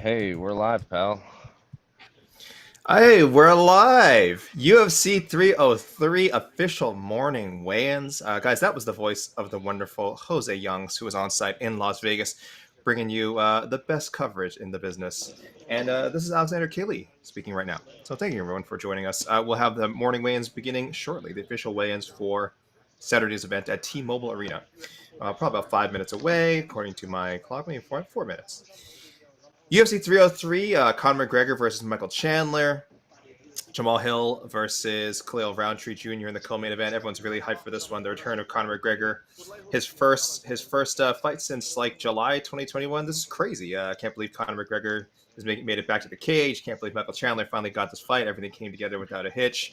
Hey, we're live, pal. Hey, we're live! UFC 303 official morning weigh-ins. Guys, that was the voice of the wonderful Jose Youngs, who was on site in Las Vegas, bringing you the best coverage in the business. And this is Alexander Kiley speaking right now. So thank you, everyone, for joining us. We'll have the morning weigh-ins beginning shortly, the official weigh-ins for Saturday's event at T-Mobile Arena. Probably about 5 minutes away, according to my clock, maybe 4 minutes. UFC 303, Conor McGregor versus Michael Chandler. Jamal Hill versus Khalil Roundtree Jr. in the co-main event. Everyone's really hyped for this one. The return of Conor McGregor, his first fight since like July 2021. This is crazy. I can't believe Conor McGregor has made it back to the cage. Can't believe Michael Chandler finally got this fight. Everything came together without a hitch.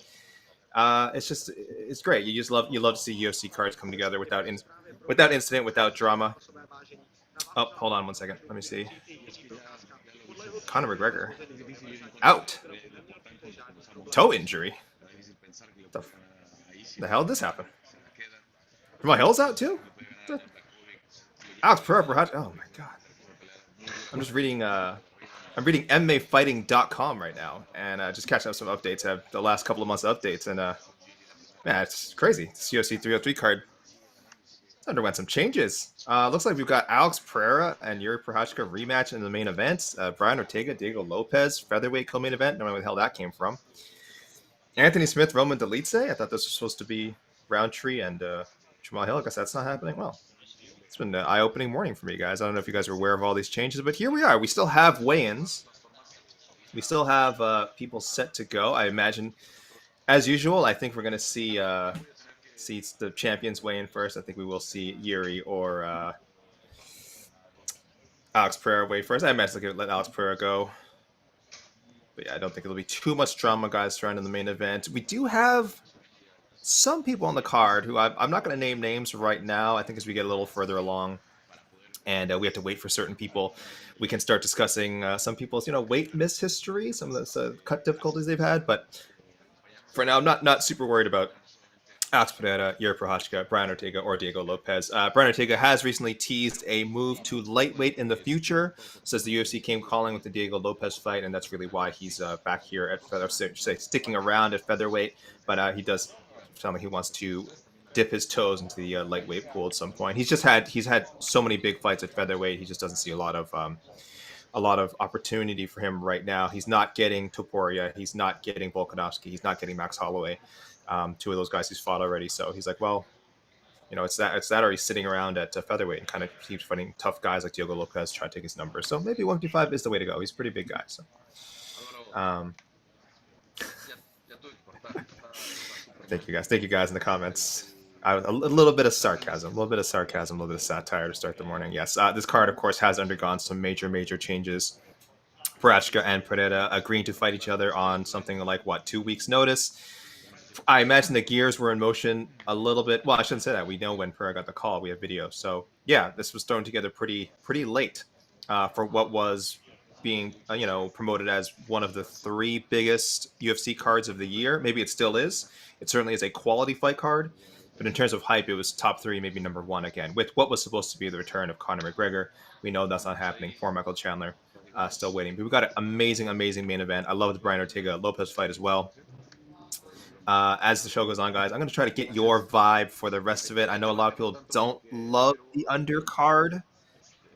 It's great. You love to see UFC cards come together without incident, without drama. Oh, hold on one second. Let me see. Conor McGregor out. Toe injury. The, the hell did this happen? My Hill's out too? Alex Pereira, perhaps. Oh my god. I'm just reading MMAfighting.com right now and just catching up some updates. I have the last couple of months of updates and yeah, it's crazy. This UFC 303 card underwent some changes. Looks like we've got Alex Pereira and Jiří Procházka rematch in the main event. Brian Ortega, Diego Lopes, featherweight co-main event. Don't know where the hell that came from. Anthony Smith, Roman Dolidze. I thought this was supposed to be Roundtree and Jamal Hill. I guess that's not happening. Well, it's been an eye-opening morning for me, guys. I don't know if you guys are aware of all these changes, but here we are. We still have weigh-ins. We still have people set to go. I imagine, as usual, I think we're going to see the champions weigh in first. I think we will see Jiří or Alex Pereira weigh first. I imagine they'll let Alex Pereira go. But yeah, I don't think it'll be too much drama, guys, surrounding the main event. We do have some people on the card who I'm not going to name names right now. I think as we get a little further along and we have to wait for certain people, we can start discussing some people's weight miss history, some of the cut difficulties they've had. But for now, I'm not super worried about Alex Pereira, Jiří Procházka, Brian Ortega, or Diego Lopes. Brian Ortega has recently teased a move to lightweight in the future. Says the UFC came calling with the Diego Lopes fight, and that's really why he's back here at sticking around at featherweight. But he does sound like he wants to dip his toes into the lightweight pool at some point. He's had so many big fights at featherweight. He just doesn't see a lot of opportunity for him right now. He's not getting Topuria. He's not getting Volkanovski. He's not getting Max Holloway. Two of those guys he's fought already. So he's like, well, it's that or he's sitting around at featherweight and kind of keeps fighting tough guys like Diego Lopes trying to take his numbers. So maybe 155 is the way to go. He's a pretty big guy. So thank you guys in the comments. A little bit of sarcasm, a little bit of satire to start the morning. Yes, this card, of course, has undergone some major changes. Procházka and Pereira agreeing to fight each other on something like 2 weeks' notice. I imagine the gears were in motion a little bit. Well, I shouldn't say that. We know when Pereira got the call. We have video. So yeah, this was thrown together pretty late for what was being promoted as one of the 3 biggest UFC cards of the year. Maybe it still is. It certainly is a quality fight card. But in terms of hype, it was top 3, maybe number 1 again. With what was supposed to be the return of Conor McGregor, we know that's not happening for Michael Chandler. Still waiting. But we got an amazing main event. I love the Brian Ortega Lopes fight as well. As the show goes on, guys, I'm going to try to get your vibe for the rest of it. I know a lot of people don't love the undercard.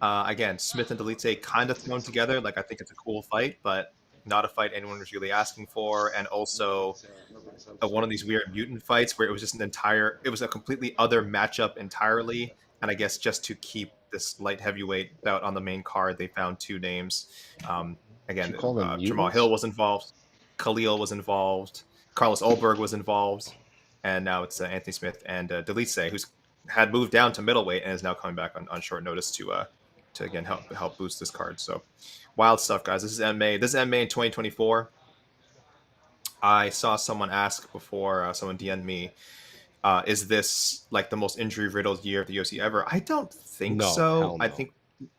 Again, Smith and Dolidze kind of thrown together. Like, I think it's a cool fight, but not a fight anyone was really asking for. And also one of these weird mutant fights where it was just it was a completely other matchup entirely. And I guess just to keep this light heavyweight bout on the main card, they found 2 names. Again, Jamal Hill was involved. Khalil was involved. Carlos Ulberg was involved, and now it's Anthony Smith and Dolidze, who's had moved down to middleweight and is now coming back on short notice to again help boost this card. So wild stuff, guys. This is MMA. This is MMA in 2024. I saw someone ask before, someone DM'd me, is this like the most injury-riddled year of the UFC ever? I don't think so.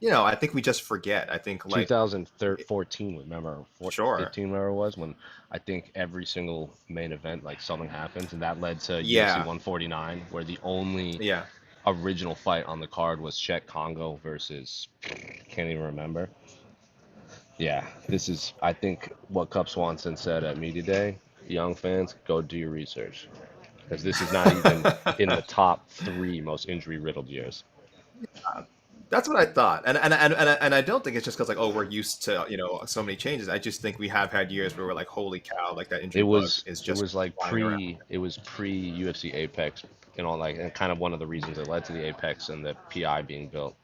No. I think we just forget. I think like 2014, remember? Sure. 15, whatever it was, when I think every single main event, like something happens, and that led to UFC 149, where the only original fight on the card was Czech Congo versus, can't even remember. Yeah, this is, I think, what Cup Swanson said at Media Day. Young fans, go do your research. Because this is not even in the top 3 most injury-riddled years. That's what I thought, and I don't think it's just because like, oh, we're used to so many changes. I just think we have had years where we're like, holy cow, like that It injury bug was is it just was like flying around. pre UFC APEX, like, and kind of one of the reasons that led to the APEX and the PI being built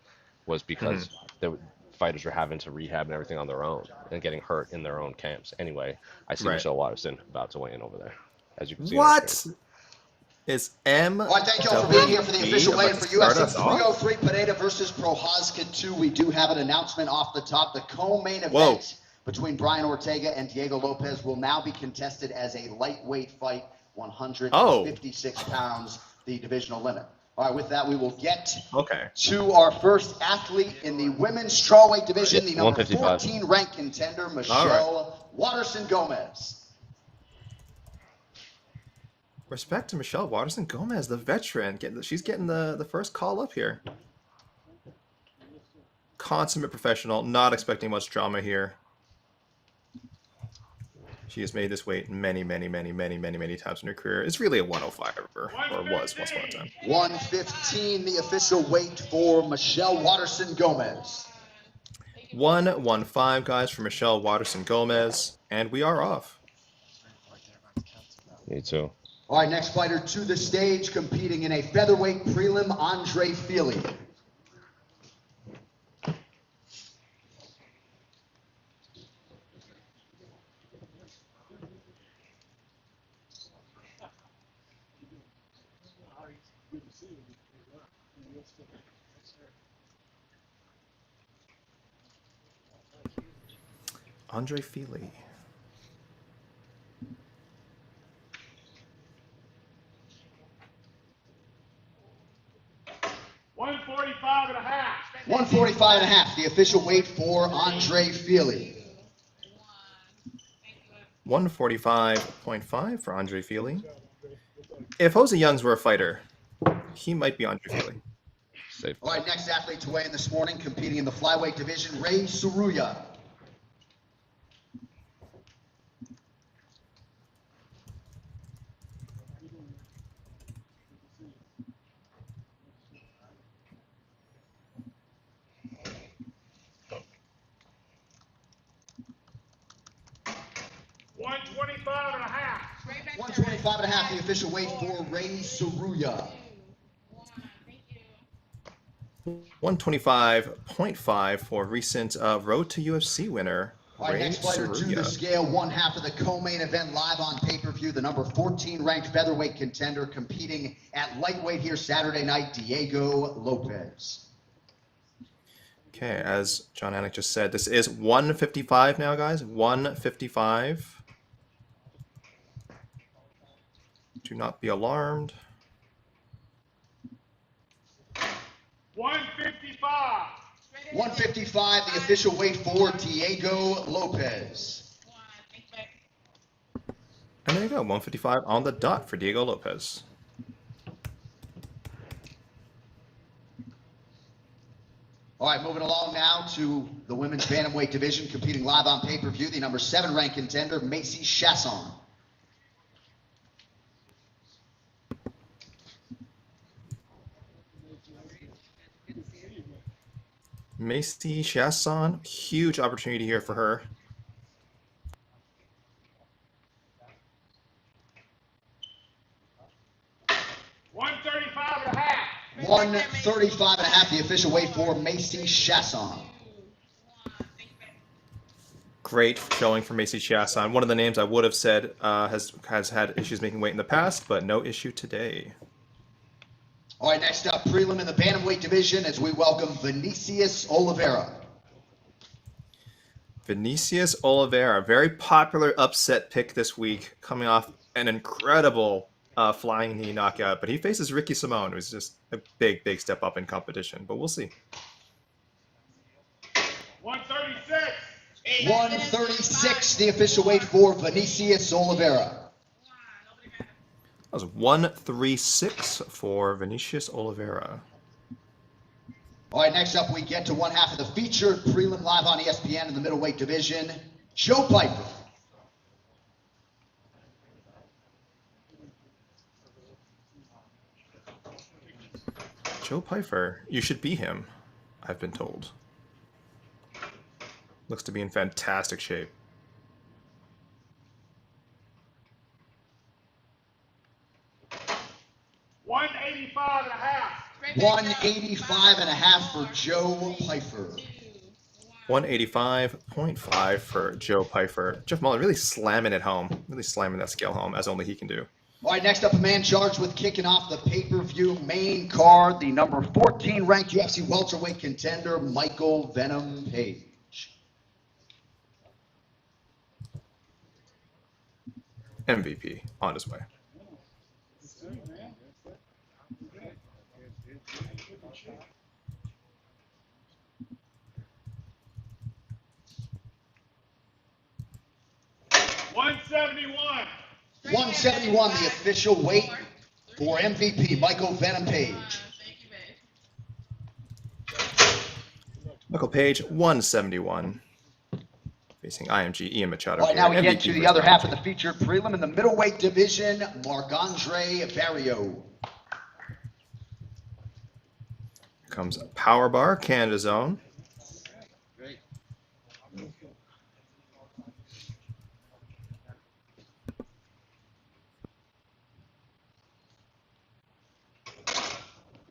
was Hmm. because the fighters were having to rehab and everything on their own and getting hurt in their own camps. Anyway, I see Right. Michelle Waterson about to weigh in over there, as you can see on the screen. What is M? All right, thank you all for being here for the official weigh-in for start UFC us off? 303 Pereira versus Procházka 2. We do have an announcement off the top. The co-main event Whoa. between Brian Ortega and Diego Lopes will now be contested as a lightweight fight, 156 pounds, the divisional limit. All right, with that, we will get to our first athlete in the women's strawweight division, the number 14 ranked contender, Michelle Waterson-Gomez. Respect to Michelle Waterson-Gomez, the veteran. She's getting the first call up here. Consummate professional, not expecting much drama here. She has made this weight many times in her career. It's really a 105 or was once upon a time. 115, the official weight for Michelle Waterson-Gomez. 115, guys, for Michelle Waterson-Gomez, and we are off. Me too. All right, next fighter to the stage, competing in a featherweight prelim, Andrei Fili. Andrei Fili. $145.5, the official weight for Andrei Fili. 145.5 for Andrei Fili. If Jose Youngs were a fighter, he might be Andrei Fili. Safe. All right, next athlete to weigh in this morning, competing in the flyweight division, Ray Suruya. $125.5, the official weight for Ray Suruya. 125.5 for recent Road to UFC winner, All right, Ray next fighter to the scale, one half of the co-main event live on pay-per-view, the number 14 ranked featherweight contender competing at lightweight here Saturday night, Diego Lopes. Okay, as John Anik just said, this is 155 now, guys. 155. Do not be alarmed. 155. 155, the official weight for Diego Lopes. And there you go, 155 on the dot for Diego Lopes. All right, moving along now to the women's bantamweight division, competing live on pay-per-view, the number 7 ranked contender, Macy Chiasson. Macy Chiasson, huge opportunity here for her. $135.5, the official weight for Macy Chiasson. Great showing for Macy Chiasson. One of the names I would have said has had issues making weight in the past, but no issue today. All right, next up, prelim in the bantamweight division as we welcome Vinicius Oliveira. Vinicius Oliveira, very popular upset pick this week, coming off an incredible flying knee knockout. But he faces Ricky Simón, who's just a big step up in competition. But we'll see. 136, the official weight for Vinicius Oliveira. That was 136 for Vinicius Oliveira. All right, next up we get to one half of the featured prelim live on ESPN in the middleweight division. Joe Pyfer. Joe Pyfer, you should be him, I've been told. Looks to be in fantastic shape. 185 and a half. 185 and a half for Joe Pyfer. 185.5 for Joe Pyfer. Jeff Mullen really slamming it home, really slamming that scale home as only he can do. All right, next up, a man charged with kicking off the pay-per-view main card, the number 14 ranked UFC welterweight contender, Michael Venom Page. MVP on his way. $171. 171, the official weight for MVP, Michael Venom Page. Michael Page, 171. Facing IMG, Ian Machado. All right, now we get to the other half of the featured prelim in the middleweight division, Marc-André Barriault. Comes Power Bar, Canada's own.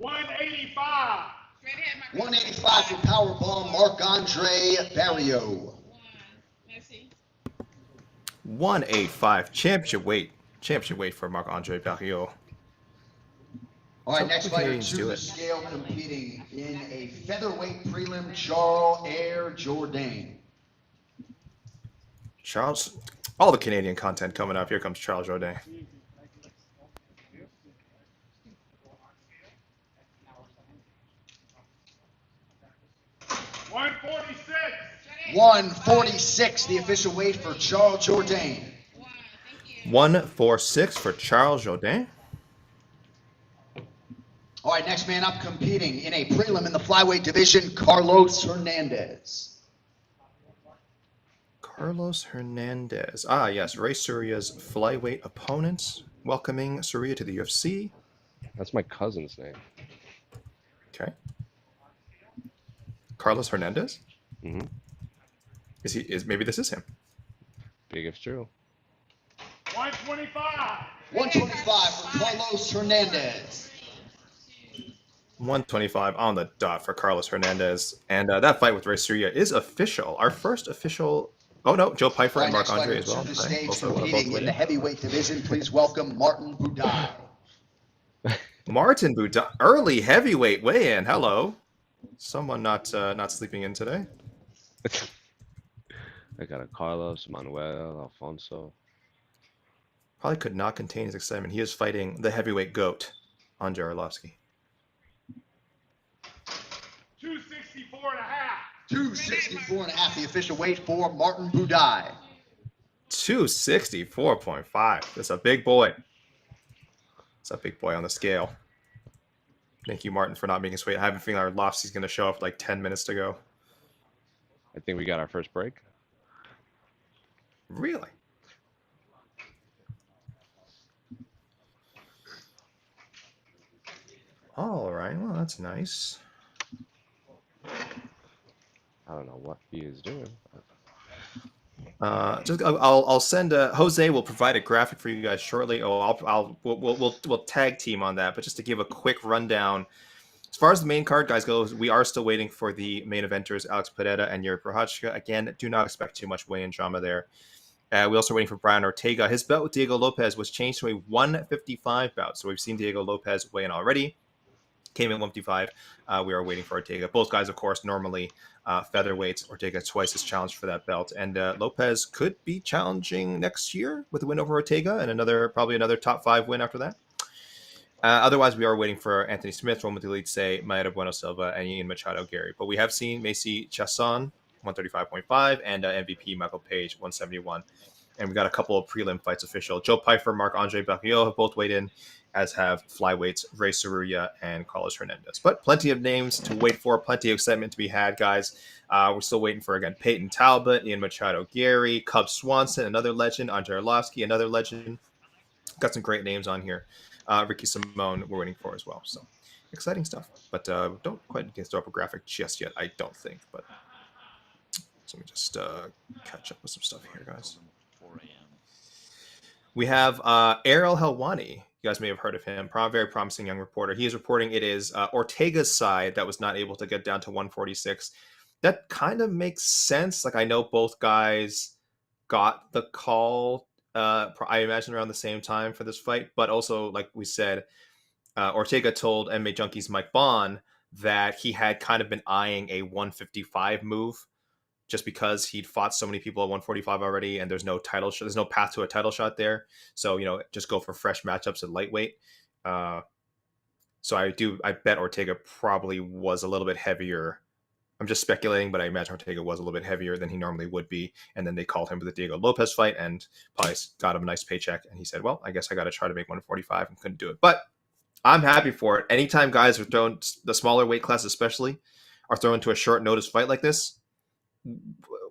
$185. 185 for Powerbomb, Marc-André Barriault. 185, championship weight. Championship weight for Marc-André Barriault. All right, next fighter to the scale competing in a featherweight prelim, Charles Jourdain. Charles, all the Canadian content coming up. Here comes Charles Jourdain. $146. 146, the official weight for Charles Jourdain. 146 for Charles Jourdain. All right, next man up competing in a prelim in the flyweight division, Carlos Hernandez. Carlos Hernandez. Ah, yes, Ray Suria's flyweight opponent. Welcoming Suria to the UFC. That's my cousin's name. Okay. Carlos Hernandez? Mm-hmm. Maybe this is him. Big if true. 125. 125 for Carlos Hernandez. 125 on the dot for Carlos Hernandez. And that fight with Ray Suria is official. Our first official... Oh, no, Joe Pyfer and Marc-André as well. To the stage competing in the heavyweight division, please welcome Martin Buday. Martin Buday, early heavyweight weigh-in. Hello. Someone not sleeping in today. I got a Carlos, Manuel, Alfonso. Probably could not contain his excitement. He is fighting the heavyweight goat, Andrei Arlovski. 264 and a half. 264 and a half, the official weight for Martin Buday. 264.5. That's a big boy. It's a big boy on the scale. Thank you, Martin, for not making his weight. I have a feeling Arlovski's going to show up like 10 minutes to go. I think we got our first break. Really? All right. Well, that's nice. I don't know what he is doing. I'll send Jose will provide a graphic for you guys shortly. We'll tag team on that, but just to give a quick rundown. As far as the main card guys goes, we are still waiting for the main eventers, Alex Pereira and Jiří Procházka. Again, do not expect too much weigh-in drama there. We also waiting for Brian Ortega. His bout with Diego Lopes was changed to a 155 bout. So we've seen Diego Lopes weigh in already. Came in 155. We are waiting for Ortega. Both guys, of course, normally featherweights. Ortega twice his challenge for that belt. And Lopes could be challenging next year with a win over Ortega and probably another top 5 win after that. Otherwise, we are waiting for Anthony Smith, Roman Dolidze, Mayra, Bueno, Silva, and Ian Machado, Garry. But we have seen Macy Chiasson, 135.5, and MVP Michael Page, 171. And we got a couple of prelim fights official. Joe Pyfer, Marc-André Barriault have both weighed in, as have flyweights Ray Saruya and Carlos Hernandez. But plenty of names to wait for, plenty of excitement to be had, guys. We're still waiting for, again, Payton, Talbott, Ian Machado, Garry, Cub Swanson, another legend, Andrei Arlovski, another legend. Got some great names on here. Ricky Simone we're waiting for as well. So exciting stuff. But don't quite get throw up a graphic just yet, I don't think. But so let me just catch up with some stuff here, guys. We have Errol Helwani. You guys may have heard of him. Very promising young reporter. He is reporting it is Ortega's side that was not able to get down to 146. That kind of makes sense. Like, I know both guys got the call, I imagine around the same time for this fight. But also, like we said, Ortega told MMA Junkie's Mike Bond that he had kind of been eyeing a 155 move, just because he'd fought so many people at 145 already, and there's no title shot, there's no path to a title shot there. So, you know, just go for fresh matchups at lightweight. So I bet Ortega probably was a little bit heavier. I'm just speculating, but I imagine Ortega was a little bit heavier than he normally would be. And then they called him for the Diego Lopes fight and probably got him a nice paycheck. And he said, well, I guess I got to try to make 145, and couldn't do it. But I'm happy for it. Anytime guys are thrown, the smaller weight class especially, are thrown into a short notice fight like this,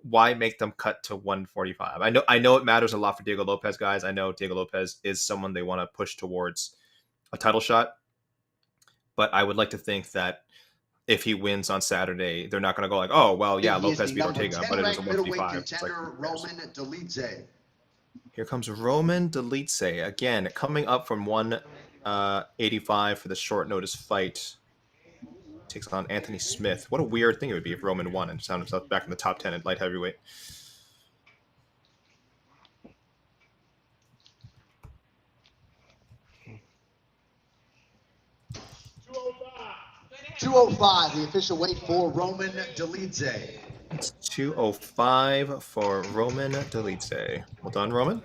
why make them cut to 145? I know it matters a lot for Diego Lopes, guys. I know Diego Lopes is someone they want to push towards a title shot, but I would like to think that if he wins on Saturday, they're not going to go like, oh, well, yeah, Lopes beat Ortega, but it was a 155. Like, Roman Dolidze. here comes Roman Dolidze again, coming up from 185 for the short notice fight. Takes on Anthony Smith. What a weird thing it would be if Roman won and found himself back in the top 10 at light heavyweight. $205, the official weight for Roman Dolidze. It's 205 for Roman Dolidze. Well done, Roman.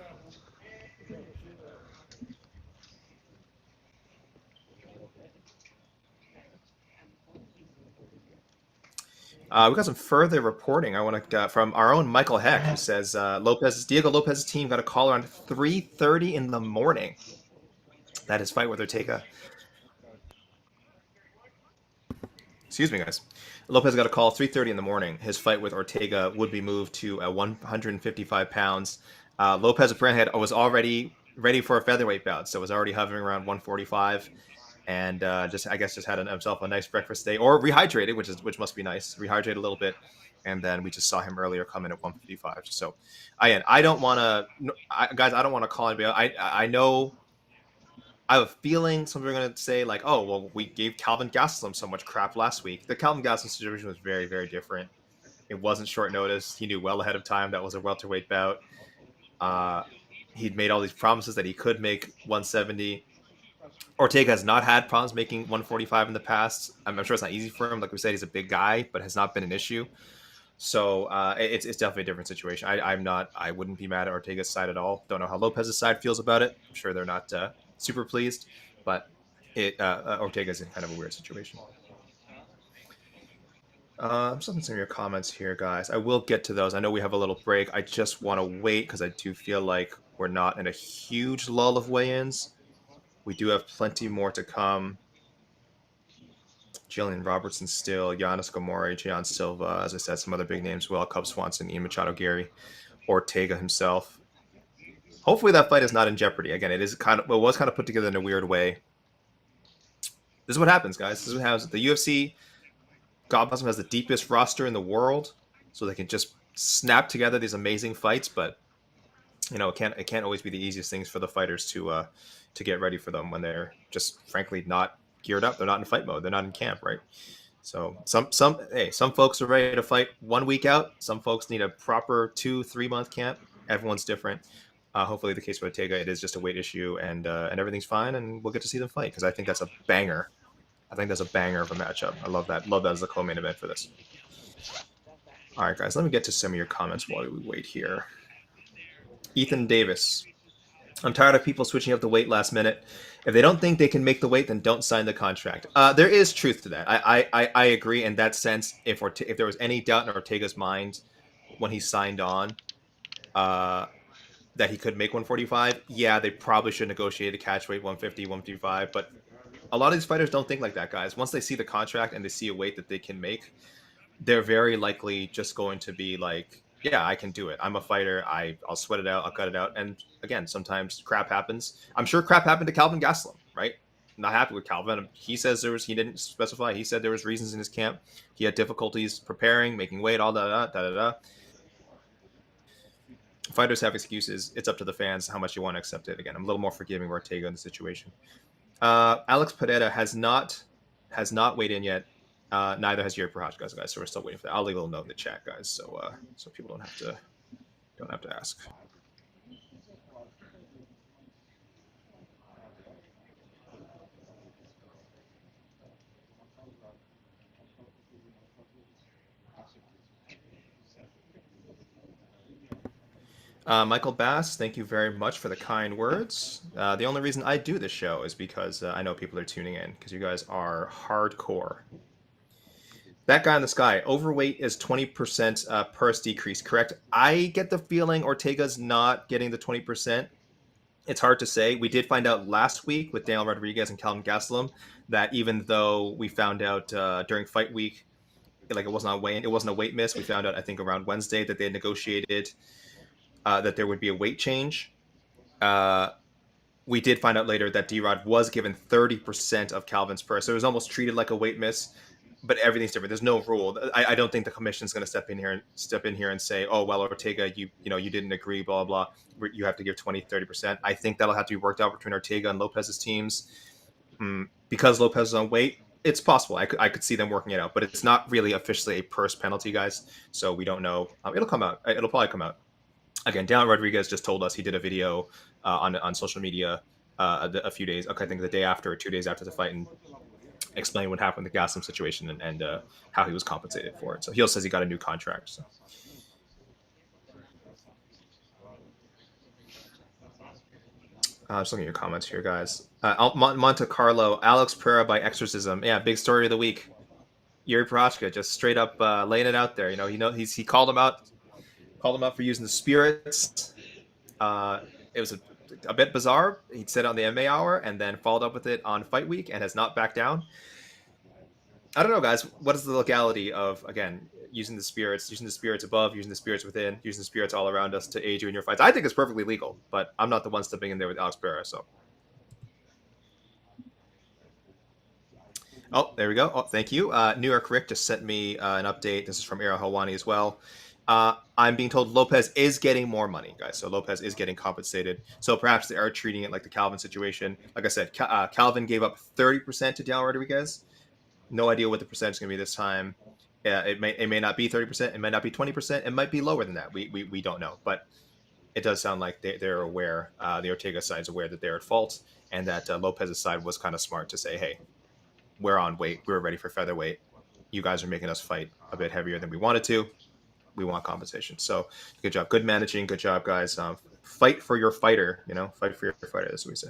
We got some further reporting. I want to from our own Michael Heck, who says Diego Lopez's team got a call around 3:30 in the morning. That is fight with Ortega. Excuse me, guys. Lopez got a call 3:30 in the morning. His fight with Ortega would be moved to 155 pounds. Lopez apparently was already ready for a featherweight bout, so was already hovering around 145. And just had himself a nice breakfast day, or rehydrated, which must be nice. Rehydrate a little bit, and then we just saw him earlier come in at 155. So, I don't want to, guys. I don't want to call anybody. I know. I have a feeling some people are going to say like, oh, well, we gave Calvin Gastelum so much crap last week. The Calvin Gastelum situation was very, very different. It wasn't short notice. He knew well ahead of time that was a welterweight bout. He'd made all these promises that he could make 170. Ortega has not had problems making 145 in the past. I'm sure it's not easy for him. Like we said, he's a big guy, but has not been an issue. So it's definitely a different situation. I wouldn't be mad at Ortega's side at all. Don't know how Lopez's side feels about it. I'm sure they're not super pleased, but Ortega's in kind of a weird situation. I'm just looking at some of your comments here, guys. I will get to those. I know we have a little break. I just want to wait because I do feel like we're not in a huge lull of weigh-ins. We do have plenty more to come. Gillian, Robertson still, Yanis, Ghemmouri, Silva, as I said, some other big names as well. Cub Swanson, Ian Machado, Garry, Ortega himself. Hopefully that fight is not in jeopardy. Again, it was kind of put together in a weird way. This is what happens, guys. This is what happens. The UFC, God bless them, has the deepest roster in the world, so they can just snap together these amazing fights. But you know, it can't always be the easiest things for the fighters to get ready for them when they're just frankly not geared up. They're not in fight mode. They're not in camp, right? So some folks are ready to fight 1 week out. Some folks need a proper 2-3 month camp. Everyone's different. Hopefully the case with Ortega, it is just a weight issue and everything's fine, and we'll get to see them fight because I think that's a banger. I think that's a banger of a matchup. I love that. Love that as the co-main event for this. All right, guys, let me get to some of your comments while we wait here. Ethan Davis. I'm tired of people switching up the weight last minute. If they don't think they can make the weight, then don't sign the contract. There is truth to that. I agree in that sense. If there was any doubt in Ortega's mind when he signed on, that he could make 145. Yeah, they probably should negotiate a catch weight 150, 155, but a lot of these fighters don't think like that, guys. Once they see the contract and they see a weight that they can make, they're very likely just going to be like, yeah, I can do it. I'm a fighter. I'll sweat it out. I'll cut it out. And again, sometimes crap happens. I'm sure crap happened to Calvin Gastelum, right? Not happy with Calvin. He says he didn't specify. He said there was reasons in his camp. He had difficulties preparing, making weight, all that. Fighters have excuses. It's up to the fans how much you want to accept it. Again, I'm a little more forgiving of Ortega in the situation. Alex Pereira has not weighed in yet. Neither has Jiří Procházka, guys. So we're still waiting for that. I'll leave a little note in the chat, guys, so people don't have to ask. Michael Bass, thank you very much for the kind words. The only reason I do this show is because I know people are tuning in, because you guys are hardcore. That guy in the sky, overweight is 20% purse decrease, correct? I get the feeling Ortega's not getting the 20%. It's hard to say. We did find out last week with Daniel Rodriguez and Calvin Gastelum that even though we found out during fight week, like it wasn't a weight miss. We found out, I think, around Wednesday that they had negotiated that there would be a weight change. We did find out later that D-Rod was given 30% of Calvin's purse. So it was almost treated like a weight miss, but everything's different. There's no rule. I don't think the commission's going to step in here and say, oh, well, Ortega, you didn't agree, blah, blah, blah. You have to give 20, 30%. I think that'll have to be worked out between Ortega and Lopez's teams. Because Lopez is on weight, it's possible. I could see them working it out, but it's not really officially a purse penalty, guys. So we don't know. It'll come out. It'll probably come out. Again, Daniel Rodriguez just told us he did a video on social media a few days, I think the day after or 2 days after the fight, and explain what happened with the Gastelum situation and how he was compensated for it. So he also says he got a new contract. So. Just looking at your comments here, guys. Monte Carlo, Alex Pereira by exorcism. Yeah, big story of the week. Jiří Procházka just straight up laying it out there. He called him out for using the spirits. It was a bit bizarre. He said it on the MMA Hour and then followed up with it on Fight Week and has not backed down. I don't know, guys. What is the legality of, again, using the spirits above, using the spirits within, using the spirits all around us to aid you in your fights? I think it's perfectly legal, but I'm not the one stepping in there with Alex Pereira, so. Oh, there we go. Oh, thank you. New York Rick just sent me an update. This is from Era Hawani as well. I'm being told Lopez is getting more money, guys. So Lopez is getting compensated. So perhaps they are treating it like the Calvin situation. Like I said, Calvin gave up 30% to Daniel Rodriguez. No idea what the percentage is going to be this time. It may not be 30%. It might not be 20%. It might be lower than that. We don't know. But it does sound like they're aware. The Ortega side is aware that they're at fault, and that Lopez's side was kind of smart to say, hey, we're on weight. We're ready for featherweight. You guys are making us fight a bit heavier than we wanted to. We want compensation. So good job. Good managing. Good job, guys. Fight for your fighter. Fight for your fighter. That's what we say.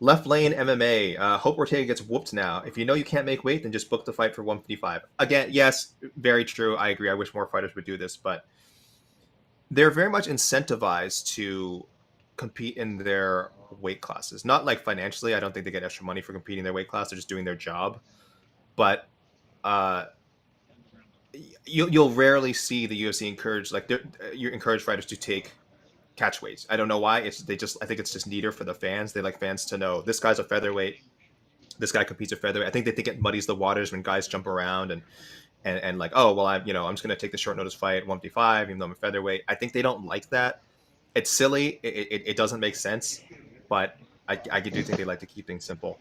Left lane MMA. Hope Ortega gets whooped now. If you know you can't make weight, then just book the fight for 155. Again, yes, very true. I agree. I wish more fighters would do this, but they're very much incentivized to compete in their weight classes. Not like financially. I don't think they get extra money for competing in their weight class. They're just doing their job. But you'll rarely see the UFC encourage fighters to take catch weights. I don't know why. I think it's just neater for the fans. They like fans to know this guy's a featherweight. This guy competes at featherweight. I think they think it muddies the waters when guys jump around and like, oh well, I'm just gonna take the short notice fight at 155 even though I'm a featherweight. I think they don't like that. It's silly. It doesn't make sense, but I do think they like to keep things simple.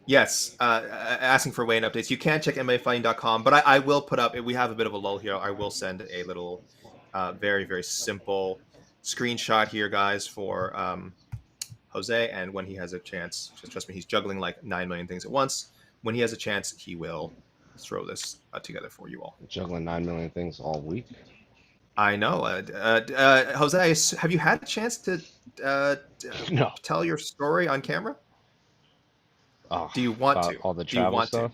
Yes, asking for weigh-in updates. You can check MMAfighting.com, but I will put up, we have a bit of a lull here. I will send a little very, very simple screenshot here, guys, for Jose. And when he has a chance, just trust me, he's juggling like 9 million things at once. When he has a chance, he will throw this together for you all. Juggling 9 million things all week. I know. Jose, have you had a chance to No. tell your story on camera? Oh, do you want to? All the travel stuff?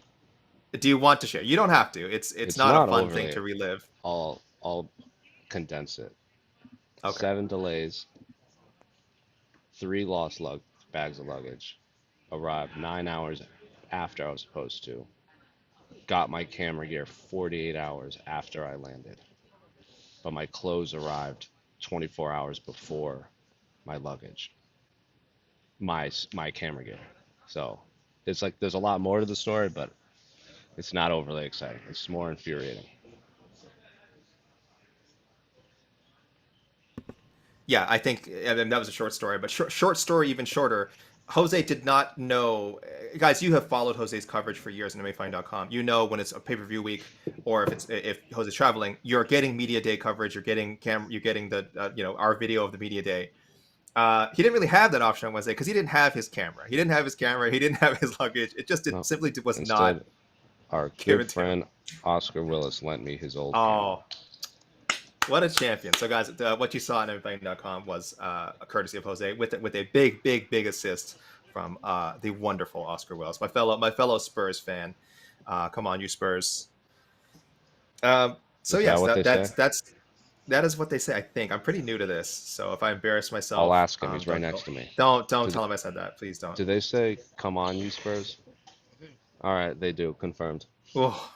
Do you want to share? You don't have to. It's not a fun thing to relive. I'll condense it. Okay. 7 delays, 3 lost bags of luggage, arrived 9 hours after I was supposed to, got my camera gear 48 hours after I landed, but my clothes arrived 24 hours before my luggage, my camera gear. So it's like there's a lot more to the story, but it's not overly exciting. It's more infuriating. Yeah, I think that was a short story, but short story even shorter. Jose did not know. Guys, you have followed Jose's coverage for years on MMAfighting.com. You know when it's a pay-per-view week, or if Jose's traveling, you're getting media day coverage. You're getting the our video of the media day. He didn't really have that option on Wednesday because he didn't have his camera. He didn't have his luggage. It just simply was Instead, not. Our good friend Oscar Willis lent me his old camera. What a champion! So, guys, what you saw on MMAfighting.com was a courtesy of Jose with a big assist from the wonderful Oscar Willis, my fellow Spurs fan. Come on, you Spurs! So yes, that is what they say. I think I'm pretty new to this, so if I embarrass myself, I'll ask him. He's right next to me. Don't tell him I said that. Please don't. Do they say "Come on, you Spurs"? All right, they do. Confirmed. Oh,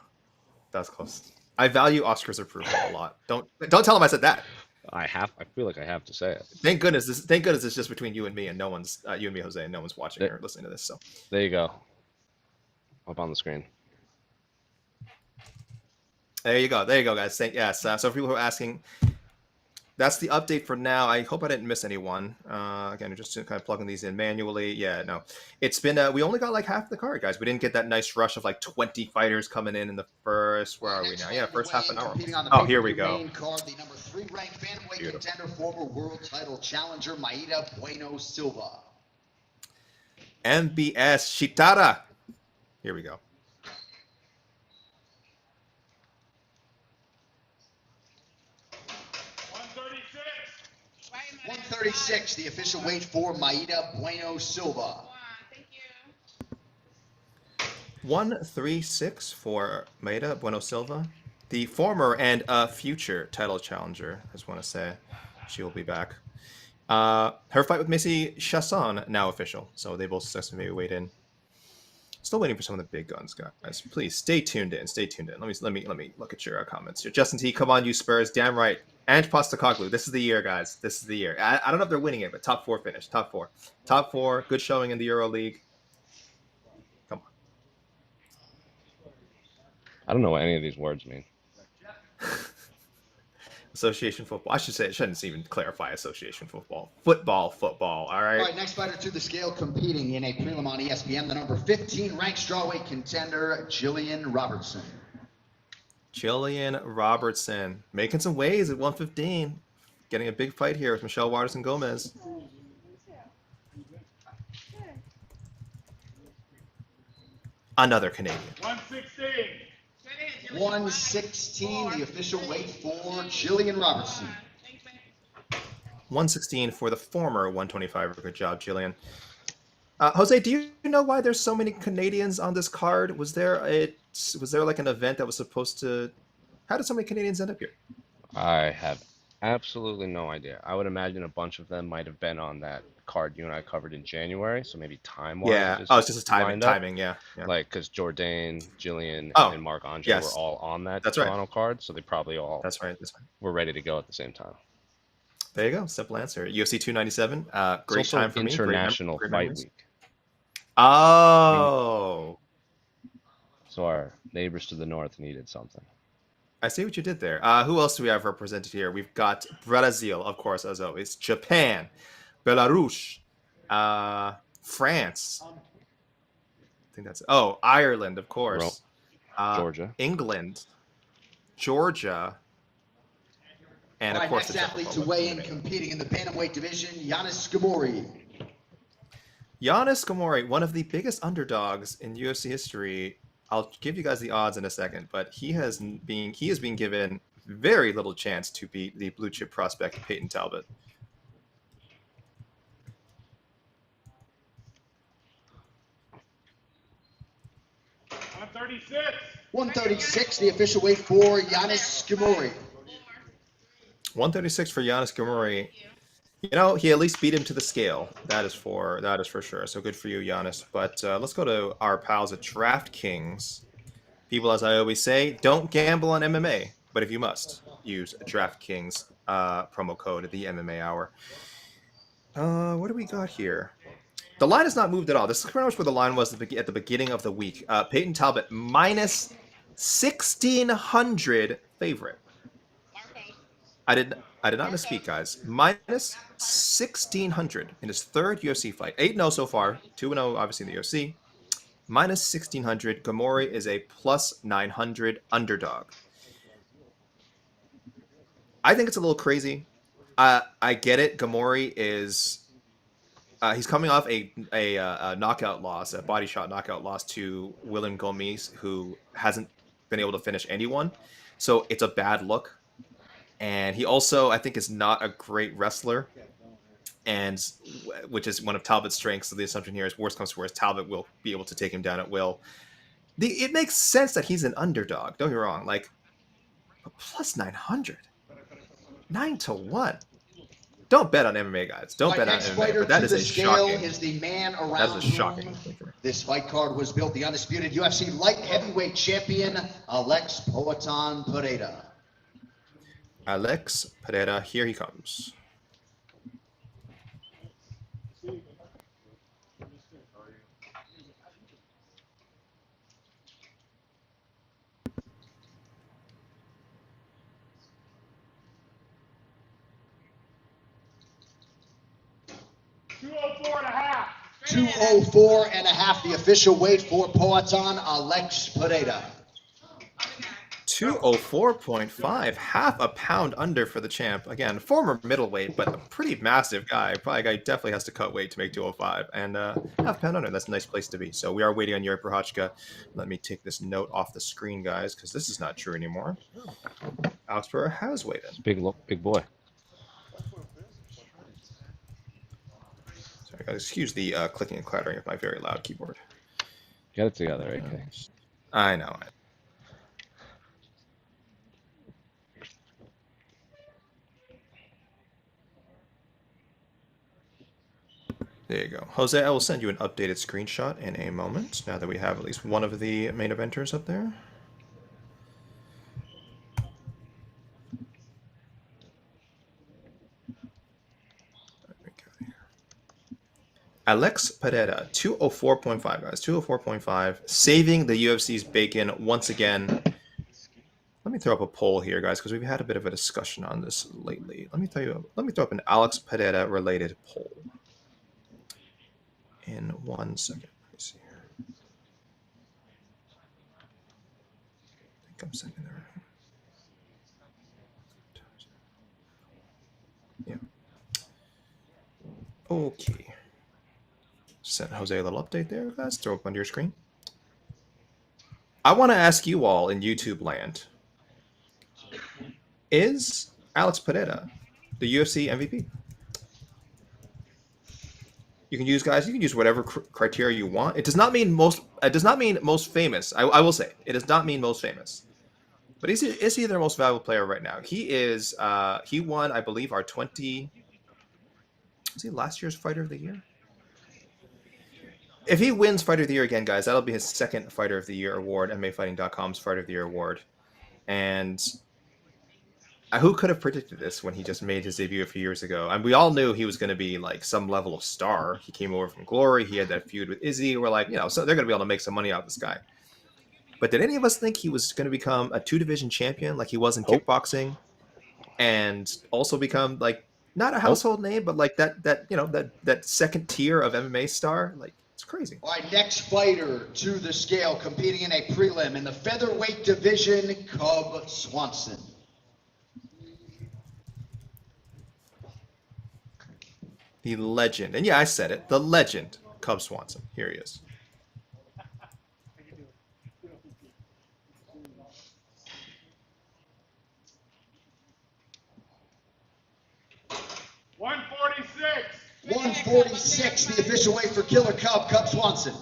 that's close. I value Oscar's approval a lot. Don't tell him I said that. I feel like I have to say it. Thank goodness it's just between you and me, and no one's you and me, Jose, and no one's watching or listening to this. So there you go. Up on the screen. There you go, guys. So for people who are asking, that's the update for now. I hope I didn't miss anyone. Again, just kind of plugging these in manually. Yeah, no. It's been, we only got like half the card, guys. We didn't get that nice rush of like 20 fighters coming in the first, where are we now? Yeah, first half an hour. Oh, here we go. Main card, the number 3 ranked bantamweight contender, former world title challenger, Mayra Bueno Silva. MBS Shitara. Here we go. 136, the official weight for Mayra Bueno Silva. 136 for Mayra Bueno Silva, the former and future title challenger. I just want to say she will be back. Her fight with Macy Chiasson now official, so they both successfully weighed in. Still waiting for some of the big guns, guys. Please stay tuned in. Let me look at your comments here. Justin T, come on, you Spurs. Damn right. And Postecoglou. This is the year, guys. This is the year. I don't know if they're winning it, but top 4 finish. Top four. Good showing in the Euro League. Come on. I don't know what any of these words mean. Association football. I should say it shouldn't even clarify association football. Football. All right. All right, next fighter to the scale competing in a prelim on ESPN, the number 15 ranked strawweight contender, Gillian Robertson. Gillian Robertson making some waves at 115. Getting a big fight here with Michelle Waterson-Gomez. Another Canadian. 116, the official weight for Gillian Robertson. 116 for the former 125. Good job, Gillian. Jose, do you know why there's so many Canadians on this card? Was there like an event that was supposed to? How did so many Canadians end up here? I have absolutely no idea. I would imagine a bunch of them might have been on that card you and I covered in January, so maybe time-wise. Yeah. It's just a timing. Yeah. Like because Jourdain, Gillian, and Marc-André were all on that Toronto card, so they probably all were ready to go at the same time. There you go. Simple answer. UFC 297. Great time for me. International Fight Week. Oh. So our neighbors to the north needed something. I see what you did there. Who else do we have represented here? We've got Brazil, of course, as always. Japan, Belarus, France. I think that's Ireland, of course. Georgia. England, Georgia, and of course next athlete to weigh in competing in the bantamweight division, Yanis Ghemmouri. Yanis Ghemmouri, one of the biggest underdogs in UFC history. I'll give you guys the odds in a second, but he has been given very little chance to beat the blue chip prospect Payton Talbott. $136, the official weight for Yanis Ghemmouri. 136 for Yanis Ghemmouri. You know, he at least beat him to the scale. That is for sure. So good for you, Yanis. But let's go to our pals at DraftKings. People, as I always say, don't gamble on MMA, but if you must, use DraftKings promo code the MMA Hour. What do we got here? The line has not moved at all. This is pretty much where the line was at the beginning of the week. Payton Talbott minus 1,600 favorite. I did not misspeak, guys. Minus 1,600 in his third UFC fight. 8-0 so far. 2-0 obviously in the UFC. Minus 1,600. Ghemmouri is a plus 900 underdog. I think it's a little crazy. I get it. Ghemmouri is... he's coming off a knockout loss, a body shot knockout loss to William Gomez, who hasn't been able to finish anyone. So it's a bad look. And he also, I think, is not a great wrestler, and which is one of Talbott's strengths. So the assumption here is worst comes to worst, Talbott will be able to take him down at will. It makes sense that he's an underdog. Don't get me wrong. Like, plus 900. 9-1. Don't bet on MMA, guys. Don't bet on MMA. But that is a shocking. Is the man around that's a shocking. This fight card was built. The undisputed UFC light heavyweight champion, Alex Pereira. Alex Pereira, here he comes. $204.5, the official weight for Payton, Alex Pereira. 204.5, half a pound under for the champ. Again, former middleweight, but a pretty massive guy. Probably a guy who definitely has to cut weight to make 205. And half a pound under, that's a nice place to be. So we are waiting on Jiří Procházka. Let me take this note off the screen, guys, because this is not true anymore. Alex Pereira has weighed in. Big boy. Sorry, guys. Excuse the clicking and clattering of my very loud keyboard. Get it together, AK. I know. There you go. Jose, I will send you an updated screenshot in a moment, now that we have at least one of the main eventers up there. Alex Pereira, 204.5, guys. 204.5. Saving the UFC's bacon once again. Let me throw up a poll here, guys, because we've had a bit of a discussion on this lately. Let me throw up an Alex Pereira related poll. In 1 second. Let me see here. I think I'm sending there. Yeah. Okay. Send Jose a little update there, guys. Throw up on your screen. I want to ask you all in YouTube land, is Alex Pereira the UFC MVP? You can use, guys. You can use whatever criteria you want. It does not mean most. It does not mean most famous. I will say it does not mean most famous. But is he their most valuable player right now? He is. He won, I believe, our 20. Was he last year's Fighter of the Year? If he wins Fighter of the Year again, guys, that'll be his second Fighter of the Year award. MMAfighting.com's Fighter of the Year award, and. Who could have predicted this when he just made his debut a few years ago? And we all knew he was going to be like some level of star. He came over from Glory. He had that feud with Izzy. We're like, so they're going to be able to make some money out of this guy. But did any of us think he was going to become a 2-division champion like he was in kickboxing, and also become like not a household name, but like that second tier of MMA star? Like, it's crazy. All right, next fighter to the scale, competing in a prelim in the featherweight division, Cub Swanson. The legend. And yeah, I said it. The legend, Cub Swanson. Here he is. $146, the official weight for Killer Cub Swanson.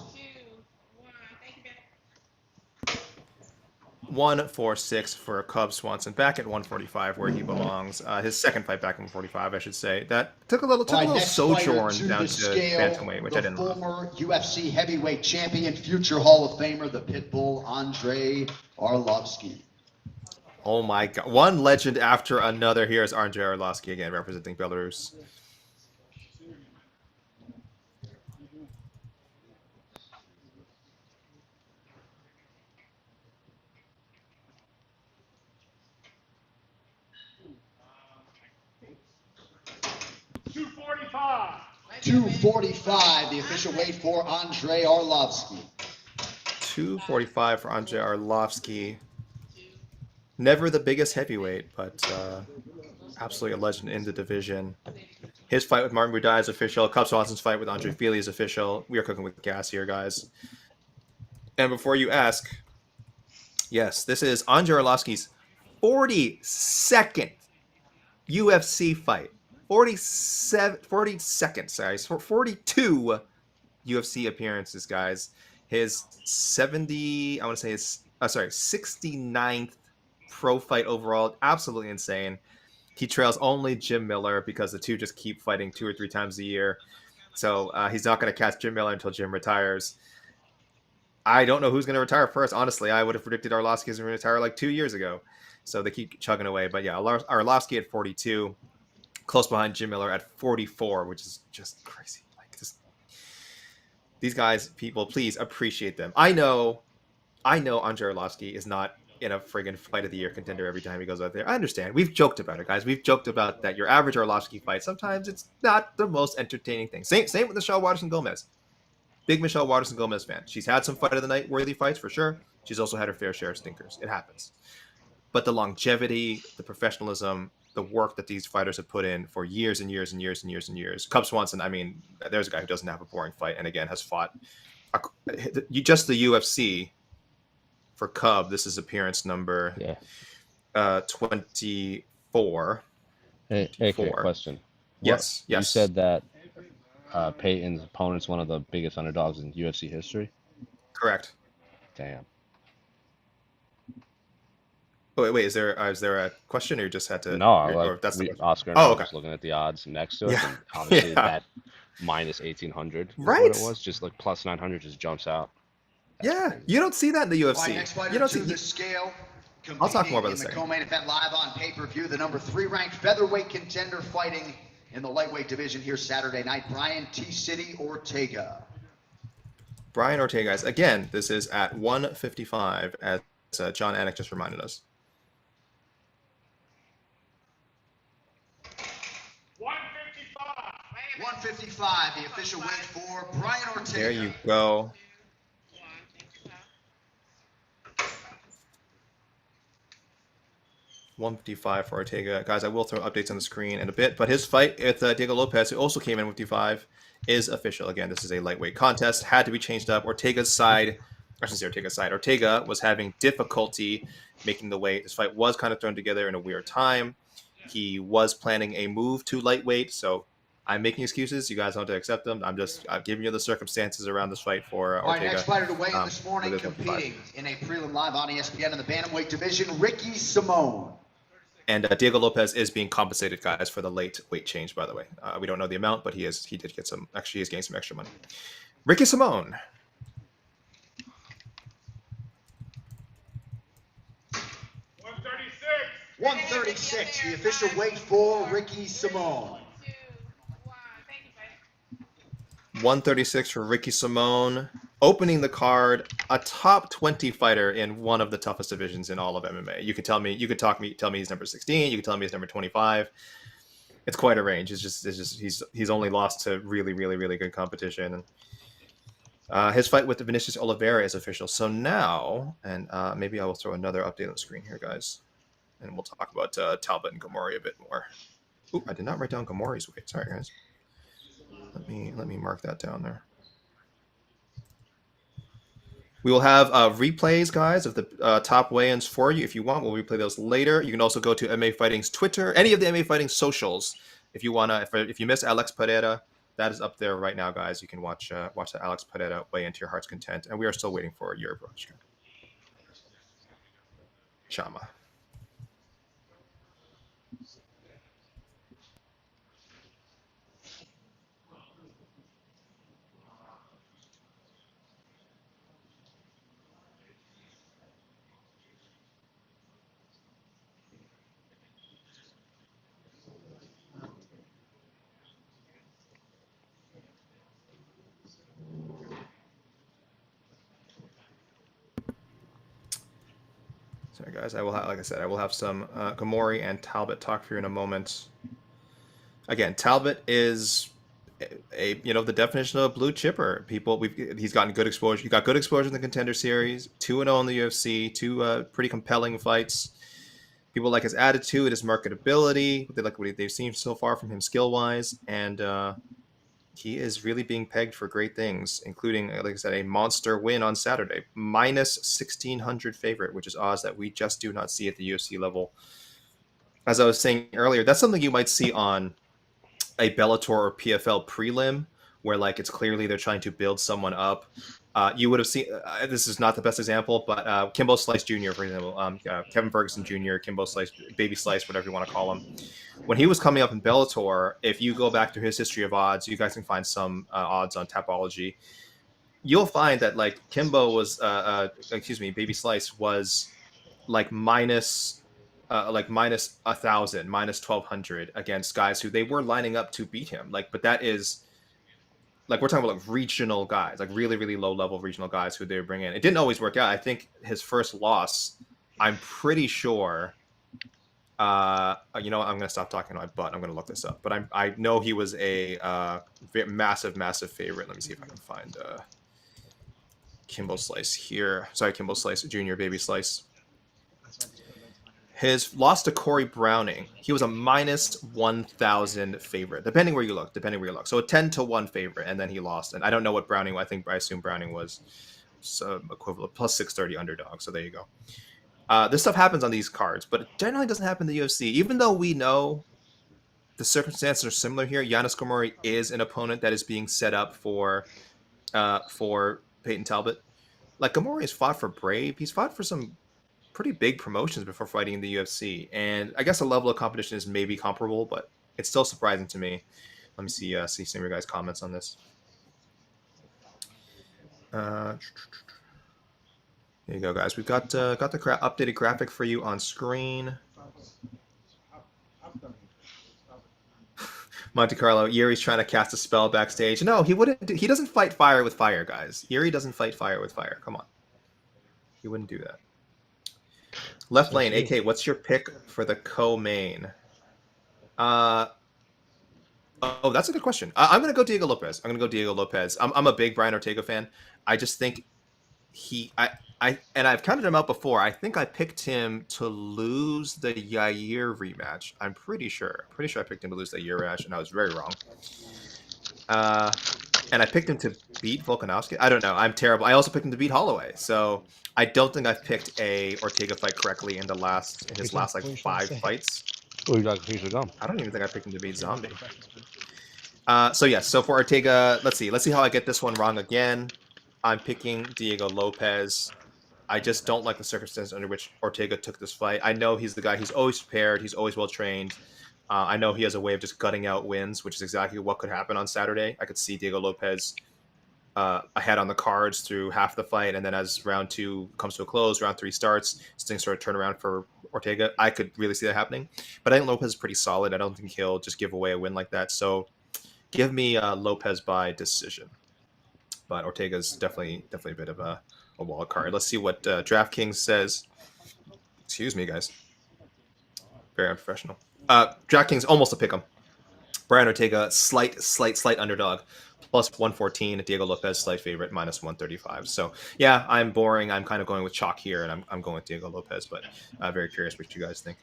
146 for Cub Swanson, back at 145 where he belongs. His second fight back at 145, I should say. That took a little sojourn down to bantamweight, which I didn't love. Former UFC heavyweight champion, future Hall of Famer, the Pitbull, Andrei Arlovski. Oh my God. One legend after another. Here is Andrei Arlovski again, representing Belarus. .245, the official weight for Andrei Arlovski. 245 for Andrei Arlovski. Never the biggest heavyweight, but absolutely a legend in the division. His fight with Martin Buday is official. Cub Swanson's fight with Andrei Fili is official. We are cooking with gas here, guys. And before you ask, yes, this is Andrei Arlovski's 42nd UFC fight. 42nd, sorry, 42 UFC appearances, guys. His 69th pro fight overall. Absolutely insane. He trails only Jim Miller because the two just keep fighting 2 or 3 times a year. So he's not going to catch Jim Miller until Jim retires. I don't know who's going to retire first. Honestly, I would have predicted Arlovski was going to retire like 2 years ago. So they keep chugging away. But yeah, Arlovski at 42. Close behind Jim Miller at 44, which is just crazy. Like these guys, people, please appreciate them. I know Andrei Arlovski is not in a friggin' fight of the year contender every time he goes out there. I understand. We've joked about it, guys. We've joked about that. Your average Arlovski fight, sometimes it's not the most entertaining thing. Same with Michelle Waterson-Gomez. Big Michelle Waterson-Gomez fan. She's had some fight of the night worthy fights for sure. She's also had her fair share of stinkers. It happens. But the longevity, the professionalism, the work that these fighters have put in for years and years and years and years and years. Cub Swanson, I mean, there's a guy who doesn't have a boring fight and again has fought just the UFC for Cub. This is appearance number 24. Hey, question. Yes. You said that Payton's opponent's one of the biggest underdogs in UFC history? Correct. Damn. Oh, wait, is there a question, or you just had to? No, Oscar and I was looking at the odds next to it, and obviously that minus 1800 is what it was, just like plus 900 just jumps out. Yeah, you don't see that in the UFC. Next fighter you don't to see the scale. I'll talk more about this. In the co-main event live on pay-per-view, the number 3 ranked featherweight contender fighting in the lightweight division here Saturday night, Brian T-City Ortega. Brian Ortega, guys. Again, this is at 155, as John Anik just reminded us. 155, the official weight for Brian Ortega. There you go. $155 for Ortega. Guys, I will throw updates on the screen in a bit, but his fight with Diego Lopes, who also came in 55, is official. Again, this is a lightweight contest. Had to be changed up. Ortega was having difficulty making the weight. This fight was kind of thrown together in a weird time. He was planning a move to lightweight, so I'm making excuses. You guys don't have to accept them. I'm just giving you the circumstances around this fight for Ortega. All right, next fighter to weigh in this morning, competing in a prelim live on ESPN in the bantamweight division, Ricky Simone. And Diego Lopes is being compensated, guys, for the late weight change, by the way. We don't know the amount, but he did get some. Actually, he's getting some extra money. Ricky Simone. 136, the official weight for Ricky Simone. 136 for Ricky Simone. Opening the card, a top 20 fighter in one of the toughest divisions in all of MMA. You could tell me he's number 16. You could tell me he's number 25. It's quite a range. It's just he's only lost to really, really, really good competition. And his fight with Vinicius Oliveira is official. So now, and maybe I will throw another update on the screen here, guys, and we'll talk about Talbott and Ghemmouri a bit more. Ooh, I did not write down Ghemmouri's weight. Sorry, guys. Let me mark that down there. We will have replays, guys, of the top weigh-ins for you. If you want, we'll replay those later. You can also go to MMA Fighting's Twitter, any of the MMA Fighting socials. If you wanna, if you miss Alex Pereira, that is up there right now, guys. You can watch the Alex Pereira weigh into your heart's content. And we are still waiting for your Procházka. Chama. Sorry, guys. I will, like I said, I will have some Ghemmouri and Talbott talk for you in a moment. Again, Talbott is the definition of a blue chipper. He's gotten good exposure. He got good exposure in the Contender Series, 2-0 in the UFC, two pretty compelling fights. People like his attitude, his marketability. They like what they've seen so far from him skill wise, and he is really being pegged for great things, including, like I said, a monster win on Saturday, minus 1,600 favorite, which is odds that we just do not see at the UFC level. As I was saying earlier, that's something you might see on a Bellator or PFL prelim, where like it's clearly they're trying to build someone up. You would have seen, this is not the best example, but Kimbo Slice Jr., for example, Kevin Ferguson Jr., Kimbo Slice, Baby Slice, whatever you want to call him. When he was coming up in Bellator, if you go back to his history of odds, you guys can find some odds on Tapology. You'll find that like Kimbo was, Baby Slice was like minus 1,000, minus 1,200 against guys who they were lining up to beat him. Like, but that is like we're talking about like regional guys, like really, really low level regional guys who they would bring in. It didn't always work out. I think his first loss, I'm pretty sure. I'm going to stop talking on my butt. I'm going to look this up. But I know he was a massive, massive favorite. Let me see if I can find Kimbo Slice here. Sorry, Kimbo Slice Jr., Baby Slice. His loss to Corey Browning, he was a minus 1,000 favorite, depending where you look. So a 10-1 favorite, and then he lost. And I don't know what Browning, I assume Browning was equivalent, plus 630 underdog. So there you go. This stuff happens on these cards, but it generally doesn't happen in the UFC. Even though we know the circumstances are similar here, Yanis Ghemmouri is an opponent that is being set up for Payton Talbott. Like, Ghemmouri has fought for Brave. He's fought for some pretty big promotions before fighting in the UFC. And I guess the level of competition is maybe comparable, but it's still surprising to me. Let me see some of your guys' comments on this. There you go, guys. We've got the updated graphic for you on screen. Monte Carlo, Yuri's trying to cast a spell backstage. No, he wouldn't. He doesn't fight fire with fire, guys. Yuri doesn't fight fire with fire. Come on. He wouldn't do that. Left lane, AK, what's your pick for the co-main? Oh, that's a good question. I'm going to go Diego Lopes. I'm a big Brian Ortega fan. I just think and I've counted him out before. I think I picked him to lose the Yair rematch. I'm pretty sure. I picked him to lose the Yair rematch, and I was very wrong. And I picked him to beat Volkanovski. I don't know. I'm terrible. I also picked him to beat Holloway. So I don't think I've picked a Ortega fight correctly in his last like 5 fights. Oh, you got a piece of gum. I don't even think I picked him to beat Zombie. So for Ortega, let's see how I get this one wrong again. I'm picking Diego Lopes. I just don't like the circumstances under which Ortega took this fight. I know he's the guy. He's always prepared. He's always well trained. I know he has a way of just gutting out wins, which is exactly what could happen on Saturday. I could see Diego Lopes ahead on the cards through half the fight, and then as round 2 comes to a close, round 3 starts, things sort of turn around for Ortega. I could really see that happening. But I think Lopes is pretty solid. I don't think he'll just give away a win like that. So give me Lopes by decision. But Ortega's definitely a bit of a wild card. Let's see what DraftKings says. Excuse me, guys. Very unprofessional. DraftKings almost a pick'em. Brian Ortega, slight underdog, plus 114. Diego Lopes, slight favorite, minus 135. So yeah, I'm boring. I'm kind of going with chalk here, and I'm going with Diego Lopes. But very curious what you guys think.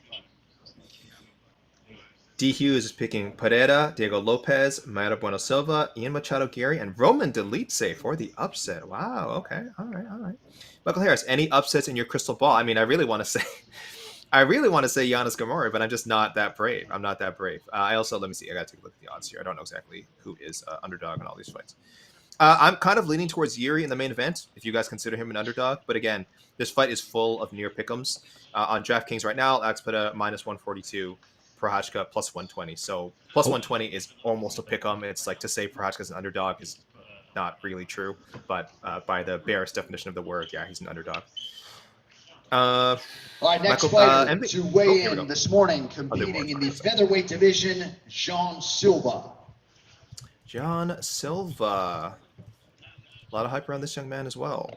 D. Hughes is picking Pereira, Diego Lopes, Mayra Bueno Silva, Ian Machado, Garry, and Roman Delitse for the upset. Wow. Okay. All right. Michael Harris, any upsets in your crystal ball? I mean, I really want to say Yanis Ghemmouri, but I'm just not that brave. I'm not that brave. I also, let me see. I got to take a look at the odds here. I don't know exactly who is underdog in all these fights. I'm kind of leaning towards Jiří in the main event, if you guys consider him an underdog. But again, this fight is full of near pick'ems. On DraftKings right now, Alex put a minus 142, Procházka plus 120. So plus 120 is almost a pick'em. It's like to say Procházka's an underdog is not really true. But by the barest definition of the word, yeah, he's an underdog. All right, next fighter to weigh in this morning, competing in the featherweight division, Jean Silva. John Silva. A lot of hype around this young man as well.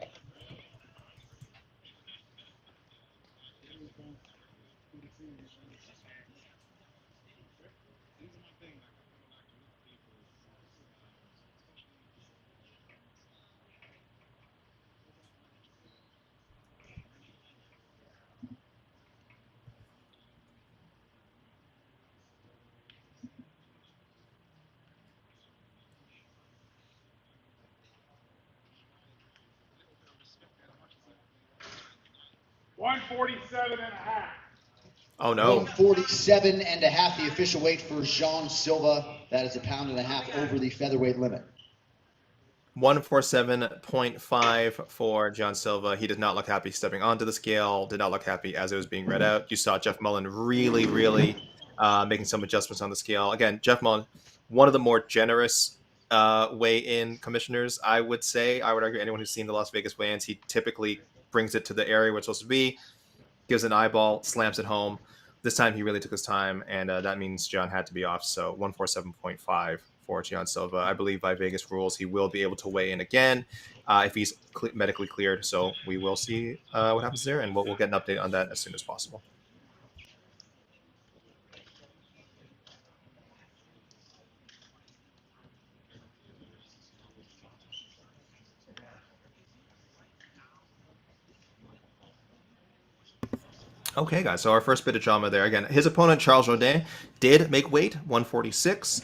$147.5. Oh, no. 147.5, the official weight for Jean Silva. That is a pound and a half over the featherweight limit. 147.5 for John Silva. He did not look happy stepping onto the scale, did not look happy as it was being read out. You saw Jeff Mullen really making some adjustments on the scale. Again, Jeff Mullen, one of the more generous weigh-in commissioners, I would say. I would argue anyone who's seen the Las Vegas weigh-ins, he typically brings it to the area where it's supposed to be, gives an eyeball, slams it home. This time he really took his time, and that means John had to be off. So 147.5 for John Silva. I believe by Vegas rules, he will be able to weigh in again if he's medically cleared. So we will see what happens there, and we'll get an update on that as soon as possible. Okay, guys, so our first bit of drama there. Again, his opponent, Charles Jourdain, did make weight, 146.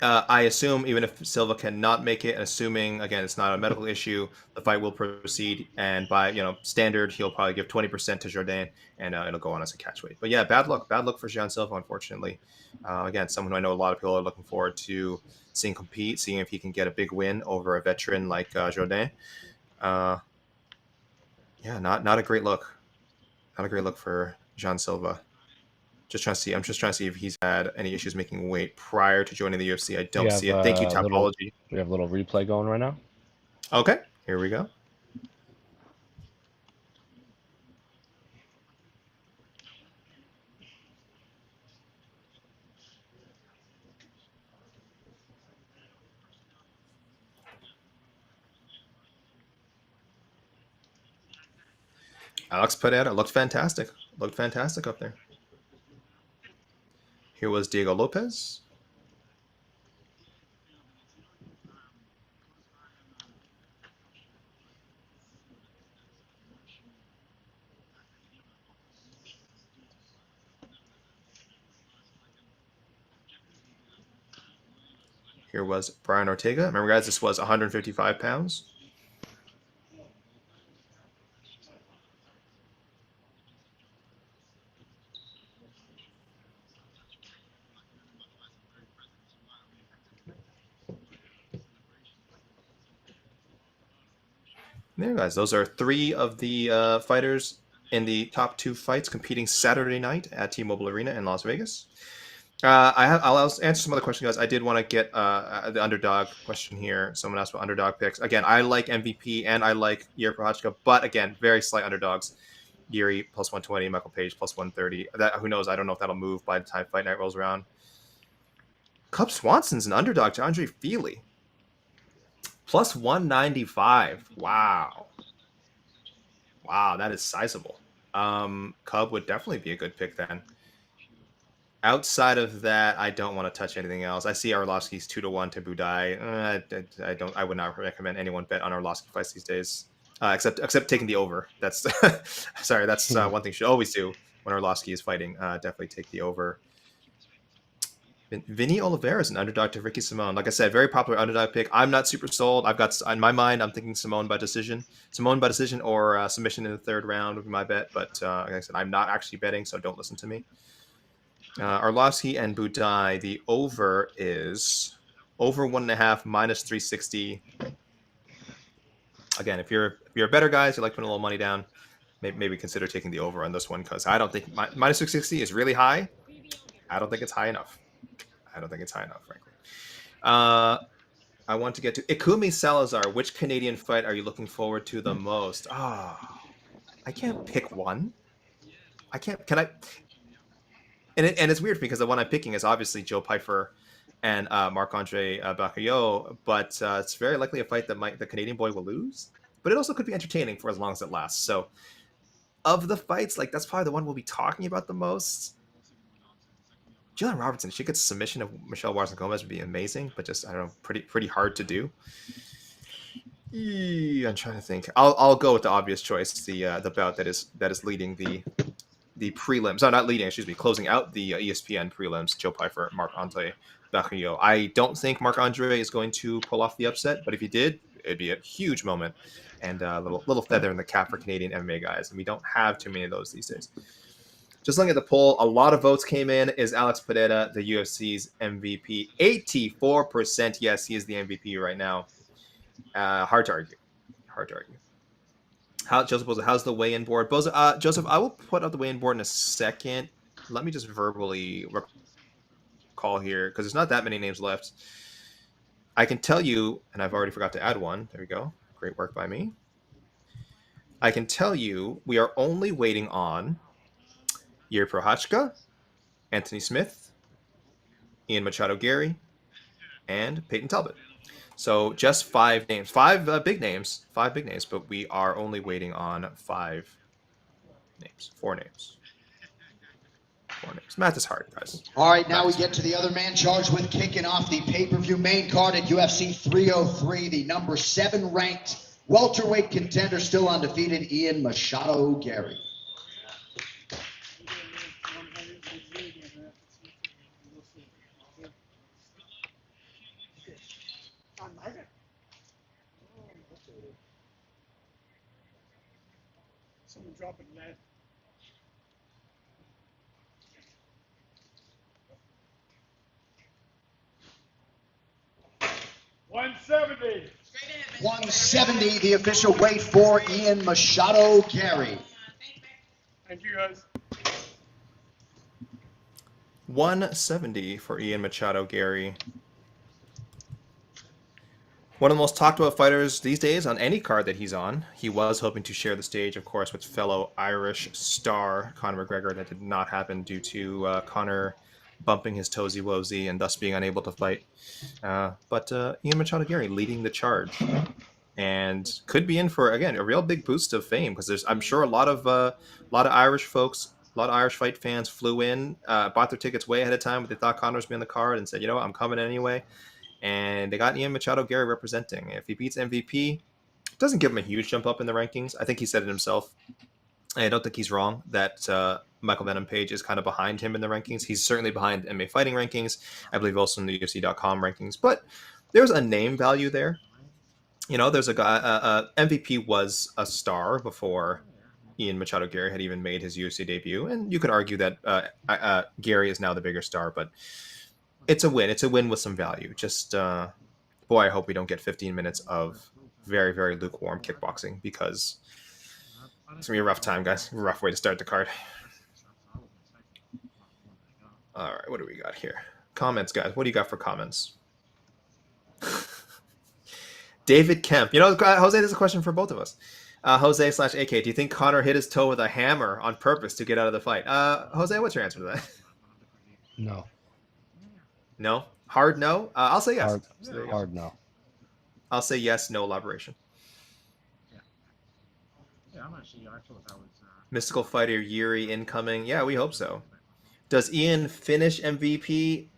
I assume even if Silva cannot make it, assuming, again, it's not a medical issue, the fight will proceed. And by, standard, he'll probably give 20% to Jourdain, and it'll go on as a catch weight. But yeah, bad luck for Jean Silva, unfortunately. Again, someone who I know a lot of people are looking forward to seeing compete, seeing if he can get a big win over a veteran like Jourdain. Yeah, not a great look. Not a great look for Jean Silva. I'm just trying to see if he's had any issues making weight prior to joining the UFC. I don't see it. Thank you, Topology. We have a little replay going right now. Okay, here we go. Alex Pereira looked fantastic. Looked fantastic up there. Here was Diego Lopes. Here was Brian Ortega. Remember, guys, this was 155 pounds. There, guys. Those are three of the fighters in the top two fights competing Saturday night at T-Mobile Arena in Las Vegas. I'll answer some other questions, guys. I did want to get the underdog question here. Someone asked about underdog picks. Again, I like MVP and I like Jiří Procházka, but again, very slight underdogs. Jiří plus 120, Michael Page plus 130. Who knows? I don't know if that'll move by the time fight night rolls around. Cub Swanson's an underdog to Andrei Fili. Plus 195. Wow, that is sizable. Cub would definitely be a good pick then. Outside of that, I don't want to touch anything else. I see Arlovski's 2-1 to Buday. I would not recommend anyone bet on Arlovski fights these days, except taking the over. That's sorry. That's one thing you should always do when Arlovski is fighting. Definitely take the over. Vinny Oliveira is an underdog to Ricky Simón. Like I said, very popular underdog pick. I'm not super sold. I've got in my mind, I'm thinking Simón by decision or submission in the third round would be my bet. But like I said, I'm not actually betting, so don't listen to me. Arlovski and Buday, the over is over 1.5 minus 360. again, if you're a better guys, you like putting a little money down, maybe consider taking the over on this one, because I don't think minus 660 is really high. I don't think it's high enough. Frankly. I want to get to Ikumi Salazar. Which Canadian fight are you looking forward to the most? I can't pick one. Can I? And it's weird because the one I'm picking is obviously Joe Pyfer and Marc-André Barriault, but it's very likely a fight that the Canadian boy will lose. But it also could be entertaining for as long as it lasts. So, of the fights, like that's probably the one we'll be talking about the most. Gillian Robertson, if she gets submission of Michelle Waterson-Gomez would be amazing, but just I don't know, pretty hard to do. I'm trying to think. I'll go with the obvious choice, the bout that is leading the prelims. No, not leading, excuse me, closing out the ESPN prelims. Joe Pyfer, Marc-André Barriault. I don't think Marc-André is going to pull off the upset, but if he did, it'd be a huge moment and a little feather in the cap for Canadian MMA guys, and we don't have too many of those these days. Just looking at the poll, a lot of votes came in. Is Alex Pereira the UFC's MVP? 84%. Yes, he is the MVP right now. Hard to argue. How's the weigh-in board? Joseph, I will put up the weigh-in board in a second. Let me just verbally recall here, because there's not that many names left. I can tell you, and I've already forgot to add one. There we go. Great work by me. I can tell you we are only waiting on Jiří Procházka, Anthony Smith, Ian Machado Garry, and Payton Talbott. So just 5 names, 5 big names, but we are only waiting on 4 names. Math is hard, guys. All right, now we get to the other man charged with kicking off the pay-per-view main card at UFC 303, the number 7 ranked welterweight contender, still undefeated, Ian Machado Garry. Someone dropping lead. $170. 170, the official weight for Ian Machado Garry. Thank you, guys. 170 for Ian Machado Garry. One of the most talked about fighters these days on any card that he's on. He was hoping to share the stage, of course, with fellow Irish star Conor McGregor. That did not happen due to Conor bumping his toesy-woesy and thus being unable to fight. But Ian Machado Garry leading the charge, and could be in for, again, a real big boost of fame, because I'm sure a lot of Irish folks, a lot of Irish fight fans flew in, bought their tickets way ahead of time, but they thought Conor was be on the card and said, you know what, I'm coming anyway. And they got Ian Machado Garry representing. If he beats MVP, it doesn't give him a huge jump up in the rankings. I think he said it himself. I don't think he's wrong that Michael Venom Page is kind of behind him in the rankings. He's certainly behind MMA fighting rankings. I believe also in the UFC.com rankings. But there's a name value there. You know, there's a guy, MVP was a star before Ian Machado Garry had even made his UFC debut. And you could argue that Garry is now the bigger star, but it's a win. It's a win with some value. Just, boy, I hope we don't get 15 minutes of very, very lukewarm kickboxing, because it's going to be a rough time, guys. Rough way to start the card. All right, what do we got here? Comments, guys. What do you got for comments? David Kemp. You know, Jose, there's a question for both of us. Jose/AK, do you think Conor hit his toe with a hammer on purpose to get out of the fight? Jose, what's your answer to that? No. No? Hard no? I'll say yes. Hard no. I'll say yes, no elaboration. Yeah, I'm actually, I thought that was... Mystical fighter Jiří incoming. Yeah, we hope so. Does Ian finish MVP?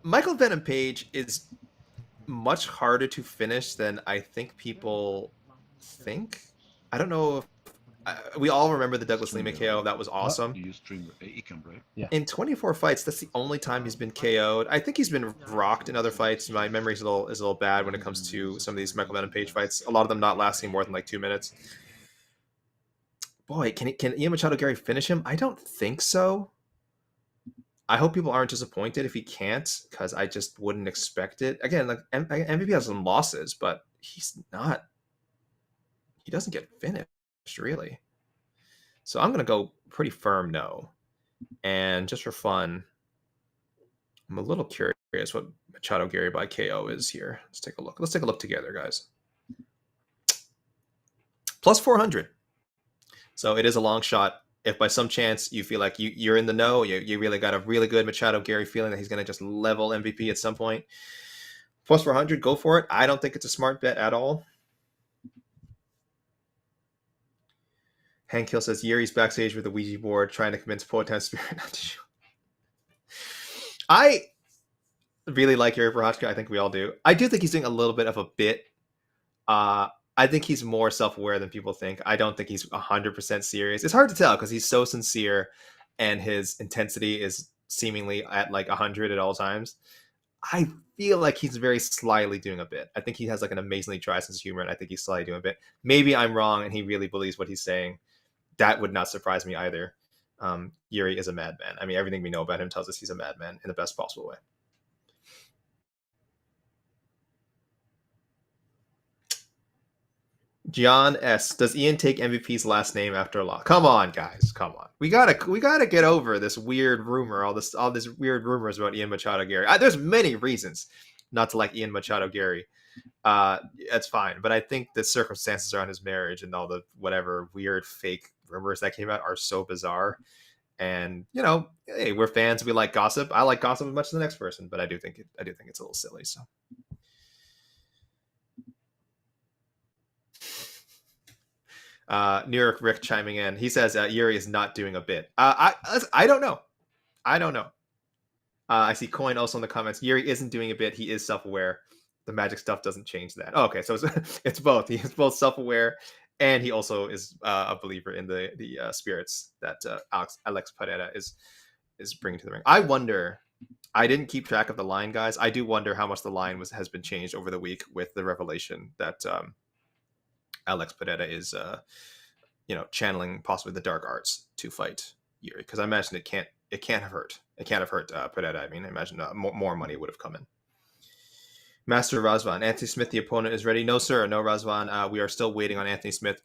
Michael Venom Page is much harder to finish than I think people think. I don't know if we all remember the Douglas Lima KO. That was awesome. Yeah. In 24 fights, that's the only time he's been KO'd. I think he's been rocked in other fights. My memory is a little bad when it comes to some of these Michael Venom Page fights. A lot of them not lasting more than like 2 minutes. Boy, can Ian Machado Garry finish him? I don't think so. I hope people aren't disappointed if he can't, because I just wouldn't expect it. Again, like MVP has some losses, but he doesn't get finished, really. So I'm going to go pretty firm no. And just for fun, I'm a little curious what Machado Garry by KO is here. Let's take a look. Let's take a look together, guys. Plus 400. So it is a long shot. If by some chance you feel like you're in the know, you really got a really good Machado Garry feeling that he's going to just level MVP at some point, plus 400, go for it. I don't think it's a smart bet at all. Hank Hill says Yuri's backstage with the Ouija board trying to convince Poetan Spirit not to shoot. I really like Yuri Procházka. I think we all do. I do think he's doing a little bit of a bit. I think he's more self-aware than people think. I don't think he's 100% serious. It's hard to tell because he's so sincere and his intensity is seemingly at like 100 at all times. I feel like he's very slyly doing a bit. I think he has like an amazingly dry sense of humor, and I think he's slyly doing a bit. Maybe I'm wrong and he really believes what he's saying. That would not surprise me either. Yuri is a madman. I mean, everything we know about him tells us he's a madman in the best possible way. John S. Does Ian take MVP's last name after a loss? Come on, guys. Come on. We gotta get over this weird rumor, all this weird rumors about Ian Machado Garry. There's many reasons not to like Ian Machado Garry. That's fine. But I think the circumstances around his marriage and all the whatever weird fake rumors that came out are so bizarre. And hey, we're fans. We like gossip. I like gossip as much as the next person, but I do think it's a little silly. So. New York Rick chiming in. He says Yuri is not doing a bit. I don't know. I see Coin also in the comments. Yuri isn't doing a bit. He is self-aware. The magic stuff doesn't change that. Oh, okay, so it's both. He is both self-aware and he also is a believer in the spirits that Alex Pereira is bringing to the ring. I wonder. I didn't keep track of the line, guys. I do wonder how much the line has been changed over the week with the revelation that Alex Pereira is, channeling possibly the dark arts to fight Yuri, because I imagine it can't have hurt. It can't have hurt Pereira. I mean, I imagine more money would have come in. Master Razvan, Anthony Smith, the opponent is ready. No, sir, no, Razvan. We are still waiting on Anthony Smith.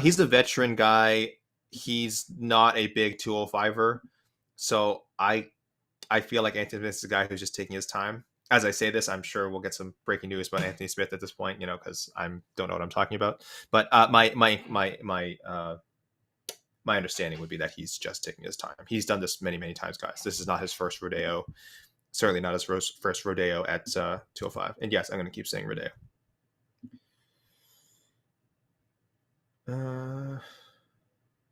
He's the veteran guy. He's not a big 205er, so I feel like Anthony Smith is a guy who's just taking his time. As I say this, I'm sure we'll get some breaking news about Anthony Smith at this point, because I don't know what I'm talking about. But my understanding would be that he's just taking his time. He's done this many, many times, guys. This is not his first rodeo. Certainly not his first rodeo at 205. And yes, I'm going to keep saying rodeo.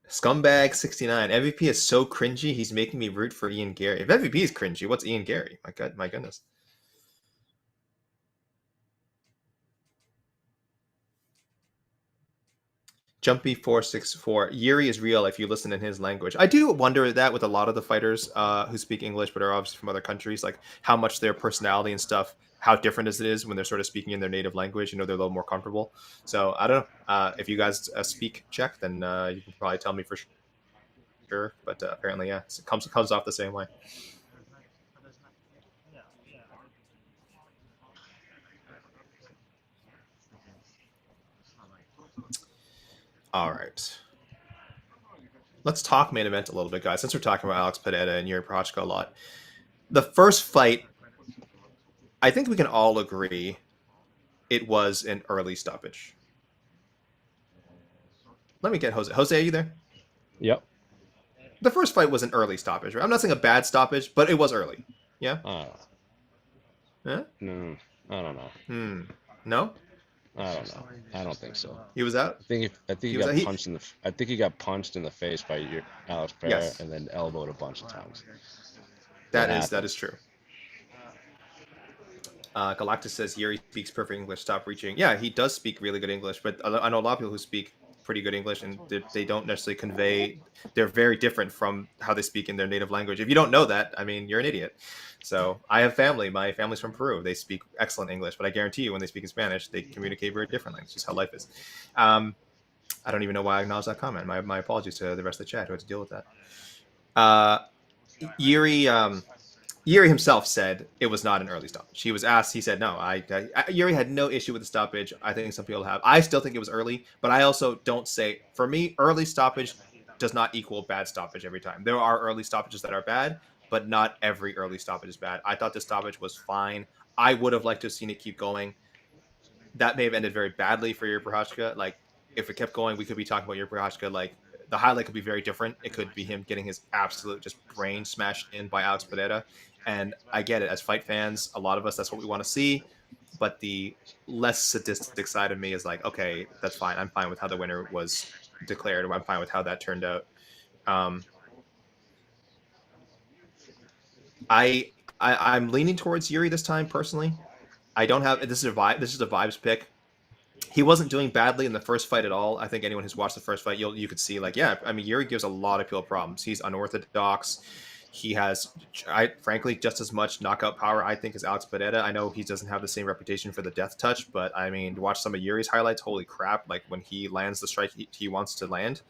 Scumbag 69. MVP is so cringy. He's making me root for Ian Garry. If MVP is cringy, what's Ian Garry? My goodness. Jumpy 464. Yuri is real if you listen in his language. I do wonder that with a lot of the fighters who speak English but are obviously from other countries, like how much their personality and stuff, how different it is when they're sort of speaking in their native language. They're a little more comfortable. So I don't know. If you guys speak Czech, then you can probably tell me for sure. But apparently, yeah, it comes off the same way. All right. Let's talk main event a little bit, guys, since we're talking about Alex Pereira and Yuri Procházka a lot. The first fight, I think we can all agree it was an early stoppage. Let me get Jose. Jose, are you there? Yep. The first fight was an early stoppage, right? I'm not saying a bad stoppage, but it was early. Yeah? Huh? No, I don't know. No? I don't know. I don't think so. He was out? I think he got punched in the. I think he got punched in the face by Alex Pereira, yes, and then elbowed a bunch of times. That is true. Galactus says Yuri speaks perfect English. Stop reaching. Yeah, he does speak really good English, but I know a lot of people who speak pretty good English, and they don't necessarily convey. They're very different from how they speak in their native language. If you don't know that, I mean, you're an idiot. So I have family. My family's from Peru. They speak excellent English, but I guarantee you when they speak in Spanish, they communicate very differently. It's just how life is. I don't even know why I acknowledged that comment. My apologies to the rest of the chat who had to deal with that. Yuri Jiří himself said it was not an early stoppage. He was asked, he said, no, Jiří had no issue with the stoppage. I think some people have. I still think it was early, but I also don't say, for me, early stoppage does not equal bad stoppage every time. There are early stoppages that are bad, but not every early stoppage is bad. I thought the stoppage was fine. I would have liked to have seen it keep going. That may have ended very badly for your Procházka. Like, if it kept going, we could be talking about your Procházka. Like, the highlight could be very different. It could be him getting his absolute just brain smashed in by Alex Pereira. And I get it. As fight fans, a lot of us, that's what we want to see. But the less sadistic side of me is like, okay, that's fine. I'm fine with how the winner was declared, or I'm fine with how that turned out. I'm leaning towards Jiří this time personally. I don't have this is a vibes pick. He wasn't doing badly in the first fight at all. I think anyone who's watched the first fight, you could see, like, yeah, I mean, Jiří gives a lot of people problems. He's unorthodox. He has, frankly, just as much knockout power, I think, as Alex Pereira. I know he doesn't have the same reputation for the death touch, but I mean, to watch some of Jiří's highlights, holy crap! Like when he lands the strike he wants to land,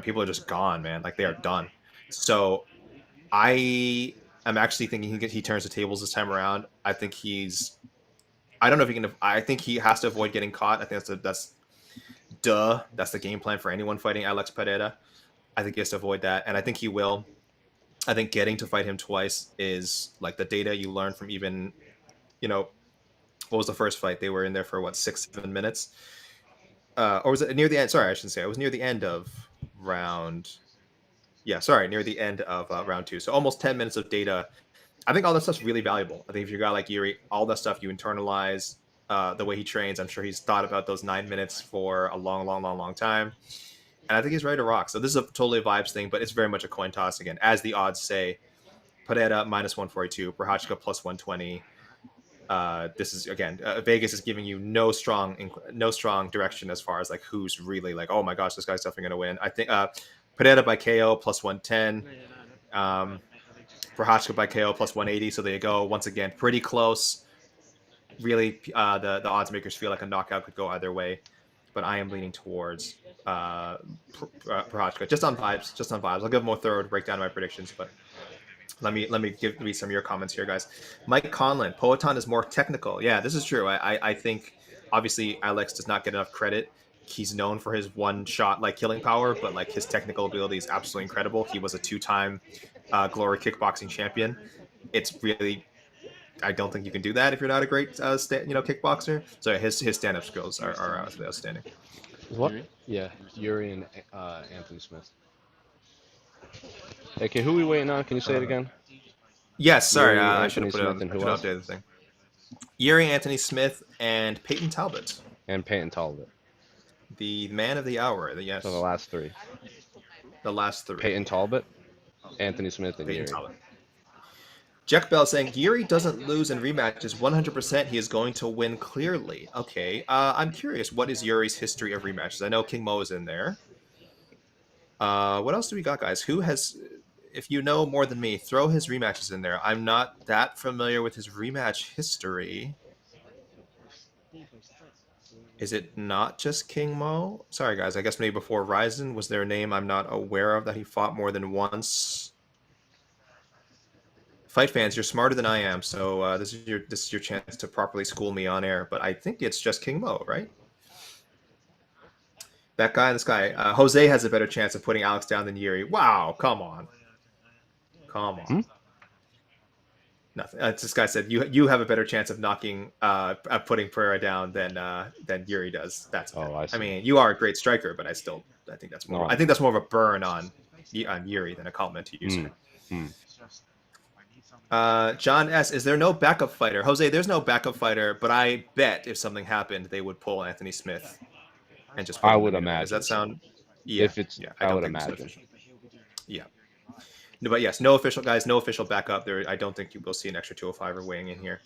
people are just gone, man. Like they are done. So I am actually thinking he turns the tables this time around. I think I don't know if he can. I think he has to avoid getting caught. I think that's the game plan for anyone fighting Alex Pereira. I think he has to avoid that, and I think he will. I think getting to fight him twice is like the data you learn from even, what was the first fight? They were in there for 6-7 minutes, or was it near the end? Sorry, I shouldn't say. It was near the end of round. Yeah, sorry, near the end of round 2. So almost 10 minutes of data. I think all that stuff's really valuable. I think if you're a guy like Jiří, all that stuff you internalize, the way he trains. I'm sure he's thought about those 9 minutes for a long time. And I think he's ready to rock. So this is a totally vibes thing, but it's very much a coin toss again. As the odds say, Pereira -142, Procházka +120. This is, again, Vegas is giving you no strong direction as far as like who's really like, oh my gosh, this guy's definitely going to win. I think Pereira by KO +110. Procházka by KO +180. So there you go. Once again, pretty close. Really, the odds makers feel like a knockout could go either way, but I am leaning towards Procházka just on vibes. I'll give a more thorough breakdown of my predictions, but let me give me some of your comments here, guys. Mike Conlon, Payton is more technical. Yeah, this is true. I think obviously Alex does not get enough credit. He's known for his one shot like killing power, but like his technical ability is absolutely incredible. He was a 2-time Glory kickboxing champion. It's really, I don't think you can do that if you're not a great kickboxer. So his stand-up skills are outstanding. What? Yeah, Jiří and Anthony Smith. Okay, who are we waiting on? Can you say it again? Yes, sorry, I should have put it on. I should update the thing. Jiří, Anthony Smith, and Payton Talbott. And Payton Talbott. The man of the hour. Yes. So the last 3. The last 3. Payton Talbott, Anthony Smith, and Jiří. Jack Bell saying, Jiří doesn't lose in rematches 100%. He is going to win clearly. Okay. I'm curious, what is Jiří's history of rematches? I know King Mo is in there. What else do we got, guys? Who has, if you know more than me, throw his rematches in there. I'm not that familiar with his rematch history. Is it not just King Mo? Sorry, guys. I guess maybe before Ryzen, was there a name I'm not aware of that he fought more than once? Fight fans, you're smarter than I am, so this is your chance to properly school me on air. But I think it's just King Mo, right? That guy and this guy. Jose has a better chance of putting Alex down than Jiří. Wow, come on. Nothing. This guy said you have a better chance of putting Pereira down than Jiří does. That's I mean, you are a great striker, but I think that's more. I think that's more of a burn on Jiří than a compliment to you, sir. John S. Is there no backup fighter? Jose, there's no backup fighter, but I bet if something happened, they would pull Anthony Smith and just. I would imagine. Does that sound? Yeah. If it's, yeah, I would imagine. Yeah. No, but yes, no official backup. There, I don't think you will see an extra 205er weighing in here.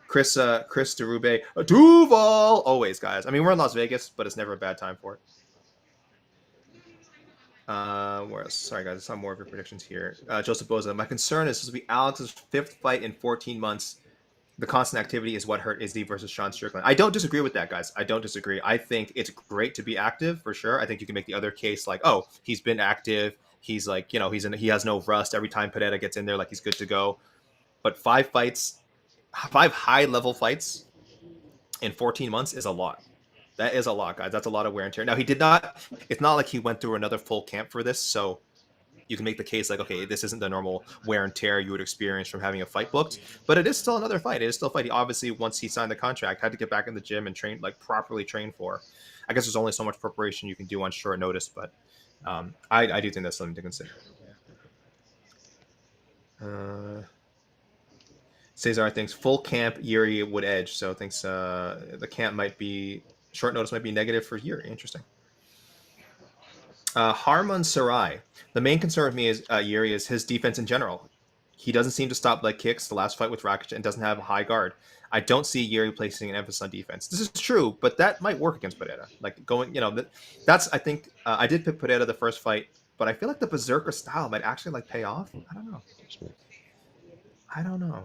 Chris Derube, Duval, always, guys. I mean, we're in Las Vegas, but it's never a bad time for it. Where else? Sorry, guys, I saw more of your predictions here. Joseph Boza, my concern is this will be Alex's 5th fight in 14 months. The constant activity is what hurt Izzy versus Sean Strickland. I don't disagree with that, guys. I don't disagree. I think it's great to be active for sure. I think you can make the other case like, oh, he's been active. He's like, he has no rust. Every time Pereira gets in there, like he's good to go. but 5 high-level fights in 14 months is a lot. That is a lot, guys. That's a lot of wear and tear. Now, he did not... It's not like he went through another full camp for this, so you can make the case like, okay, this isn't the normal wear and tear you would experience from having a fight booked, but it is still another fight. It is still a fight. He obviously, once he signed the contract, had to get back in the gym and train, like properly train for. I guess there's only so much preparation you can do on short notice, but I do think that's something to consider. Cesar thinks full camp Jiří would edge, so thinks the camp might be short notice might be negative for Jiří. Interesting. Harman Sarai. The main concern with me is Jiří is his defense in general. He doesn't seem to stop leg kicks. The last fight with Rakic and doesn't have a high guard. I don't see Jiří placing an emphasis on defense. This is true, but that might work against Pereira. Like going, that's I think I did pick Pereira the first fight, but I feel like the berserker style might actually like pay off. I don't know.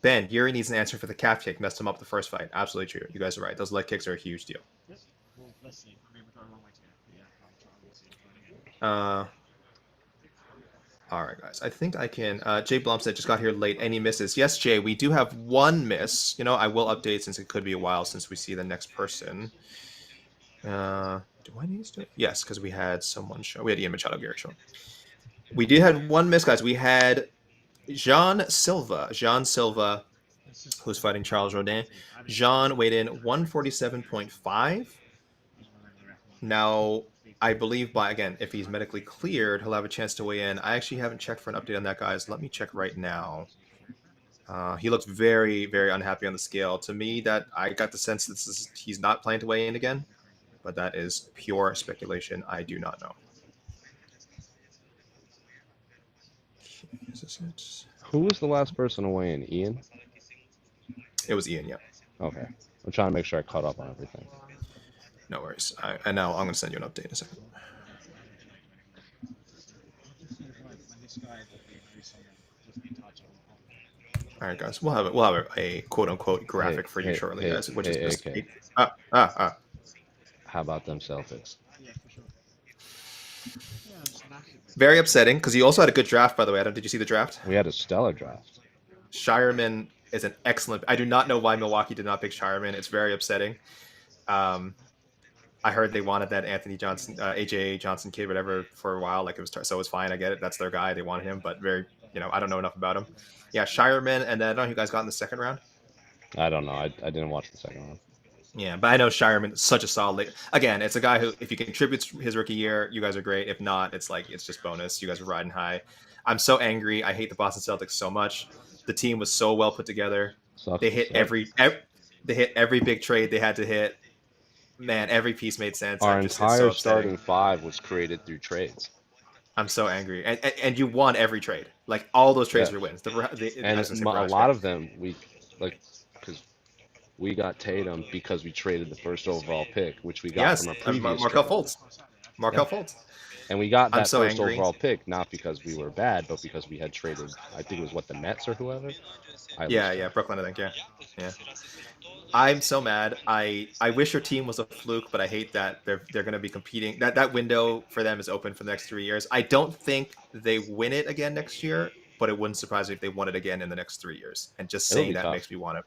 Ben, Jiří needs an answer for the calf kick. Messed him up the first fight. Absolutely true. You guys are right. Those leg kicks are a huge deal. Well, let's see. I mean, we're going a long way to all right, guys. I think I can. Jay Blumstead just got here late. Any misses? Yes, Jay. We do have one miss. I will update since it could be a while since we see the next person. Do I need to do it? Yes, because we had someone show. We had Ian Machado, Garry show. We did have one miss, guys. We had Jean Silva, who's fighting Charles Jourdain. Jean weighed in 147.5. Now, I believe if he's medically cleared, he'll have a chance to weigh in. I actually haven't checked for an update on that, guys. Let me check right now. He looks very, very unhappy on the scale. To me, that I got the sense that he's not planning to weigh in again, but that is pure speculation. I do not know. Is this it? Who was the last person to weigh in? Ian? It was Ian, yeah. Okay. I'm trying to make sure I caught up on everything. No worries. And now I'm going to send you an update in a second. All right, guys. We'll have a quote unquote graphic for you shortly, guys. Which is just How about them Celtics? Very upsetting because you also had a good draft, by the way. Adam, did you see the draft? We had a stellar draft. Shireman is an excellent. I do not know why Milwaukee did not pick Shireman. It's very upsetting. I heard they wanted that Anthony Johnson, AJ Johnson kid, whatever, for a while. Like so it was fine. I get it. That's their guy. They wanted him, but I don't know enough about him. Yeah, Shireman, and then I don't know who you guys got in the second round. I don't know. I didn't watch the second round. Yeah, but I know Shireman is such a solid. Again, it's a guy who, if he contributes his rookie year, you guys are great. If not, it's just bonus. You guys are riding high. I'm so angry. I hate the Boston Celtics so much. The team was so well put together. They hit every big trade they had to hit. Man, every piece made sense. Our entire starting five was created through trades. I'm so angry, and you won every trade. Like all those trades were wins. A lot of them because we got Tatum because we traded the first overall pick, which we got from a previous Markelle Fultz. And we got that first overall pick not because we were bad, but because we had traded. I think it was the Nets or whoever. Brooklyn. I think yeah. I'm so mad. I wish your team was a fluke, but I hate that they're going to be competing. That window for them is open for the next 3 years. I don't think they win it again next year, but it wouldn't surprise me if they won it again in the next 3 years. And just saying that makes me want to.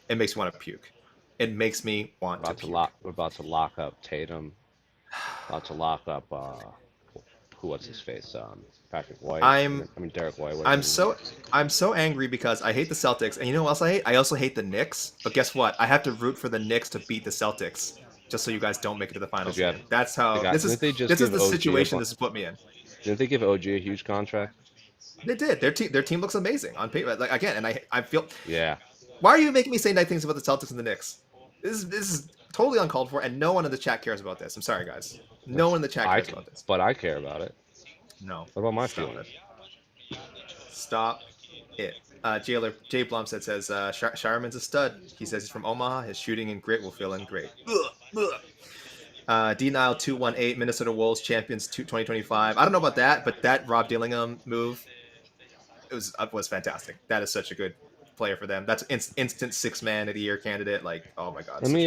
It makes me want to puke. It makes me want to puke. We're about to lock up Tatum. About to lock up what's his face? Patrick White. Derek White. I'm so angry because I hate the Celtics, and you know what else I hate? I also hate the Knicks. But guess what? I have to root for the Knicks to beat the Celtics, just so you guys don't make it to the finals. That's how. This is the situation this has put me in. Didn't they give OG a huge contract? They did. Their team looks amazing on paper. Like again, and I feel. Yeah. Why are you making me say nice things about the Celtics and the Knicks? This is totally uncalled for, and no one in the chat cares about this. I'm sorry, guys. No one in the chat cares about this. But I care about it. No. What about my feelings? Stop it. Jay Blumstead says, Shireman's a stud. He says he's from Omaha. His shooting and grit will feel in great. D-Nile 218, Minnesota Wolves champions 2025. I don't know about that, but that Rob Dillingham move was fantastic. That is such a good player for them. That's instant 6-man of the year candidate. Like, oh my God. Let me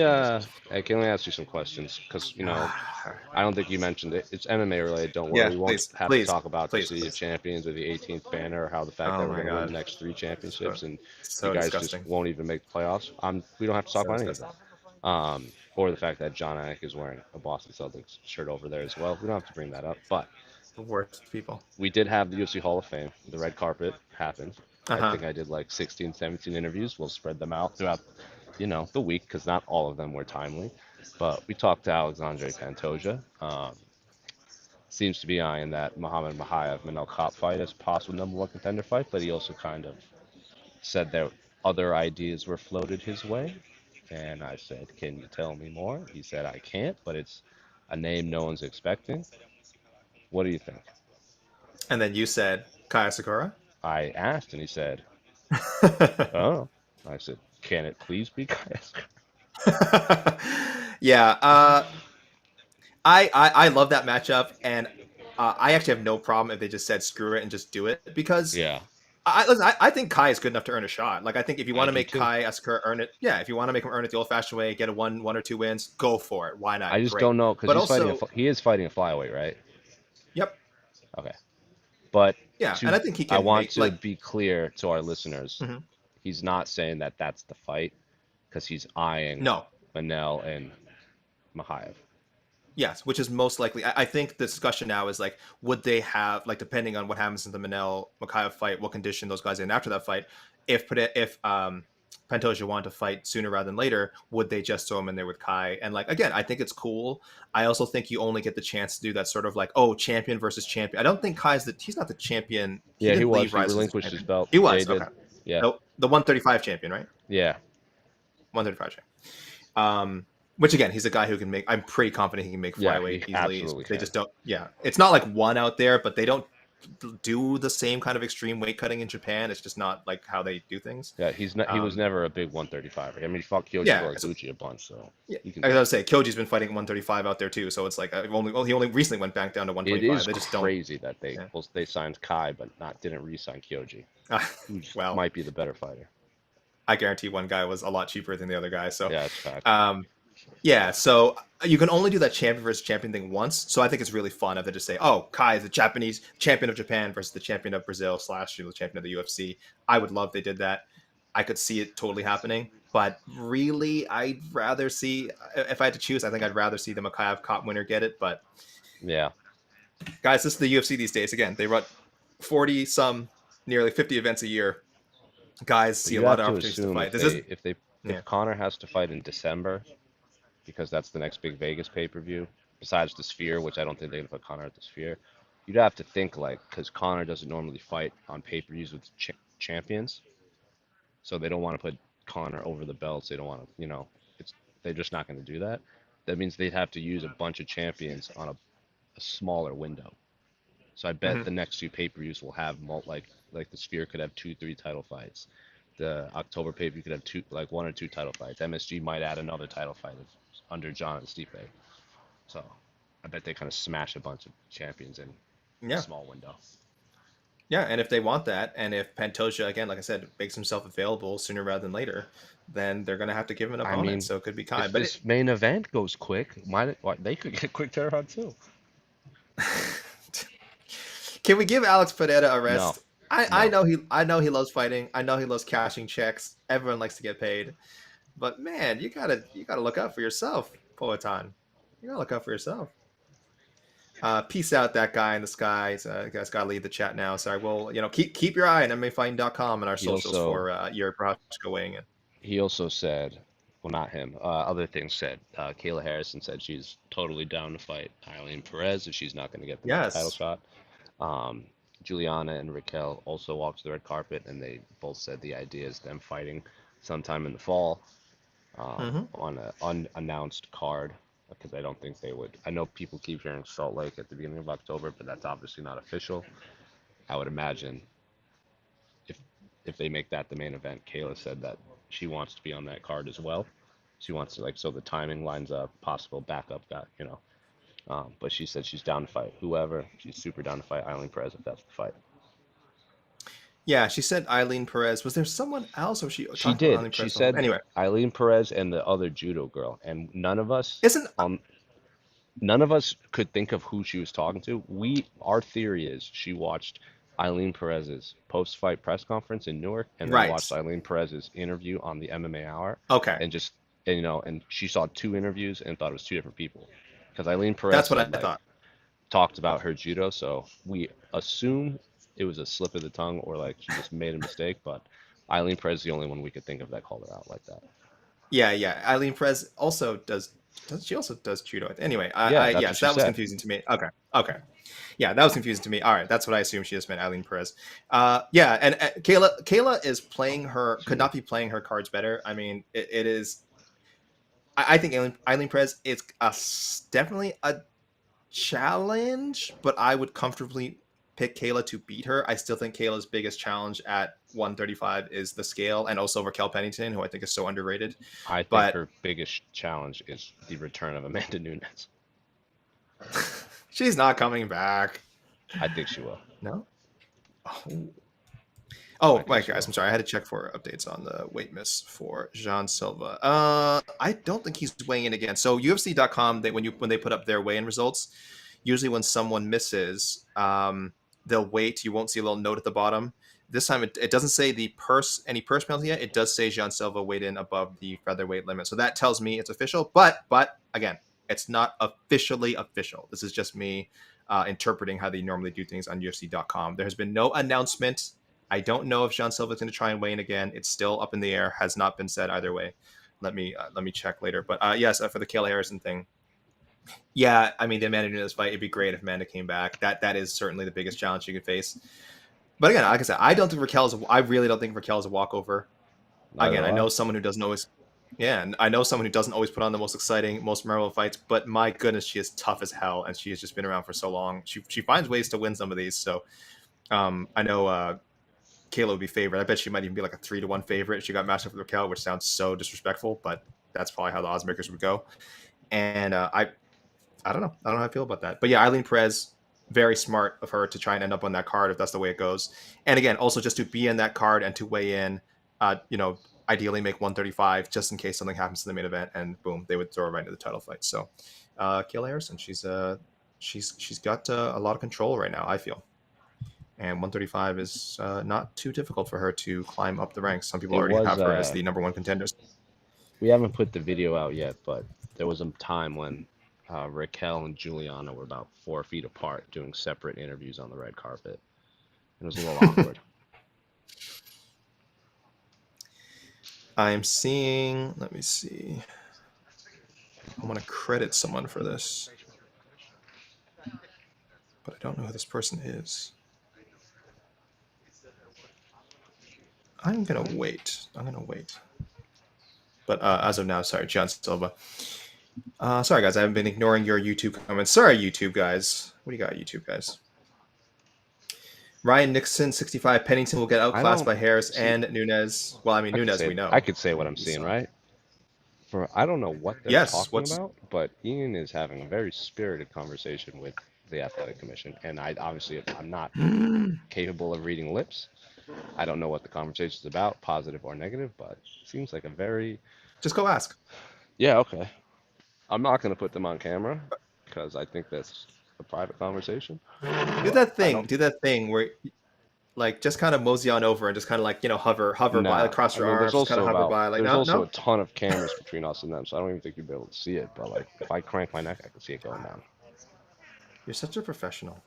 can I ask you some questions? Because I don't think you mentioned it. It's MMA related. Don't worry. Yeah, We won't have to talk about the City of Champions or the 18th banner or how the fact that we're going to win the next 3 championships and you guys disgusting. just won't even make the playoffs. We don't have to talk about any of that. Or the fact that John Anik is wearing a Boston Celtics shirt over there as well. We don't have to bring that up. But the worst people. We did have the UFC Hall of Fame. The red carpet happened. I think I did like 16, 17 interviews. We'll spread them out throughout, the week because not all of them were timely. But we talked to Alexandre Pantoja. Seems to be eyeing that Muhammad Mokaev-Manel Kape fight as possible #1 contender fight, but he also kind of said that other ideas were floated his way. And I said, can you tell me more? He said, I can't, but it's a name no one's expecting. What do you think? And then you said Kaya Sakura? I asked, and he said, oh. I said, can it please be Kaya Sakura? Yeah. I love that matchup, and I actually have no problem if they just said screw it and just do it, because I think Kai is good enough to earn a shot. Like, I think if you want to make Kai Asakura earn it, if you want to make him earn it the old-fashioned way, get one or two wins, go for it. Why not? I just don't know, because he is fighting a flyweight, right? Yep. Okay. But and I think he can. I want to be clear to our listeners. He's not saying that that's the fight, because he's eyeing Manel and Mokaev. Yes, which is most likely. I think the discussion now is like, would they have, like, depending on what happens in the Manel Mokaev fight, what condition those guys are in after that fight, if Pantoja wanted to fight sooner rather than later, would they just throw him in there with Kai? And, like, again, I think it's cool. I also think you only get the chance to do that sort of like, champion versus champion. I don't think he's not the champion. He relinquished his belt. He was, okay. Yeah. The 135 champion, right? Yeah. 135 champion. Which, again, he's a guy who can make. I'm pretty confident he can make flyweight easily. They just don't. Yeah, it's not like one out there, but they don't do the same kind of extreme weight cutting in Japan. It's just not like how they do things. Yeah, he was never a big 135. I mean, he fought Kyoji Horiguchi a bunch, so. Yeah, I was gonna say Kyoji's been fighting 135 out there too, so it's like he only recently went back down to 125. It is crazy that they signed Kai, but didn't re-sign Kyoji. Well, might be the better fighter. I guarantee one guy was a lot cheaper than the other guy. So yeah, it's fact. Yeah, so you can only do that champion versus champion thing once. So I think it's really fun if they just say, "Oh, Kai is the Japanese champion of Japan versus the champion of Brazil / the champion of the UFC." I would love if they did that. I could see it totally happening. But really, I'd rather see, if I had to choose, I think I'd rather see the Mokaev Kape winner get it. But yeah, guys, this is the UFC these days. Again, they run 40-some, nearly 50 events a year. Guys see a lot of opportunities to fight. If Conor has to fight in December, because that's the next big Vegas pay-per-view, besides the Sphere, which I don't think they're going to put Conor at the Sphere, you'd have to think, like, because Conor doesn't normally fight on pay-per-views with champions, so they don't want to put Conor over the belts. They don't want to, they're just not going to do that. That means they'd have to use a bunch of champions on a smaller window. So I bet the next 2 pay-per-views will have, like the Sphere could have 2-3 title fights. The October pay-per-view could have 1 or 2 title fights. MSG might add another title fight under John and Stipe. So I bet they kind of smash a bunch of champions in a small window. Yeah, and if they want that, and if Pantoja, again, like I said, makes himself available sooner rather than later, then they're going to have to give him an opponent. So it could be Kai. If this main event goes quick, they could get a quick turnaround too. Can we give Alex Pereira a rest? No. I know he loves fighting. I know he loves cashing checks. Everyone likes to get paid. But man, you gotta look out for yourself, Poetan. You gotta look out for yourself. Peace out, that guy in the sky. You guys gotta leave the chat now. Sorry. Well, keep your eye on MMAfighting.com and our socials for your Procházka weighing in. He also said, well, not him. Other things said. Kayla Harrison said she's totally down to fight Eileen Perez if she's not going to get the title shot. Juliana and Raquel also walked the red carpet, and they both said the idea is them fighting sometime in the fall on an unannounced card, because I don't think they would. I know people keep hearing Salt Lake at the beginning of October, but that's obviously not official. I would imagine if they make that the main event, Kayla said that she wants to be on that card as well. She wants to, so the timing lines up, possible backup guy, but she said she's down to fight whoever. She's super down to fight Eileen Perez if that's the fight. Yeah, she said Eileen Perez. Was there someone else, or she talked about did. Eileen She Perez? said Anyway, Eileen Perez and the other judo girl, and none of us isn't could think of who she was talking to. Our theory is she watched Eileen Perez's post-fight press conference in Newark, and then right? watched Eileen Perez's interview on the MMA Hour, Okay, and and she saw 2 interviews and thought it was 2 different people, because Eileen Perez that's what I said, like, thought. talked about her judo, so we assume it was a slip of the tongue, or like she just made a mistake. But Eileen Perez is the only one we could think of that called her out like that. Yeah. Eileen Perez also does she also does judo? Anyway, That's yes, what that she was said. confusing to me. Okay. Yeah, that was confusing to me. All right, that's what I assumed she just meant Eileen Perez. Yeah, and Kayla is playing could not be playing her cards better. I mean, it is. I think Eileen Perez is definitely a challenge, but I would comfortably pick Kayla to beat her. I still think Kayla's biggest challenge at 135 is the scale, and also Raquel Pennington, who I think is so underrated. I think her biggest challenge is the return of Amanda Nunes. She's not coming back. I think she will. No? Oh, my guys, I'm sorry. I had to check for updates on the weight miss for Jean Silva. I don't think he's weighing in again. So UFC.com, when they put up their weigh-in results, usually when someone misses, they'll wait. You won't see a little note at the bottom. This time, it doesn't say any purse penalty yet. It does say Jean Silva weighed in above the featherweight limit. So that tells me it's official. But again, it's not officially official. This is just me interpreting how they normally do things on UFC.com. There has been no announcement. I don't know if Jean Silva is going to try and weigh in again. It's still up in the air. Has not been said either way. Let me check later. But yes, for the Kayla Harrison thing. Yeah, I mean, the Amanda Nunes fight, it'd be great if Amanda came back. That is certainly the biggest challenge she could face. But again, like I said, I really don't think Raquel is a walkover. Again, I know someone who doesn't always. Yeah, and I know someone who doesn't always put on the most exciting, most memorable fights, but my goodness, she is tough as hell, and she has just been around for so long. She finds ways to win some of these. So I know Kayla would be favored. I bet she might even be like a 3-1 favorite if she got matched up with Raquel, which sounds so disrespectful, but that's probably how the odds makers would go. And I don't know. I don't know how I feel about that. But yeah, Eileen Perez, very smart of her to try and end up on that card if that's the way it goes. And again, also just to be in that card and to weigh in, ideally make 135 just in case something happens to the main event, and boom, they would throw her right into the title fight. So Kayla Harrison, she's got a lot of control right now, I feel. And 135 is not too difficult for her to climb up the ranks. Some people already have her as the number one contenders. We haven't put the video out yet, but there was a time when Raquel and Juliana were about 4 feet apart doing separate interviews on the red carpet. It was a little awkward. I'm seeing, let me see. I want to credit someone for this, but I don't know who this person is. I'm going to wait. But as of now, sorry, John Silva. Sorry, guys. I haven't been ignoring your YouTube comments. Sorry, YouTube guys. What do you got, YouTube guys? Ryan Nixon, 65. Pennington will get outclassed by Harris and Nunes. Well, I mean, Nunes, we know. I could say what I'm seeing, right? I don't know what they're talking about, but Ian is having a very spirited conversation with the Athletic Commission, and I'm not capable of reading lips. I don't know what the conversation is about, positive or negative, but it seems like a very... Just go ask. Yeah, okay. I'm not going to put them on camera because I think that's a private conversation. Do that thing where, like, just kind of mosey on over and just kind of like, hover by across your arms, kind of hover by. Like, there's also a ton of cameras between us and them, so I don't even think you'd be able to see it. But like, if I crank my neck, I can see it going down. You're such a professional.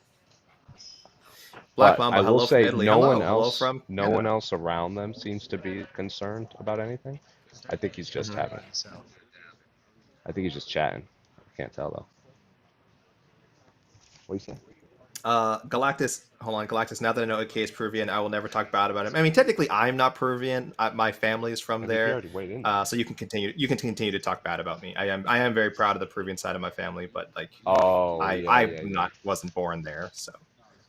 Black Mamba, I will say no one else around them seems to be concerned about anything. I think he's just having. I think he's just chatting. I can't tell though. What do you think? Galactus, hold on, Galactus. Now that I know AK is Peruvian, I will never talk bad about him. I mean, technically, I'm not Peruvian. My family is from there, so you can continue. You can continue to talk bad about me. I am very proud of the Peruvian side of my family, but like, wasn't born there, so.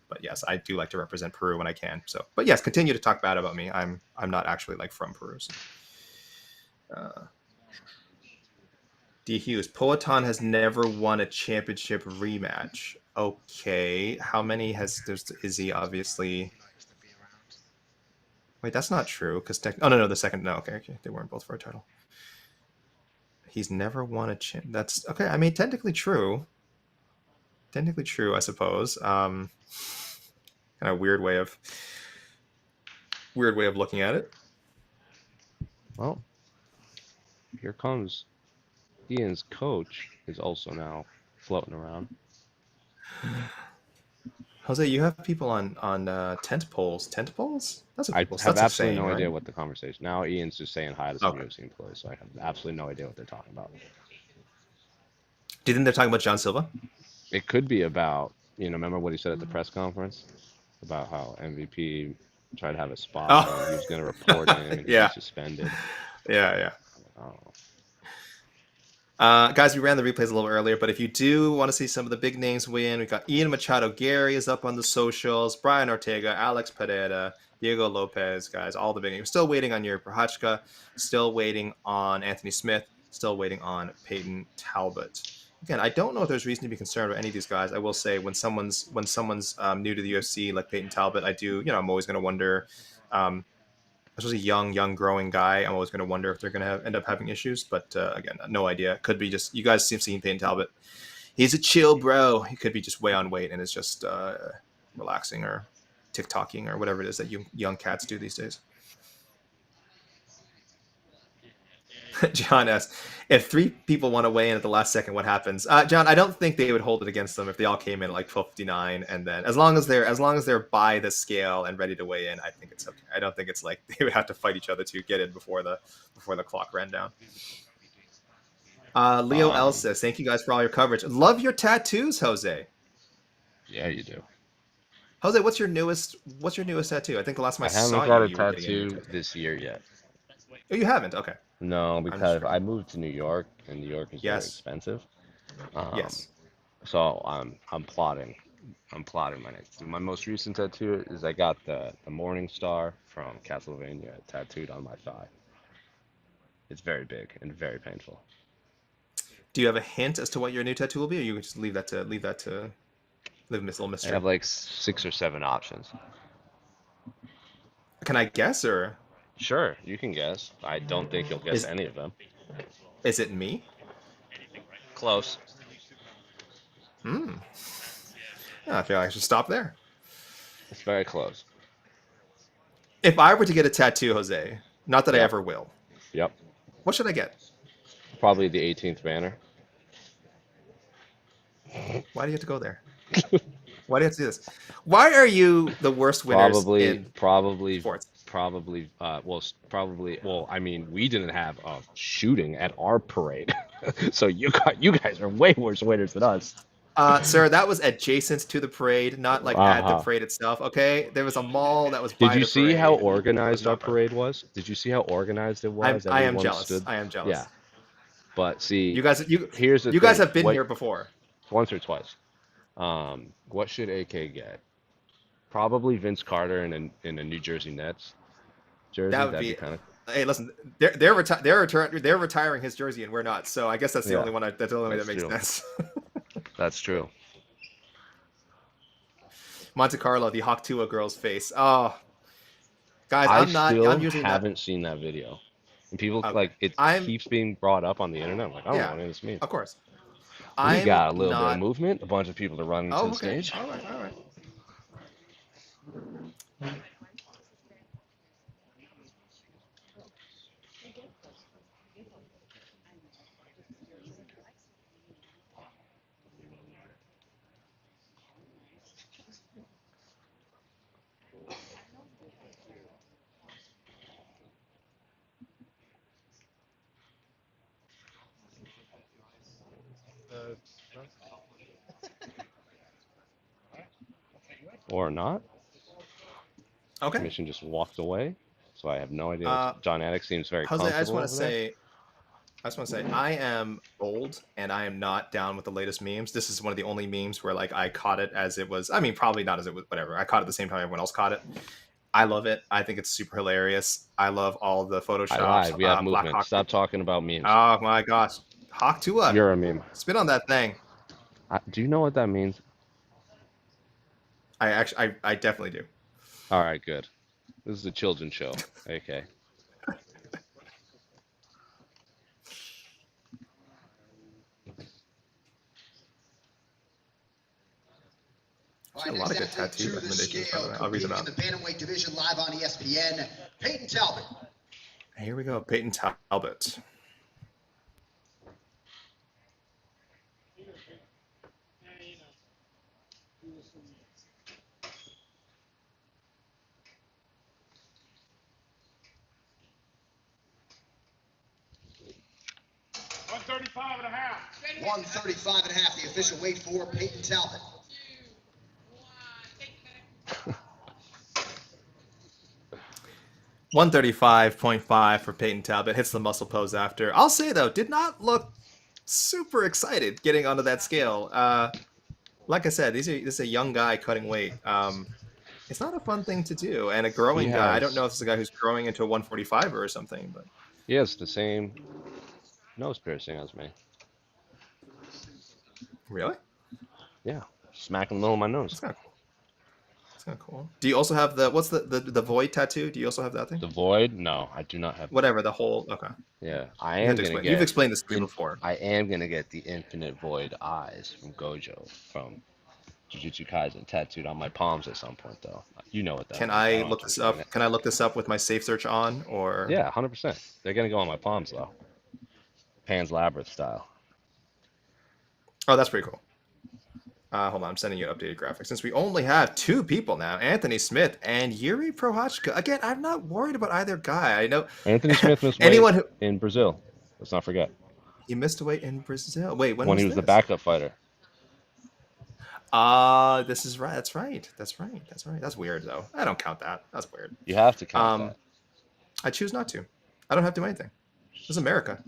But yes, I do like to represent Peru when I can. So, but yes, continue to talk bad about me. I'm not actually like from Peru. So. D. Hughes, Poatan has never won a championship rematch. Okay, how many has there's Izzy? Obviously, Wait, that's not true. Because no, the second. No, okay, they weren't both for a title. He's never won a champ. That's okay. I mean, technically true. Technically true, I suppose. Kind of weird way of looking at it. Well, here comes Ian's coach is also now floating around. Jose, you have people on tent poles. Tent poles? That's what people. I have that's absolutely saying, no right? idea what the conversation. Now Ian's just saying hi to some UFC employees, so I have absolutely no idea what they're talking about. Do you think they're talking about John Silva? It could be about, remember what he said at the press conference about how MVP tried to have a spot and he was going to report him and he was suspended. Yeah. Guys, we ran the replays a little earlier, but if you do want to see some of the big names win, we've got Ian Machado. Garry is up on the socials. Brian Ortega, Alex Pereira, Diego Lopes, guys, all the big names. Still waiting on your Procházka. Still waiting on Anthony Smith. Still waiting on Payton Talbott. Again, I don't know if there's reason to be concerned about any of these guys. I will say when someone's new to the UFC like Payton Talbott, I do, I'm always going to wonder. Especially young, growing guy, I'm always going to wonder if they're going to end up having issues. But again, no idea. Could be just you guys seem seen Payton Talbott. He's a chill bro. He could be just way on weight and is just relaxing or TikToking or whatever it is that young cats do these days. John asks, if 3 people want to weigh in at the last second, what happens? John, I don't think they would hold it against them if they all came in at like 12:59, and then as long as they're by the scale and ready to weigh in, I think it's okay. I don't think it's like they would have to fight each other to get in before the clock ran down. Leo L says, thank you guys for all your coverage. Love your tattoos, Jose. Yeah, you do. Jose, what's your newest tattoo? I think the last time I saw you, haven't got a tattoo this year yet. Oh, you haven't? Okay. No, because I moved to New York, and New York is very expensive. Yes. So I'm plotting my next. My most recent tattoo is I got the Morning Star from Castlevania tattooed on my thigh. It's very big and very painful. Do you have a hint as to what your new tattoo will be, or you just leave that to live in this little mystery? I have like 6 or 7 options. Can I guess or? Sure, you can guess. I don't think you'll guess any of them. Is it me? Close. Yeah, I feel like I should stop there. It's very close. If I were to get a tattoo, Jose, not that I ever will. Yep. What should I get? Probably the 18th banner. Why do you have to go there? Why do you have to do this? Why are you the worst winners in sports? Well, I mean, we didn't have a shooting at our parade. So you guys are way worse winners than us. Sir, that was adjacent to the parade, not like at the parade itself. Okay, there was a mall that was. Did you see how organized our parade was? Did you see how organized it was? I am jealous. Yeah, but see, you guys have been here before, once or twice. What should AK get? Probably Vince Carter in a New Jersey Nets jersey. That'd be kind of. Hey, listen, they're retiring his jersey and we're not. So I guess that's the only one. That's the only way that makes sense. That's true. Monte Carlo, the Hawk Tua girl's face. Oh, guys, I haven't seen that video. And people keeps being brought up on the internet. I'm like, I don't know what this means. Of course. We got a little bit of movement. A bunch of people are running to the stage. All right. Or not. Okay. Commission just walked away, so I have no idea. John Attic seems very comfortable. I just want to say, I am old and I am not down with the latest memes. This is one of the only memes where like I caught it as it was. I mean, probably not as it was. Whatever. I caught it at the same time everyone else caught it. I love it. I think it's super hilarious. I love all the Photoshop. I lied. We have movement. Stop talking about memes. Oh my gosh, Hawk Tua. You're a meme. Spit on that thing. Do you know what that means? I definitely do. All right, good. This is a children's show. AK. All right, next athlete to the scale, competing in the bantamweight division, live on ESPN, Payton Talbott. Here we go, Payton Talbott. $135 and a half. 135 and a half, the official weight for Payton Talbott. 135.5 for Payton Talbott. Hits the muscle pose after. I'll say, though, did not look super excited getting onto that scale. Like I said, this is a young guy cutting weight. It's not a fun thing to do. And a growing guy, I don't know if it's a guy who's growing into a 145 or something. But he has the same nose piercing as me. Really? Yeah. Smack in the middle of my nose. That's kind of cool. Kind of cool. Do you also have what's the void tattoo? Do you also have that thing? The void? No, I do not have. Whatever, the whole. Okay. Yeah, I am gonna get. You've explained this to me before. I am gonna get the infinite void eyes from Gojo from Jujutsu Kaisen tattooed on my palms at some point, though. You know what that. Can I look this up? Can I look this up with my safe search on, or? Yeah, 100%. They're gonna go on my palms though. Pan's Labyrinth style. Oh, that's pretty cool. Hold on, I'm sending you updated graphics. Since we only have 2 people now, Anthony Smith and Jiří Procházka. Again, I'm not worried about either guy. I know Anthony Smith missed weight in Brazil. Let's not forget. He missed weight in Brazil. Wait, when he was the backup fighter. This is right. That's right. That's weird, though. I don't count that. That's weird. You have to count that. I choose not to. I don't have to do anything. This is America.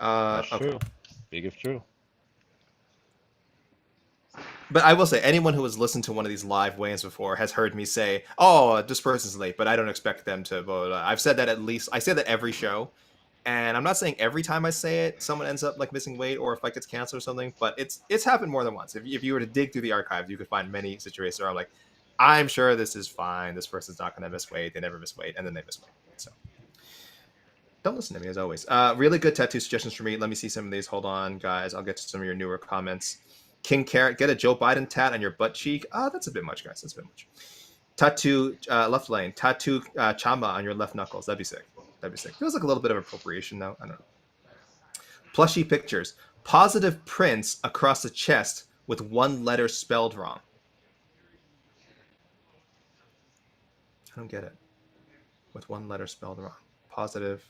That's true. Big if true. But I will say, anyone who has listened to one of these live weigh-ins before has heard me say, "Oh, this person's late," but I don't expect them to vote. I've said that I say that every show, and I'm not saying every time I say it, someone ends up like missing weight or a fight gets canceled or something. But it's happened more than once. If you were to dig through the archives, you could find many situations where I'm like, "I'm sure this is fine. This person's not going to miss weight. They never miss weight, and then they miss weight." So don't listen to me as always. Really good tattoo suggestions for me. Let me see some of these. Hold on, guys. I'll get to some of your newer comments. King Carrot, get a Joe Biden tat on your butt cheek. That's a bit much, guys. That's a bit much. Tattoo left lane. Tattoo chamba on your left knuckles. That'd be sick. Feels like a little bit of appropriation, though. I don't know. Plushy pictures. Positive prints across the chest with 1 letter spelled wrong. I don't get it. With 1 letter spelled wrong. Positive.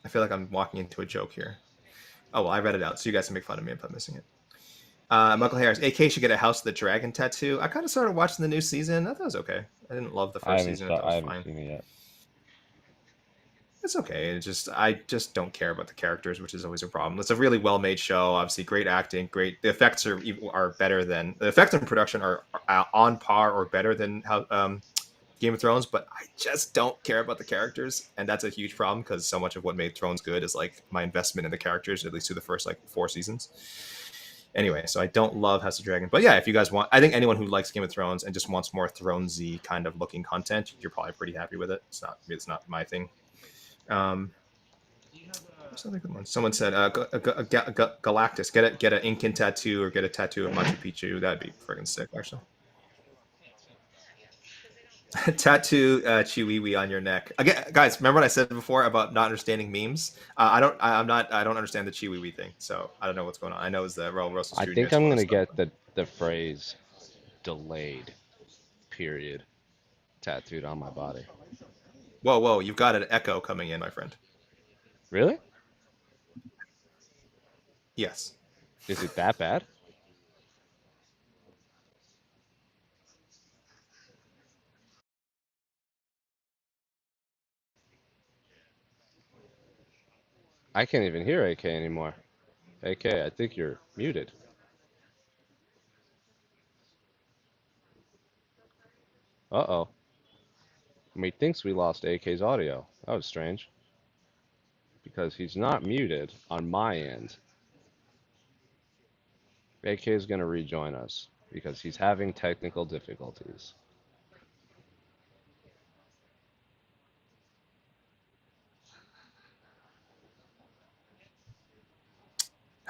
I feel like I'm walking into a joke here. Oh, well, I read it out, so you guys can make fun of me if I'm missing it. Michael Harris, AK should get a House of the Dragon tattoo. I kind of started watching the new season. I thought it was okay. I didn't love the first season. I haven't seen it yet. It's okay. I just don't care about the characters, which is always a problem. It's a really well-made show. Obviously, great acting, great. The effects are better than the effects and production are on par or better than how Game of Thrones, but I just don't care about the characters, and that's a huge problem because so much of what made Thrones good is like my investment in the characters, at least through the first 4 seasons. Anyway, so I don't love House of Dragon, but yeah, if you guys want, I think anyone who likes Game of Thrones and just wants more Thronesy kind of looking content, you're probably pretty happy with it. It's not my thing. Someone said Galactus, get an Incan tattoo or get a tattoo of Machu Picchu. That'd be friggin' sick, actually. Tattoo Chiwiwi on your neck. Again, guys, remember what I said before about not understanding memes? I don't understand the Chiwiwi thing, so I don't know what's going on. I know it's the Royal Russell Jr. I think I'm gonna get the phrase "delayed" period tattooed on my body. Whoa! You've got an echo coming in, my friend. Really? Yes. Is it that bad? I can't even hear AK anymore. AK, I think you're muted. Uh-oh. Thinks we lost AK's audio. That was strange. Because he's not muted on my end. AK is going to rejoin us because he's having technical difficulties.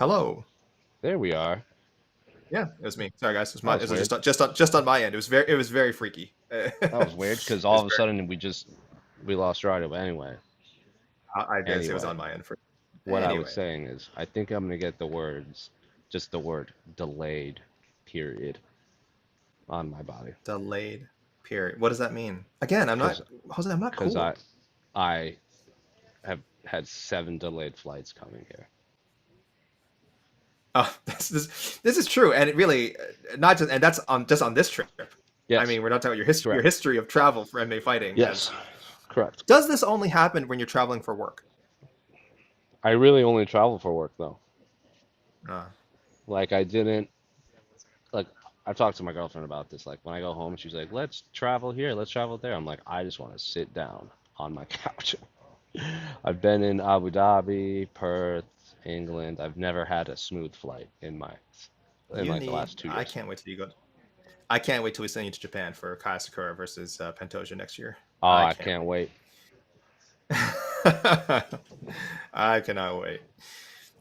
Hello. There we are. Yeah, it was me. Sorry, guys. It was just on my end. It was very freaky. That was weird because all of a sudden we lost audio. But anyway. I did say it was on my end. What I was saying is, I think I'm gonna get the word delayed, period, on my body. Delayed, period. What does that mean? Again, I'm not cool. Because I have had 7 delayed flights coming here. Oh, this is true, and it really not just, and that's just on this trip. Yes. I mean, we're not talking about your history of travel for MMA fighting. Yes, correct. Does this only happen when you're traveling for work? I really only travel for work, though. Like, I didn't, like, I've talked to my girlfriend about this. Like, when I go home, she's like, let's travel here, let's travel there. I'm like, I just want to sit down on my couch. I've been in Abu Dhabi, Perth, England. I've never had a smooth flight in the last 2 years. I can't wait till you go. I can't wait till we send you to Japan for Kaya Sakura versus Pantoja next year. Oh, I can't wait. I cannot wait.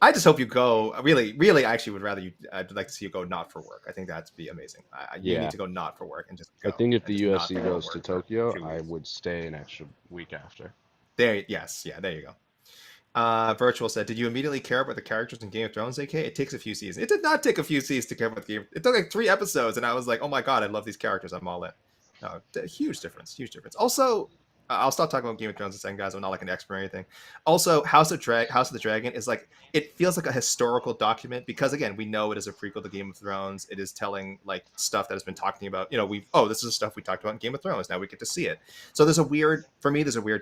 I just hope you go. Really, I actually would rather you. I'd like to see you go not for work. I think that'd be amazing. You need to go not for work and just go. I think if the UFC goes to Tokyo, I would stay an extra week after. There you go. Virtual said, did you immediately care about the characters in Game of Thrones, AK? It takes a few seasons. It did not take a few seasons to care about the game. It took like 3 episodes, and I was like, oh my god, I love these characters. I'm all in. No, huge difference. Also, I'll stop talking about Game of Thrones in a second, guys. I'm not like an expert or anything. Also, House of the Dragon is like, it feels like a historical document because, again, we know it is a prequel to Game of Thrones. It is telling like stuff that has been talking about. This is stuff we talked about in Game of Thrones. Now we get to see it. So there's a weird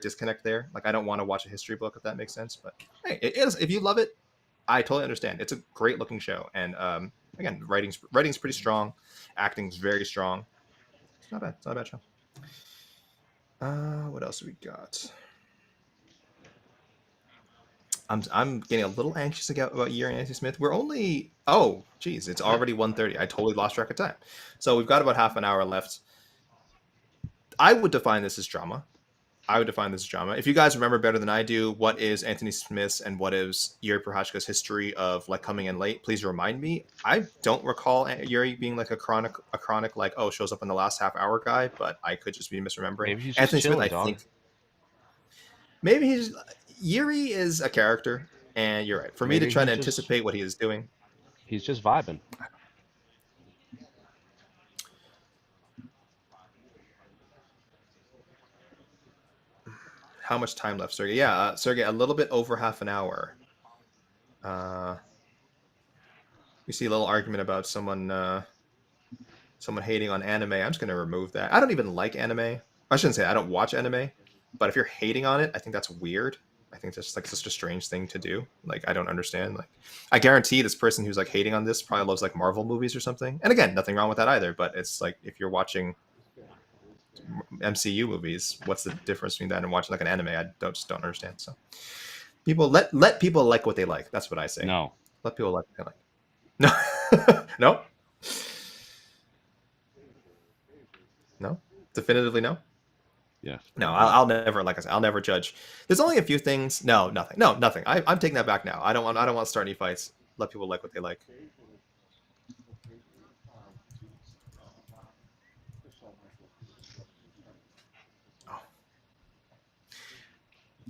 disconnect there. Like, I don't want to watch a history book if that makes sense. But hey, it is. If you love it, I totally understand. It's a great looking show, and again, writing's pretty strong, acting's very strong. It's not bad. It's not a bad show. What else we got? I'm getting a little anxious about Jiří and Anthony Smith. We're only it's already 1:30. I totally lost track of time. So we've got about half an hour left. I would define this as drama. If you guys remember better than I do, what is Anthony Smith's and what is Jiří Procházka's history of like coming in late? Please remind me. I don't recall Jiří being like a chronic like shows up in the last half hour guy, but I could just be misremembering. Maybe he's Anthony just Smith, I think. Maybe Jiří is a character, and you're right. For me to try to anticipate what he is doing, he's just vibing. How much time left, Sergey? Yeah, Sergey, a little bit over half an hour. We see a little argument about someone hating on anime. I'm just going to remove that. I don't even like anime. I shouldn't say I don't watch anime, but if you're hating on it, I think that's weird. I think that's like such a strange thing to do. Like, I don't understand. Like, I guarantee this person who's like hating on this probably loves like Marvel movies or something. And again, nothing wrong with that either. But it's like, if you're watching MCU movies, what's the difference between that and watching like an anime? I just don't understand. So people let people like what they like. That's what I say. No, let people like what they like. No. No, definitively no. Yeah. No, I'll never, like I said, I'll never judge. There's only a few things. No, nothing. No, nothing. I'm taking that back now. I don't want to start any fights. Let people like what they like.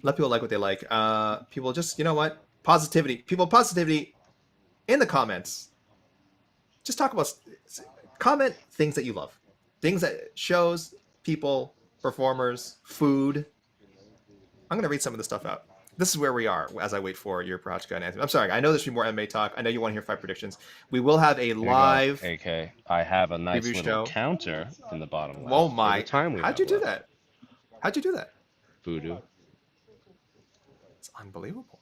Let people like what they like. People just, you know what? Positivity in the comments. Just comment things that you love. Things that shows, people, performers, food. I'm going to read some of the stuff out. This is where we are as I wait for your Procházka and Anthony. I'm sorry. I know there should be more MMA talk. I know you want to hear fight predictions. We will have a live AK. I have a nice little counter in the bottom left. Oh my. How'd you do that? Voodoo. It's unbelievable.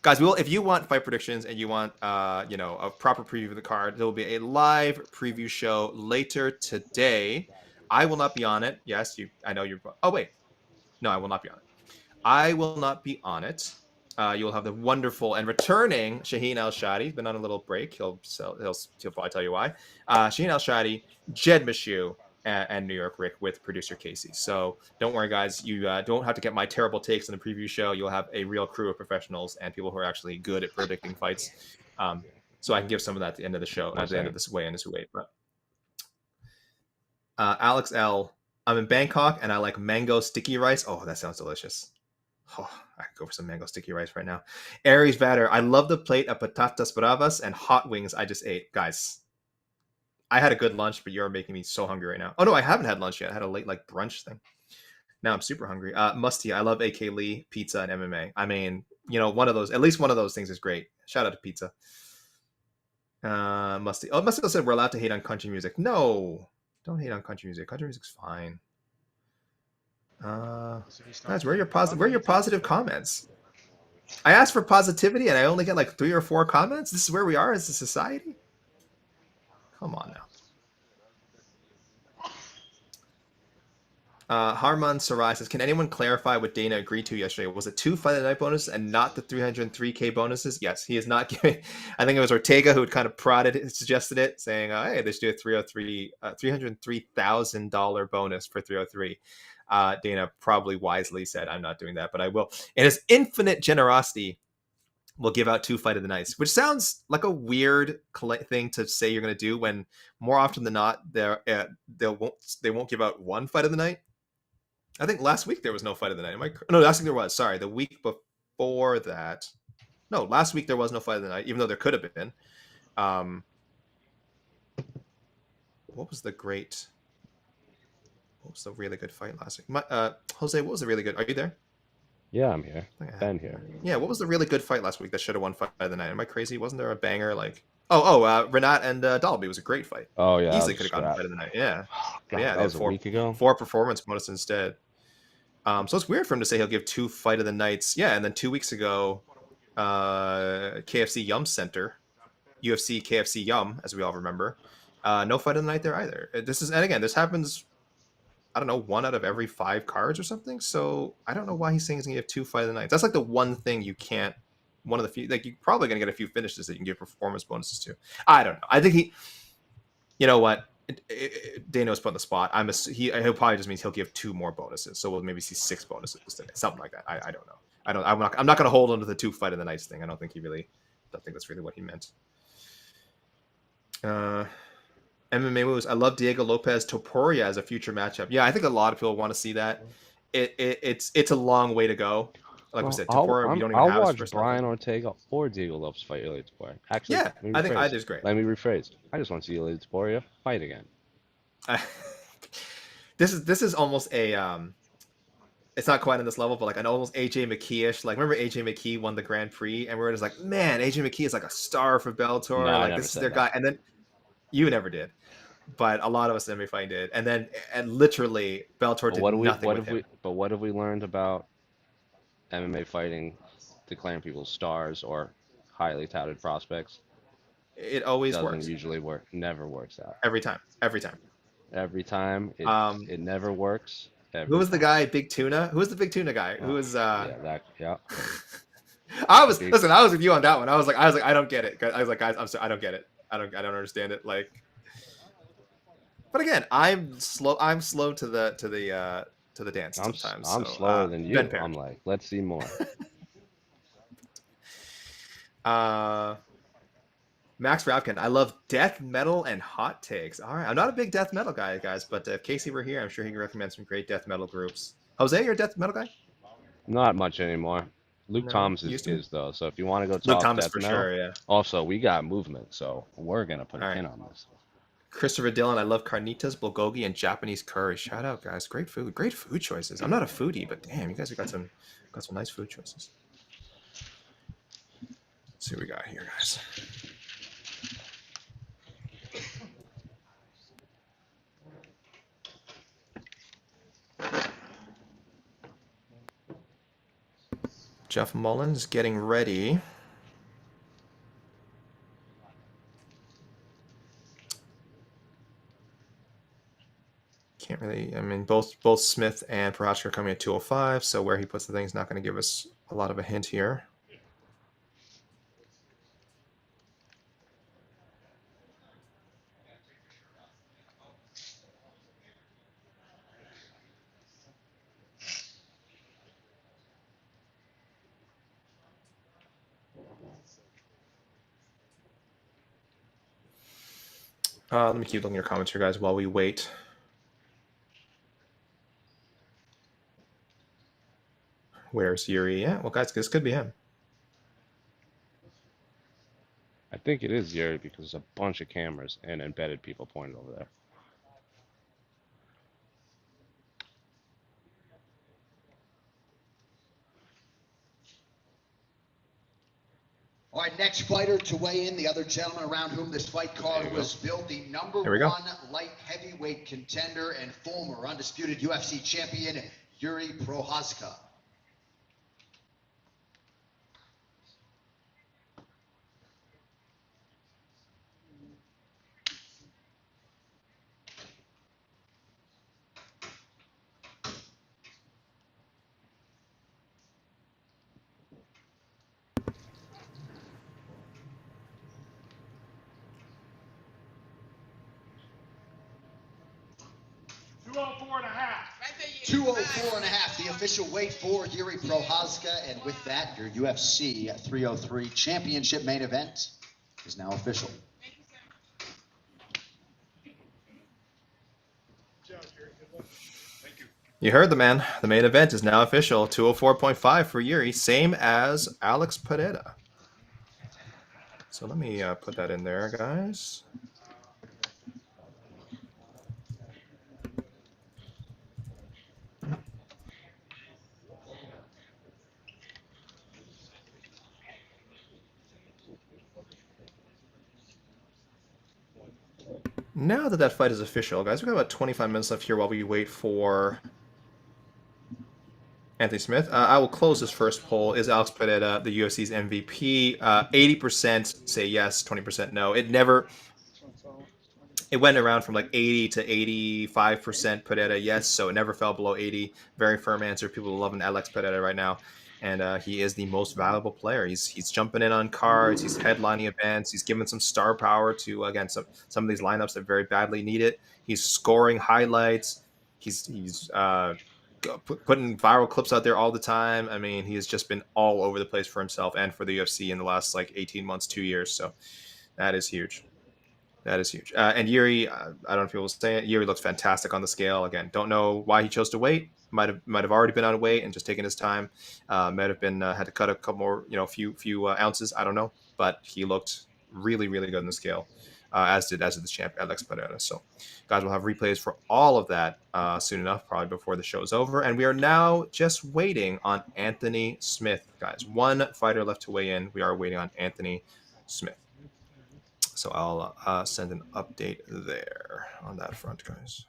Guys, if you want fight predictions and you want a proper preview of the card, there will be a live preview show later today. I will not be on it. Yes, I know you're. Oh wait, no, I will not be on it. I will not be on it. You will have the wonderful and returning Shaheen Al-Shadi. He's been on a little break. He'll probably tell you why. Shaheen Al-Shadi, Jed Mishu, and New York Rick with producer Casey. So don't worry, guys. You don't have to get my terrible takes in the preview show. You'll have a real crew of professionals and people who are actually good at predicting fights So I can give some of that at the end of the show, at the end of this weigh-in as we wait. But Alex L, I'm in Bangkok and I like mango sticky rice. Oh, that sounds delicious. Oh, I could go for some mango sticky rice right now. Aries Vader, I love the plate of patatas bravas and hot wings I just ate. Guys, I had a good lunch, but you're making me so hungry right now. Oh no, I haven't had lunch yet. I had a late like brunch thing. Now I'm super hungry. Musty, I love AK Lee, pizza, and MMA. I mean, you know, one of those, at least one of those things is great. Shout out to pizza. Musty. Oh, Musty said we're allowed to hate on country music. No, don't hate on country music. Country music's fine. Guys, where are your positive comments? I asked for positivity and I only get like 3 or 4 comments. This is where we are as a society. Come on now. Harman Sarai says, can anyone clarify what Dana agreed to yesterday? Was it 2 fight of the night bonuses and not the 303K bonuses? Yes, he is not giving. I think it was Ortega who had kind of suggested it, saying, hey, they should do a $303,000 bonus for 303. Dana probably wisely said, I'm not doing that, but I will. In his infinite generosity, will give out 2 fight of the nights, which sounds like a weird thing to say you're going to do when more often than not, they won't give out 1 fight of the night. I think last week there was no fight of the night. No, last week there was. Sorry, the week before that. No, last week there was no fight of the night, even though there could have been. What was the really good fight last week? Jose, what was the really good? Are you there? Yeah, I'm here. Ben here. Yeah, what was the really good fight last week that should have won fight of the night? Am I crazy? Wasn't there a banger like? Renat and Dalby was a great fight. Oh yeah, easily could have gotten fight of the night. Yeah, God, yeah, that was a week ago. 4 performance bonus instead. So it's weird for him to say he'll give 2 fight of the nights. Yeah, and then 2 weeks ago, KFC Yum Center, UFC KFC Yum, as we all remember, no fight of the night there either. This happens. I don't know, 1 out of every 5 cards or something. So I don't know why he's saying he's gonna give 2 fight of the nights. That's like the one thing you can't. One of the few, like you're probably gonna get a few finishes that you can give performance bonuses to. I don't know. I think you know what, Dana was put on the spot. He'll probably just means he'll give 2 more bonuses. So we'll maybe see 6 bonuses today, something like that. I don't know. I'm not gonna hold on to the 2 fight of the nights thing. I don't think that's really what he meant. MMA moves. I love Diego Lopes Topuria as a future matchup. Yeah, I think a lot of people want to see that. It's a long way to go. Like we said, Topuria, we don't even have his first Brian Ortega or Diego Lopes fight Ilia Topuria. Actually, yeah, I think either's great. Let me rephrase. I just want to see Ilia Topuria fight again. This is almost a it's not quite on this level, but like an almost AJ McKee-ish. Like, remember AJ McKee won the Grand Prix, and we were just like, man, AJ McKee is like a star for Bellator. No, like this is their guy. And then you never did. But a lot of us in MMA did, and literally Bellator did nothing with him. But what have we learned about MMA fighting, declaring people stars or highly touted prospects? It always doesn't works. Usually work. Never works out. Every time. It never works. Who was the guy? Big Tuna. Who was the Big Tuna guy? Who was? Yeah. I was with you on that one. I was like, I don't get it. I was like, guys, I'm sorry, I don't get it. I don't understand it. Like. But again, I'm slow to the dance sometimes. I'm slower than you. I'm like, let's see more. Max Rapkin, I love death metal and hot takes. All right, I'm not a big death metal guy, guys, but if Casey were here, I'm sure he can recommend some great death metal groups. Jose, you're a death metal guy? Not much anymore. Luke Thomas is though, so if you want to go talk Luke Thomas death for metal, sure, yeah. Also, we got movement, so we're gonna put a pin on this. Christopher Dillon, I love carnitas, bulgogi, and Japanese curry. Shout out, guys! Great food choices. I'm not a foodie, but damn, you guys have got some nice food choices. Let's see what we got here, guys. Jeff Mullins getting ready. Can't really. I mean, both Smith and Procházka are coming at 205. So where he puts the thing is not going to give us a lot of a hint here. Let me keep looking at your comments here, guys, while we wait. Where's Jiří? Yeah, well, guys, this could be him. I think it is Jiří because there's a bunch of cameras and embedded people pointed over there. All right, next fighter to weigh in, the other gentleman around whom this fight card was built, the number one light heavyweight contender and former undisputed UFC champion, Jiří Procházka. $204.5, the official weight for Jiří Procházka, and with that, your UFC 303 championship main event is now official. You heard the man. The main event is now official. 204.5 for Jiří, same as Alex Pereira. So let me put that in there, guys. Now that that fight is official, guys, we've got about 25 minutes left here while we wait for Anthony Smith. I will close this first poll. Is Alex Pereira the UFC's MVP? 80% say yes, 20% no. It went around from like 80 to 85% Pereira yes, so it never fell below 80. Very firm answer. People are loving Alex Pereira right now. And he is the most valuable player. He's jumping in on cards. He's headlining events. He's giving some star power to, again, some of these lineups that very badly need it. He's scoring highlights. He's putting viral clips out there all the time. I mean, he has just been all over the place for himself and for the UFC in the last like 18 months, 2 years. So that is huge. That is huge. And Jiří, I don't know if you'll say it. Jiří looks fantastic on the scale. Again, don't know why he chose to wait. Might have already been on weight and just taken his time. Might have been had to cut a couple more, few ounces. I don't know, but he looked really, really good on the scale, as did the champ Alex Pereira. So, guys, we'll have replays for all of that soon enough, probably before the show's over. And we are now just waiting on Anthony Smith, guys. One fighter left to weigh in. We are waiting on Anthony Smith. So I'll send an update there on that front, guys.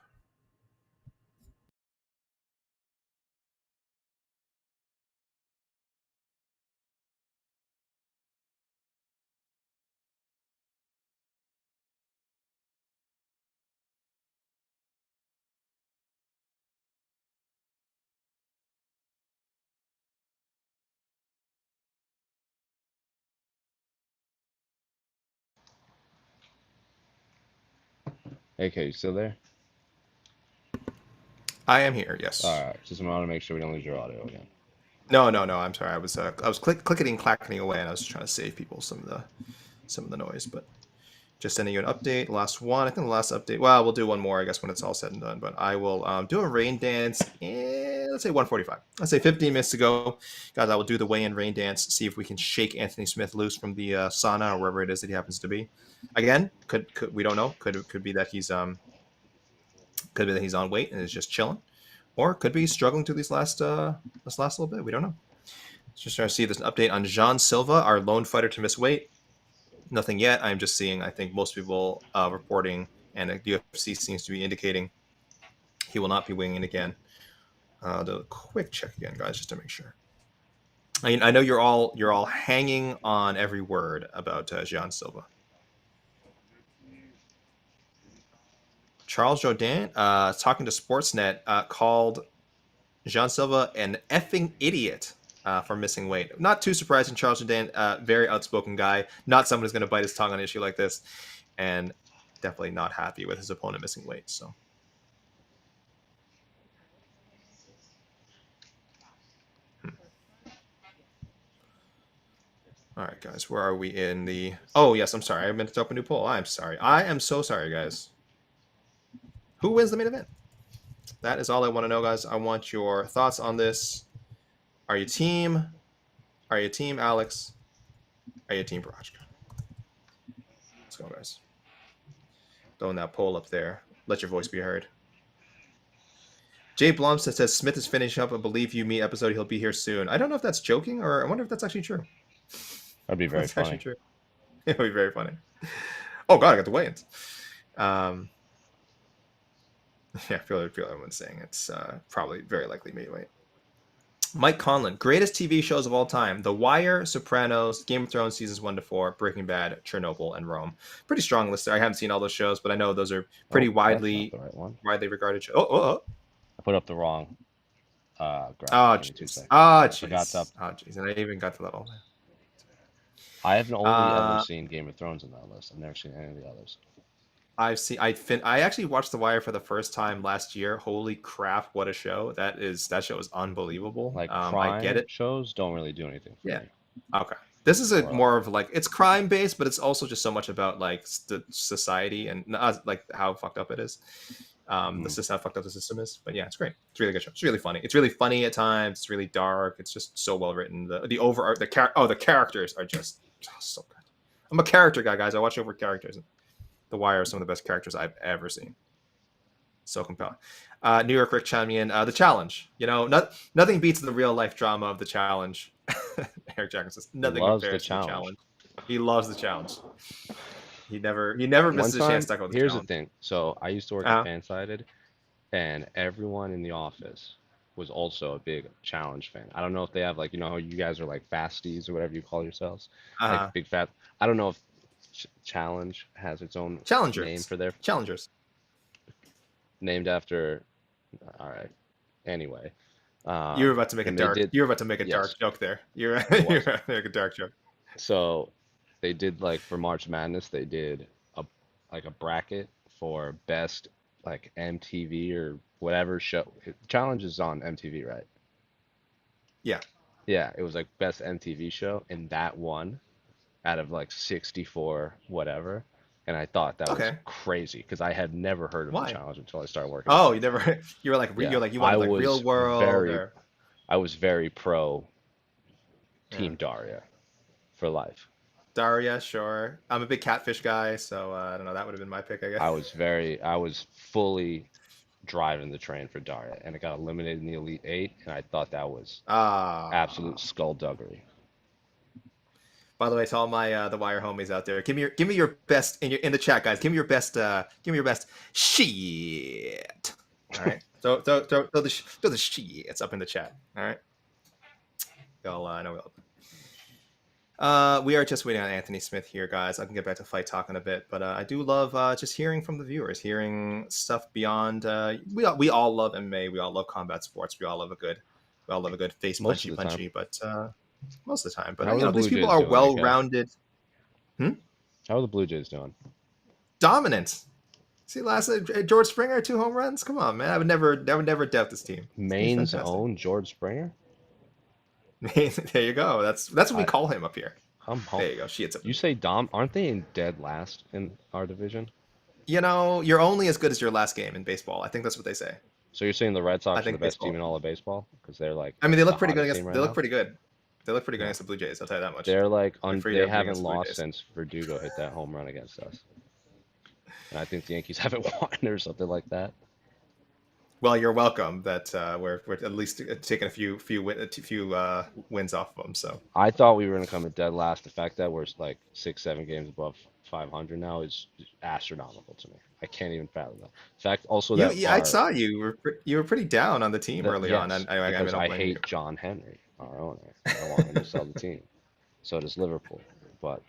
AK, you still there? I am here. Yes. All right. Just want to make sure we don't lose your audio again. No. I'm sorry. I was clicking and clacking away, and I was trying to save people some of the noise. But just sending you an update. Last one. I think the last update. Well, we'll do one more, I guess, when it's all said and done. But I will do a rain dance. Let's say 1:45. Let's say 15 minutes to go, guys. I will do the weigh-in rain dance. See if we can shake Anthony Smith loose from the sauna or wherever it is that he happens to be. Again, could we don't know. Could be that he's on weight and is just chilling, or could be struggling through this last little bit. We don't know. Just trying to see. There's an update on Jean Silva, our lone fighter to miss weight. Nothing yet. I'm just seeing, I think most people reporting, and the UFC seems to be indicating he will not be weighing in again. Do a quick check again, guys, just to make sure. I mean, I know you're all hanging on every word about Jean Silva. Charles Jourdain, talking to Sportsnet, called Jean Silva an effing idiot for missing weight. Not too surprising. Charles Jourdain, very outspoken guy, not someone who's going to bite his tongue on an issue like this, and definitely not happy with his opponent missing weight. So. All right, guys, where are we in the... Oh, yes, I'm sorry. I meant to open a new poll. I'm sorry. I am so sorry, guys. Who wins the main event? That is all I want to know, guys. I want your thoughts on this. Are you team Alex? Are you team Procházka? Let's go, guys. Throwing that poll up there. Let your voice be heard. Jay Blomstead says Smith is finishing up a Believe You Me episode. He'll be here soon. I don't know if that's joking or I wonder if that's actually true. That'd be very funny. Actually true. It would be very funny. Oh God, I got the weigh-ins. Yeah, I feel everyone's saying it's probably very likely midweight. Mike Conlon, greatest TV shows of all time: The Wire, Sopranos, Game of Thrones seasons 1 to 4, Breaking Bad, Chernobyl, and Rome. Pretty strong list there. I haven't seen all those shows, but I know those are pretty widely regarded shows. Oh. I put up the wrong. Graphic. Jeez. Jeez. And I even got to that all. I haven't only ever seen Game of Thrones on that list. I've never seen any of the others. I actually watched The Wire for the first time last year. Holy crap, what a show. That show is unbelievable. Like crime I get it. Shows don't really do anything for me. Okay. This is more of like, it's crime based, but it's also just so much about like the society and like how fucked up it is. This is how fucked up the system is. But yeah, it's great. It's a really good show. It's really funny. It's really funny at times. It's really dark. It's just so well written. The characters are just so good. I'm a character guy, guys. I watch over characters. The Wire are some of the best characters I've ever seen. So compelling. New York Rick chiming in. The Challenge. You know, nothing beats the real life drama of The Challenge. Eric Jackson says nothing compares to The Challenge. He loves The Challenge. He never misses a chance to talk about The Challenge. Here's the thing. So I used to work at Fansided, and everyone in the office was also a big Challenge fan. I don't know if they have, like, you know how you guys are like fasties or whatever you call yourselves, like big fat. I don't know if Challenge has its own name for their Challengers, named after. All right. Anyway, you were about to make a dark. You were about to make a dark joke there. You're about to make a dark joke. So, they did, like, for March Madness, they did a bracket for best, like, MTV or whatever show. Challenge is on MTV, right? Yeah. Yeah, it was like best MTV show, and that won out of like 64 whatever, and I thought that was crazy because I had never heard of The Challenge until I started working. Oh, you were like you wanted like Real World. I was very pro Team Daria for life. Daria, sure. I'm a big Catfish guy, so I don't know. That would have been my pick, I guess. I was fully driving the train for Daria, and it got eliminated in the Elite Eight, and I thought that was absolute skullduggery. By the way, to all my The Wire homies out there, give me your best in the chat, guys. Give me your best shit. All right, throw the shits up in the chat. All right, y'all know we are just waiting on Anthony Smith here, guys. I can get back to fight talk in a bit, but I do love just hearing from the viewers, hearing stuff beyond. We all love MMA. We all love combat sports. We all love a good face punchy, but. Most of the time, but you know, these people are well-rounded. How are the Blue Jays doing? Dominant. See, last George Springer, 2 home runs. Come on, man! I would never doubt this team. Maine's own George Springer. There you go. That's what we call him up here. There you go. You say aren't they in dead last in our division? You know, you're only as good as your last game in baseball. I think that's what they say. So you're saying the Red Sox are the best team in all of baseball because they're like. I mean, they look pretty good against. They look pretty good. They look pretty good against the Blue Jays. I'll tell you that much. They're like they haven't lost since Verdugo hit that home run against us, and I think the Yankees haven't won or something like that. Well, you're welcome. That we're at least taking a few wins off of them. So I thought we were going to come at dead last. The fact that we're like 6-7 games above 500 now is astronomical to me. I can't even fathom that. In fact, also that I saw you were pretty down on the team early on. And I hate John Henry, our owner. I want him to sell the team. So does Liverpool. But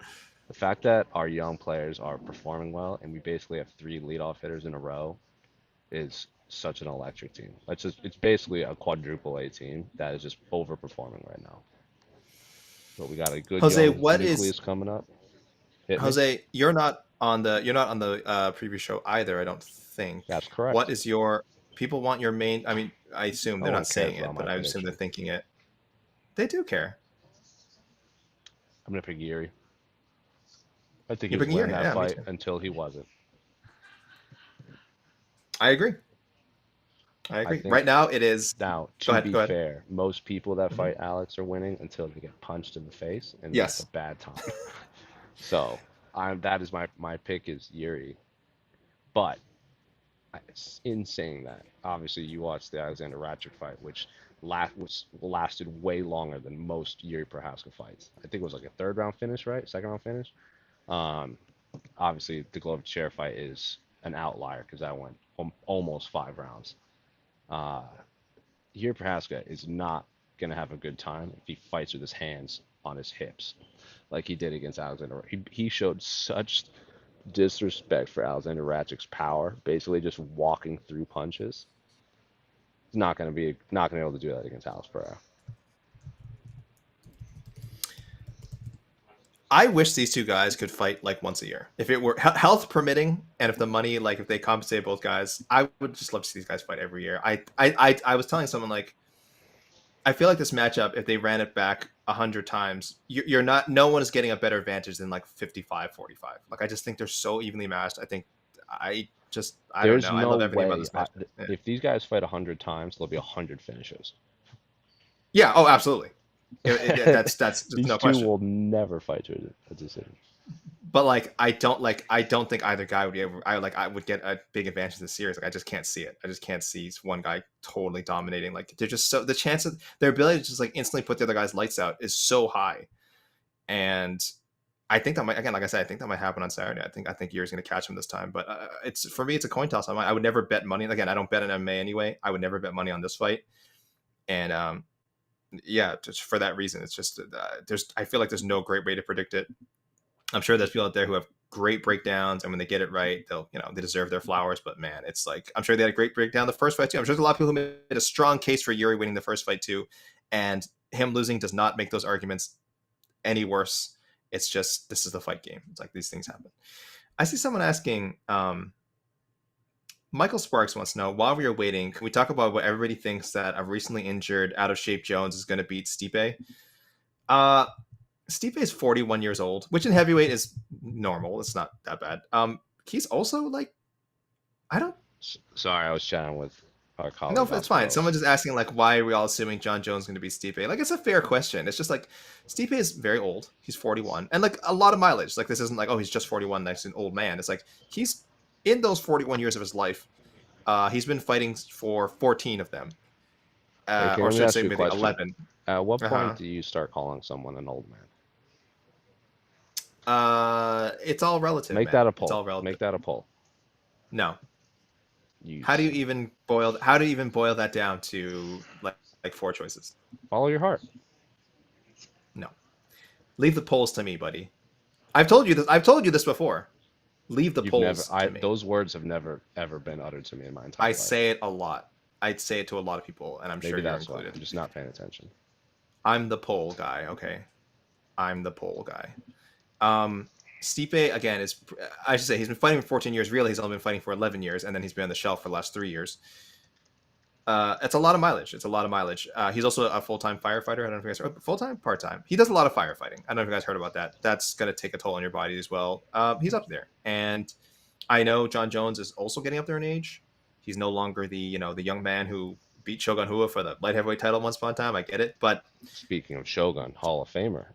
the fact that our young players are performing well and we basically have 3 leadoff hitters in a row is such an electric team. It's basically a quadruple A team that is just overperforming right now. But we got a good young nucleus coming up. Jose, you're not on the preview show either, I don't think. That's correct. What is your people want your main? I mean, I assume they're not saying it, but I assume they're thinking it. They do care. I'm gonna pick Jiří. I think he was winning that fight until he wasn't. I agree. Right now, it is. Now, to be fair, most people that fight Alex are winning until they get punched in the face, and that's a bad time. So, that is my pick is Jiří. But in saying that, obviously you watched the Alexander Rakic fight, which lasted way longer than most Jiří Procházka fights. I think it was like a 3rd round finish, right? 2nd round finish. Obviously the Glover chair fight is an outlier because that went almost 5 rounds. Jiří Procházka is not gonna have a good time if he fights with his hands on his hips, like he did against Alexander. He showed such disrespect for Alexander Racic's power, basically just walking through punches. He's not gonna be able to do that against Alex Pereira. I wish these two guys could fight like once a year. If it were health permitting, and if the money, like if they compensate both guys, I would just love to see these guys fight every year. I was telling someone, like, I feel like this matchup, if they ran it back 100 times, no one is getting a better advantage than like 55-45. Like, I just think they're so evenly matched. I don't know. I love everything about this matchup. If these guys fight 100 times, there'll be 100 finishes. Yeah. Oh, absolutely. That's These no two question. will never fight to a decision. But like, I don't think either guy would be able. I would get a big advantage in the series. Like, I just can't see it. I just can't see one guy totally dominating. Like, they're just so, the chance of their ability to just like instantly put the other guy's lights out is so high. And I think that might, again, like I said, I think that might happen on Saturday. I think Jiří's going to catch him this time. But for me, it's a coin toss. I would never bet money. Again, I don't bet in MMA anyway. I would never bet money on this fight. And yeah, just for that reason, it's just I feel like there's no great way to predict it. I'm sure there's people out there who have great breakdowns, and when they get it right, they deserve their flowers. But man, it's like, I'm sure they had a great breakdown the first fight too. I'm sure there's a lot of people who made a strong case for Jiří winning the first fight too, and him losing does not make those arguments any worse. It's just, this is the fight game. It's like, these things happen. I see someone asking, Michael Sparks wants to know, while we are waiting, can we talk about what everybody thinks that a recently injured, out of shape Jones is going to beat Stipe? Stipe is 41 years old, which in heavyweight is normal. It's not that bad. He's also like, Sorry, I was chatting with our colleague. No, it's fine. Someone just asking, like, why are we all assuming John Jones is going to be Stipe? Like, it's a fair question. It's just like, Stipe is very old. He's 41. And like, a lot of mileage. Like, this isn't like, oh, he's just 41 next to an old man. It's like, he's in those 41 years of his life. He's been fighting for 14 of them. Or should I say maybe 11. At what point do you start calling someone an old man? It's all relative. Make that a poll. It's all relative. Make that a poll. No. How do you even boil that down to like 4 choices? Follow your heart. No. Leave the polls to me, buddy. I've told you this before. Leave the polls to me. Those words have never ever been uttered to me in my entire life. I say it a lot. I'd say it to a lot of people, and I'm sure you're included. I'm just not paying attention. I'm the poll guy, okay? I'm the poll guy. Stipe, again, I should say, he's been fighting for 14 years. Really, he's only been fighting for 11 years, and then he's been on the shelf for the last 3 years. It's a lot of mileage. He's also a full-time firefighter. I don't know if you guys heard. Full-time? Part-time. He does a lot of firefighting. I don't know if you guys heard about that. That's going to take a toll on your body as well. He's up there. And I know John Jones is also getting up there in age. He's no longer the young man who beat Shogun Rua for the light heavyweight title once upon a time. I get it. But speaking of Shogun, Hall of Famer.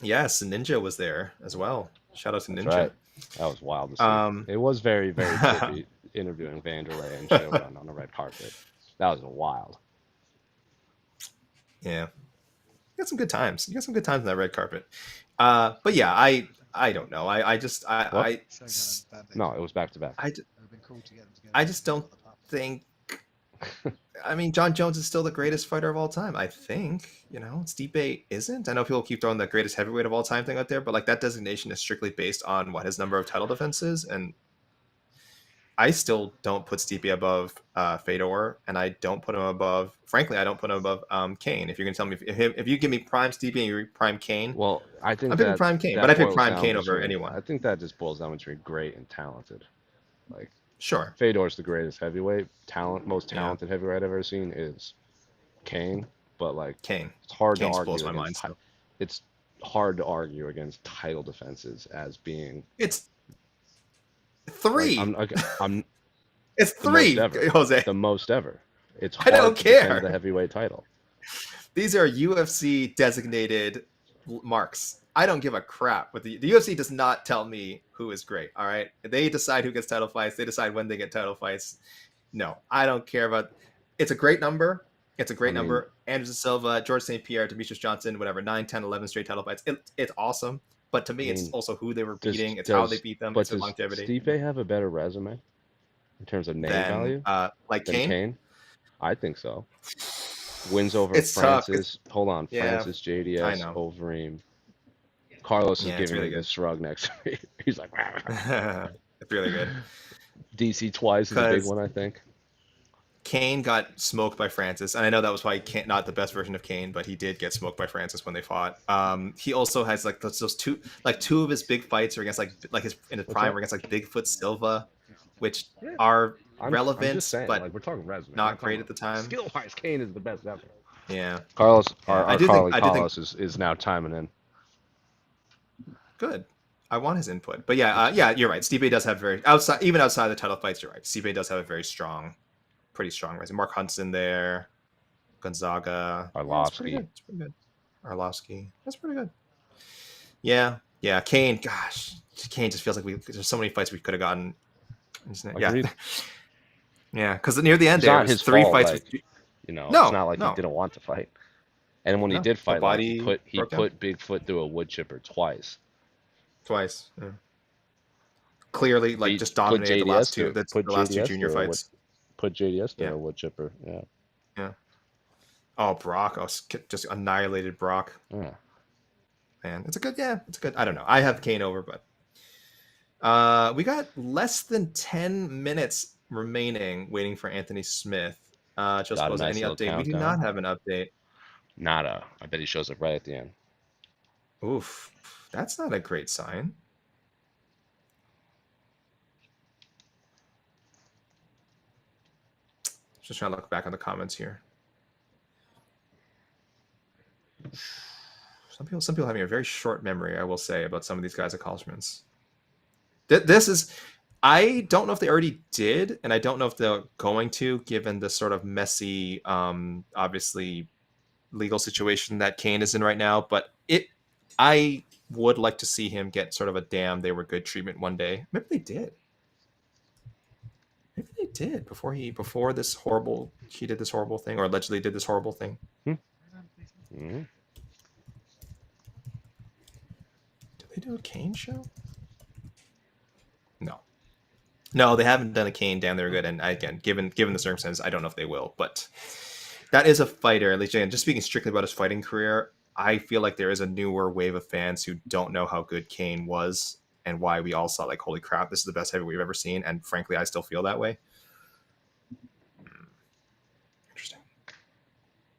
Yes, Ninja was there as well. Shout out to Ninja. Right. That was wild to see. It was very, very trippy interviewing Vanderlei and Shogun on the red carpet. That was wild. Yeah. You got some good times. On that red carpet. But yeah, I don't know. No, it was back to back. I just don't think. I mean, John Jones is still the greatest fighter of all time. I think, Stipe isn't. I know people keep throwing the greatest heavyweight of all time thing out there, but like, that designation is strictly based on what his number of title defenses, and I still don't put Stipe above Fedor, and I don't put him above. Frankly, I don't put him above Kane. If you're gonna tell me if you give me prime Stipe and you prime Kane, well, I think I'm picking prime Kane, but I pick prime Kane over anyone. I think that just boils down between great and talented. Like, sure, Fedor's the greatest heavyweight. Most talented heavyweight I've ever seen is Kane, but like Kane. It's hard Kane's to argue. Blows my mind. It's hard to argue against title defenses as being. It's 3. Like, I'm It's the most 3, ever. Jose. The most ever. It's I don't hard to care. defend the heavyweight title. These are UFC designated marks. I don't give a crap. But the UFC does not tell me who is great. All right, they decide who gets title fights. They decide when they get title fights. No, I don't care about. It's a great number. It's a great number. Anderson Silva, George St. Pierre, Demetrius Johnson, whatever, 9, 10, 11 straight title fights. It's awesome. But to me, it's also who they were beating. It's how they beat them. It's the longevity. Does Stipe have a better resume in terms of name value? Like Kane? I think so. Wins over Francis. Hold on. Francis, JDS, Overeem. Carlos is giving me the shrug next to me. He's like, it's really good. DC twice is a big one, I think. Kane got smoked by Francis, and I know that was probably not the best version of Kane, but he did get smoked by Francis when they fought. He also has like those two of his big fights are against like his in his prime, are against like Bigfoot Silva, which are relevant, I'm just saying, but like, we're talking resume, not great at the time. Skill-wise, Kane is the best ever. Yeah, Carlos, Carlos is now chiming in. Good. I want his input, but yeah, you're right. Stipe does have outside the title fights. You're right. Stipe does have a very strong, pretty strong resume. Mark Hunt's in there, Gonzaga, Arlovski. That's pretty good. Arlovski, that's pretty good. Yeah. Kane, gosh, Kane just feels like there's so many fights we could have gotten. Yeah, yeah, because near the end there was 3 fights. Like, it's not like he didn't want to fight. And when he did fight, he put Bigfoot through a wood chipper twice. Yeah. Clearly, like, just dominated the last two junior fights. Put JDS through a wood chipper. Yeah. Oh, Brock! Just annihilated Brock. Yeah. Man, it's a good. I don't know. I have Kane over, but we got less than 10 minutes remaining, waiting for Anthony Smith. Just was any update? Countdown. We do not have an update. Nada. I bet he shows up right at the end. Oof, that's not a great sign. Just trying to look back on the comments here. Some people having a very short memory, I will say, about some of these guys' accomplishments. This is, I don't know if they already did, and I don't know if they're going to, given the sort of messy, obviously, legal situation that Kane is in right now. But I would like to see him get sort of a damn they were good treatment one day. Maybe they did. Maybe they did before he did this horrible thing, or allegedly did this horrible thing. Mm-hmm. Did they do a Kane show? No, they haven't done a Kane damn they were good. And again, given the circumstances, I don't know if they will. But that is a fighter. At least, again, just speaking strictly about his fighting career, I feel like there is a newer wave of fans who don't know how good Kane was and why we all saw like, holy crap, this is the best heavyweight we've ever seen. And frankly, I still feel that way.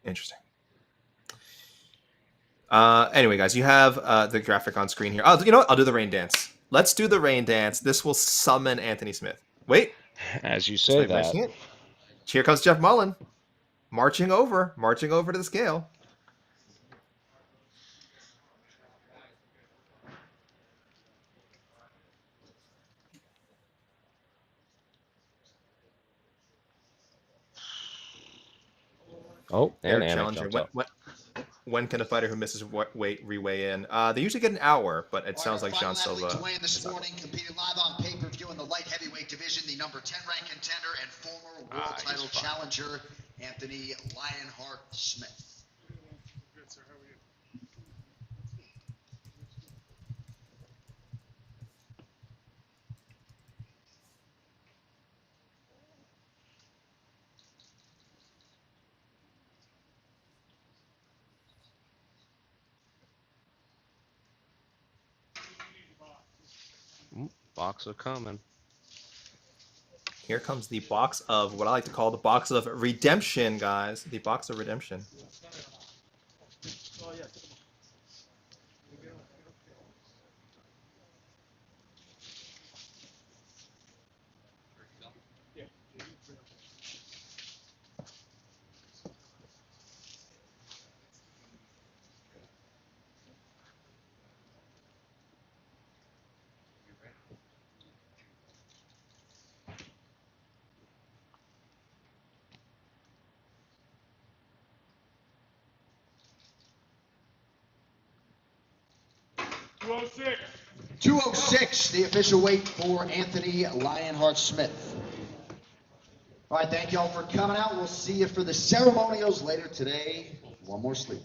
Interesting. Anyway, guys, you have the graphic on screen here. You know what? I'll do the rain dance. Let's do the rain dance. This will summon Anthony Smith. Wait. As you say that. Here comes Jeff Mullen. Marching over to the scale. Oh, and challenger. When can a fighter who misses weight reweigh in? They usually get an hour, but it sounds like Sean Silva. This morning competed live on pay-per-view in the light heavyweight division, the number 10 ranked contender and former world title challenger, Anthony Lionheart Smith. Good, sir. How are you? Box are coming. Here comes the box of what I like to call the box of redemption, guys. The box of redemption. 206. 206, the official weight for Anthony Lionheart-Smith. All right, thank you all for coming out. We'll see you for the ceremonials later today. One more sleep.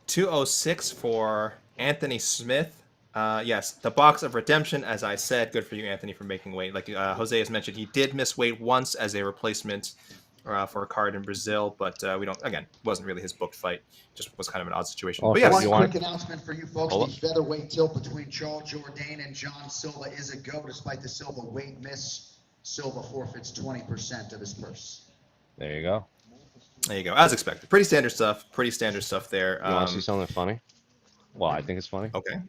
$206 for Anthony Smith. Yes, the box of redemption, as I said. Good for you, Anthony, for making weight. Like Jose has mentioned, he did miss weight once as a replacement for a card in Brazil, but we don't. Again, wasn't really his booked fight. Just was kind of an odd situation. Oh, but yes, one quick announcement for you folks: the featherweight tilt between Charles Jourdain and John Silva is a go. Despite the Silva weight miss, Silva forfeits 20% of his purse. There you go. There you go. As expected. Pretty standard stuff. Pretty standard stuff there. You want to see something funny? Well, I think it's funny. Okay.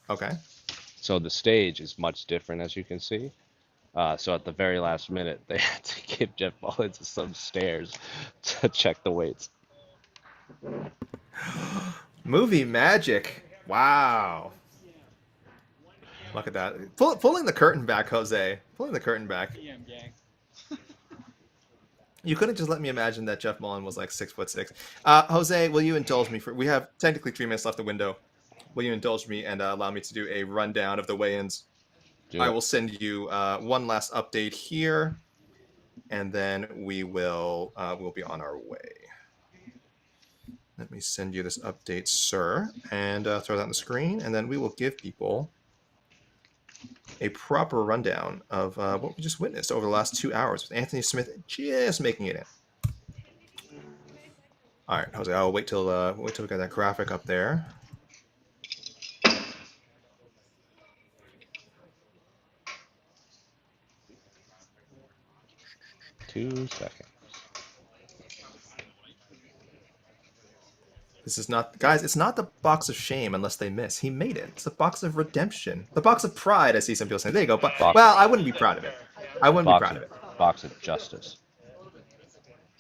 Okay. So the stage is much different, as you can see. So at the very last minute, they had to give Jeff Mullins some stairs to check the weights. Movie magic. Wow. Look at that. Pulling the curtain back, Jose. Pulling the curtain back. You couldn't just let me imagine that Jeff Mullen was like 6'6". Jose, will you indulge me we have technically 3 minutes left the window. Will you indulge me and allow me to do a rundown of the weigh-ins? I will send you one last update here, and then we'll be on our way. Let me send you this update, sir, and throw that on the screen, and then we will give people a proper rundown of what we just witnessed over the last 2 hours with Anthony Smith just making it in. All right, Jose, I'll wait till we get that graphic up there. Two seconds. This is not, guys, it's not the box of shame unless they miss. He made it. It's the box of redemption. The box of pride, I see some people saying. There you go. But, well, I wouldn't be proud of it. I wouldn't be proud of it. Box of justice.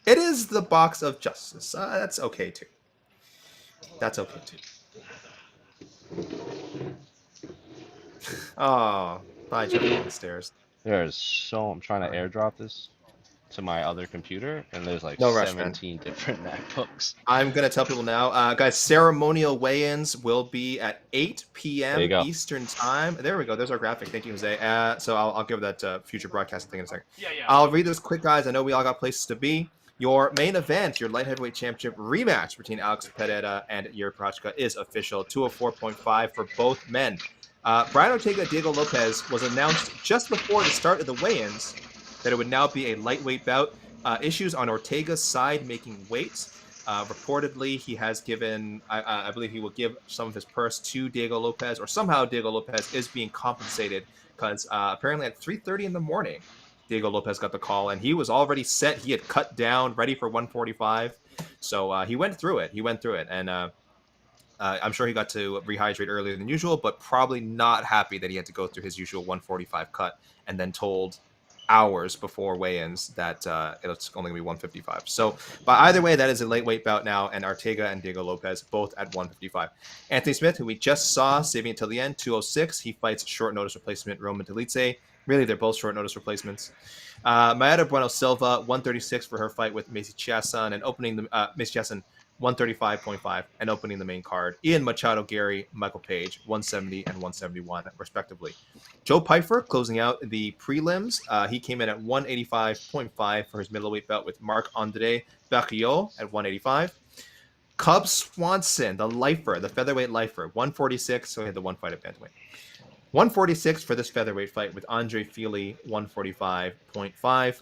It is the box of justice. That's okay, too. That's okay, too. Oh, bye, jumping on the stairs. I'm trying to airdrop this to my other computer, and there's like no rush, 17 different MacBooks. I'm going to tell people now, guys, ceremonial weigh-ins will be at 8 p.m. Eastern time. There we go. There's our graphic. Thank you, Jose. So I'll give that future broadcasting thing in a second. Yeah. I'll read this quick, guys. I know we all got places to be. Your main event, your light heavyweight championship rematch between Alex Pereira and Jiří Procházka is official. 204.5 for both men. Brian Ortega, Diego Lopes was announced just before the start of the weigh-ins that it would now be a lightweight bout. Issues on Ortega's side making weight. Reportedly, he has given, I believe he will give some of his purse to Diego Lopes, or somehow Diego Lopes is being compensated because apparently at 3:30 in the morning, Diego Lopes got the call and he was already set. He had cut down, ready for 145. So he went through it. And I'm sure he got to rehydrate earlier than usual, but probably not happy that he had to go through his usual 145 cut and then told hours before weigh-ins that it's only going to be 155. So, but either way, that is a lightweight bout now, and Ortega and Diego Lopes both at 155. Anthony Smith, who we just saw, saving it till the end, 206. He fights short notice replacement Roman Dolidze. Really, they're both short notice replacements. Mayra Bueno Silva, 136 for her fight with Macy Chiasson, and opening the Macy Chiasson 135.5 and opening the main card. Ian Machado, Garry, Michael Page, 170 and 171 respectively. Joe Pyfer closing out the prelims. He came in at 185.5 for his middleweight bout with Marc-André Barriault at 185. Cub Swanson, the lifer, the featherweight lifer, 146. So he had the one fight at bantamweight. 146 for this featherweight fight with Andrei Fili, 145.5.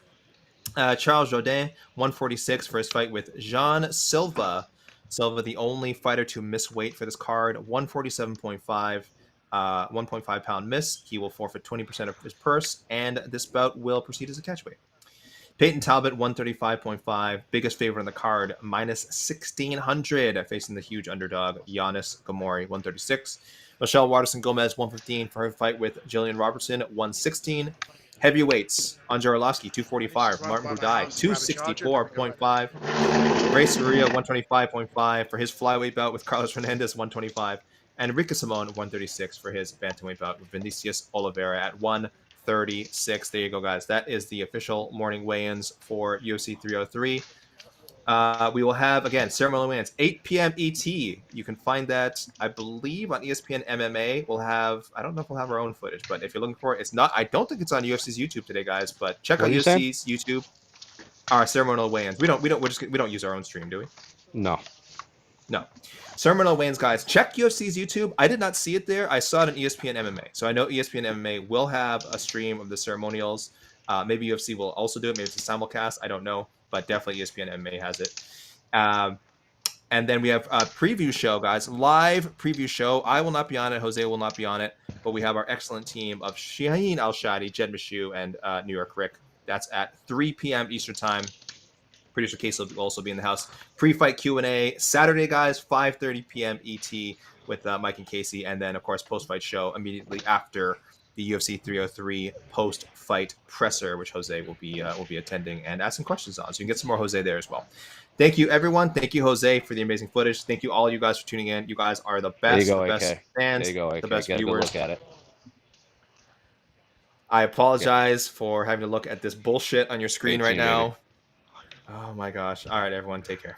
Charles Jourdain, 146 for his fight with Jean Silva. Silva, the only fighter to miss weight for this card, 147.5, 1.5 pound miss. He will forfeit 20% of his purse, and this bout will proceed as a catchweight. Payton Talbott, 135.5, biggest favorite on the card, minus 1,600, facing the huge underdog, Yanis Ghemmouri, 136. Michelle Waterson-Gomez, 115 for her fight with Gillian Robertson, 116. Heavyweights, Andrei Arlovski, 245. Martin Buday, 264.5. Grace Urria, 125.5 for his flyweight bout with Carlos Fernandez, 125. And Enrique Simon, 136 for his bantamweight bout with Vinicius Oliveira at 136. There you go, guys. That is the official morning weigh-ins for UFC 303. We will have, again, ceremonial weigh-ins, 8 p.m. ET. You can find that, I believe, on ESPN MMA. We'll have, I don't know if we'll have our own footage, but if you're looking for it, it's not, I don't think it's on UFC's YouTube today, guys, but check out UFC's YouTube. Our ceremonial weigh-ins. We don't use our own stream, do we? No. Ceremonial weigh-ins, guys. Check UFC's YouTube. I did not see it there. I saw it on ESPN MMA. So I know ESPN MMA will have a stream of the ceremonials. Maybe UFC will also do it. Maybe it's a simulcast. I don't know. But definitely ESPN MMA has it. And then we have a preview show, guys. Live preview show. I will not be on it. Jose will not be on it. But we have our excellent team of Shaheen Al-Shadi, Jed Mishu, and New York Rick. That's at 3 p.m. Eastern Time. Producer Case will also be in the house. Pre-fight Q&A Saturday, guys, 5:30 p.m. ET with Mike and Casey. And then, of course, post-fight show immediately after the UFC 303 post-fight presser, which Jose will be attending and asking questions on. So you can get some more Jose there as well. Thank you, everyone. Thank you, Jose, for the amazing footage. Thank you, all you guys, for tuning in. You guys are the best, the best fans, the best viewers. Look at it. I apologize for having to look at this bullshit on your screen right now. Oh, my gosh. All right, everyone. Take care.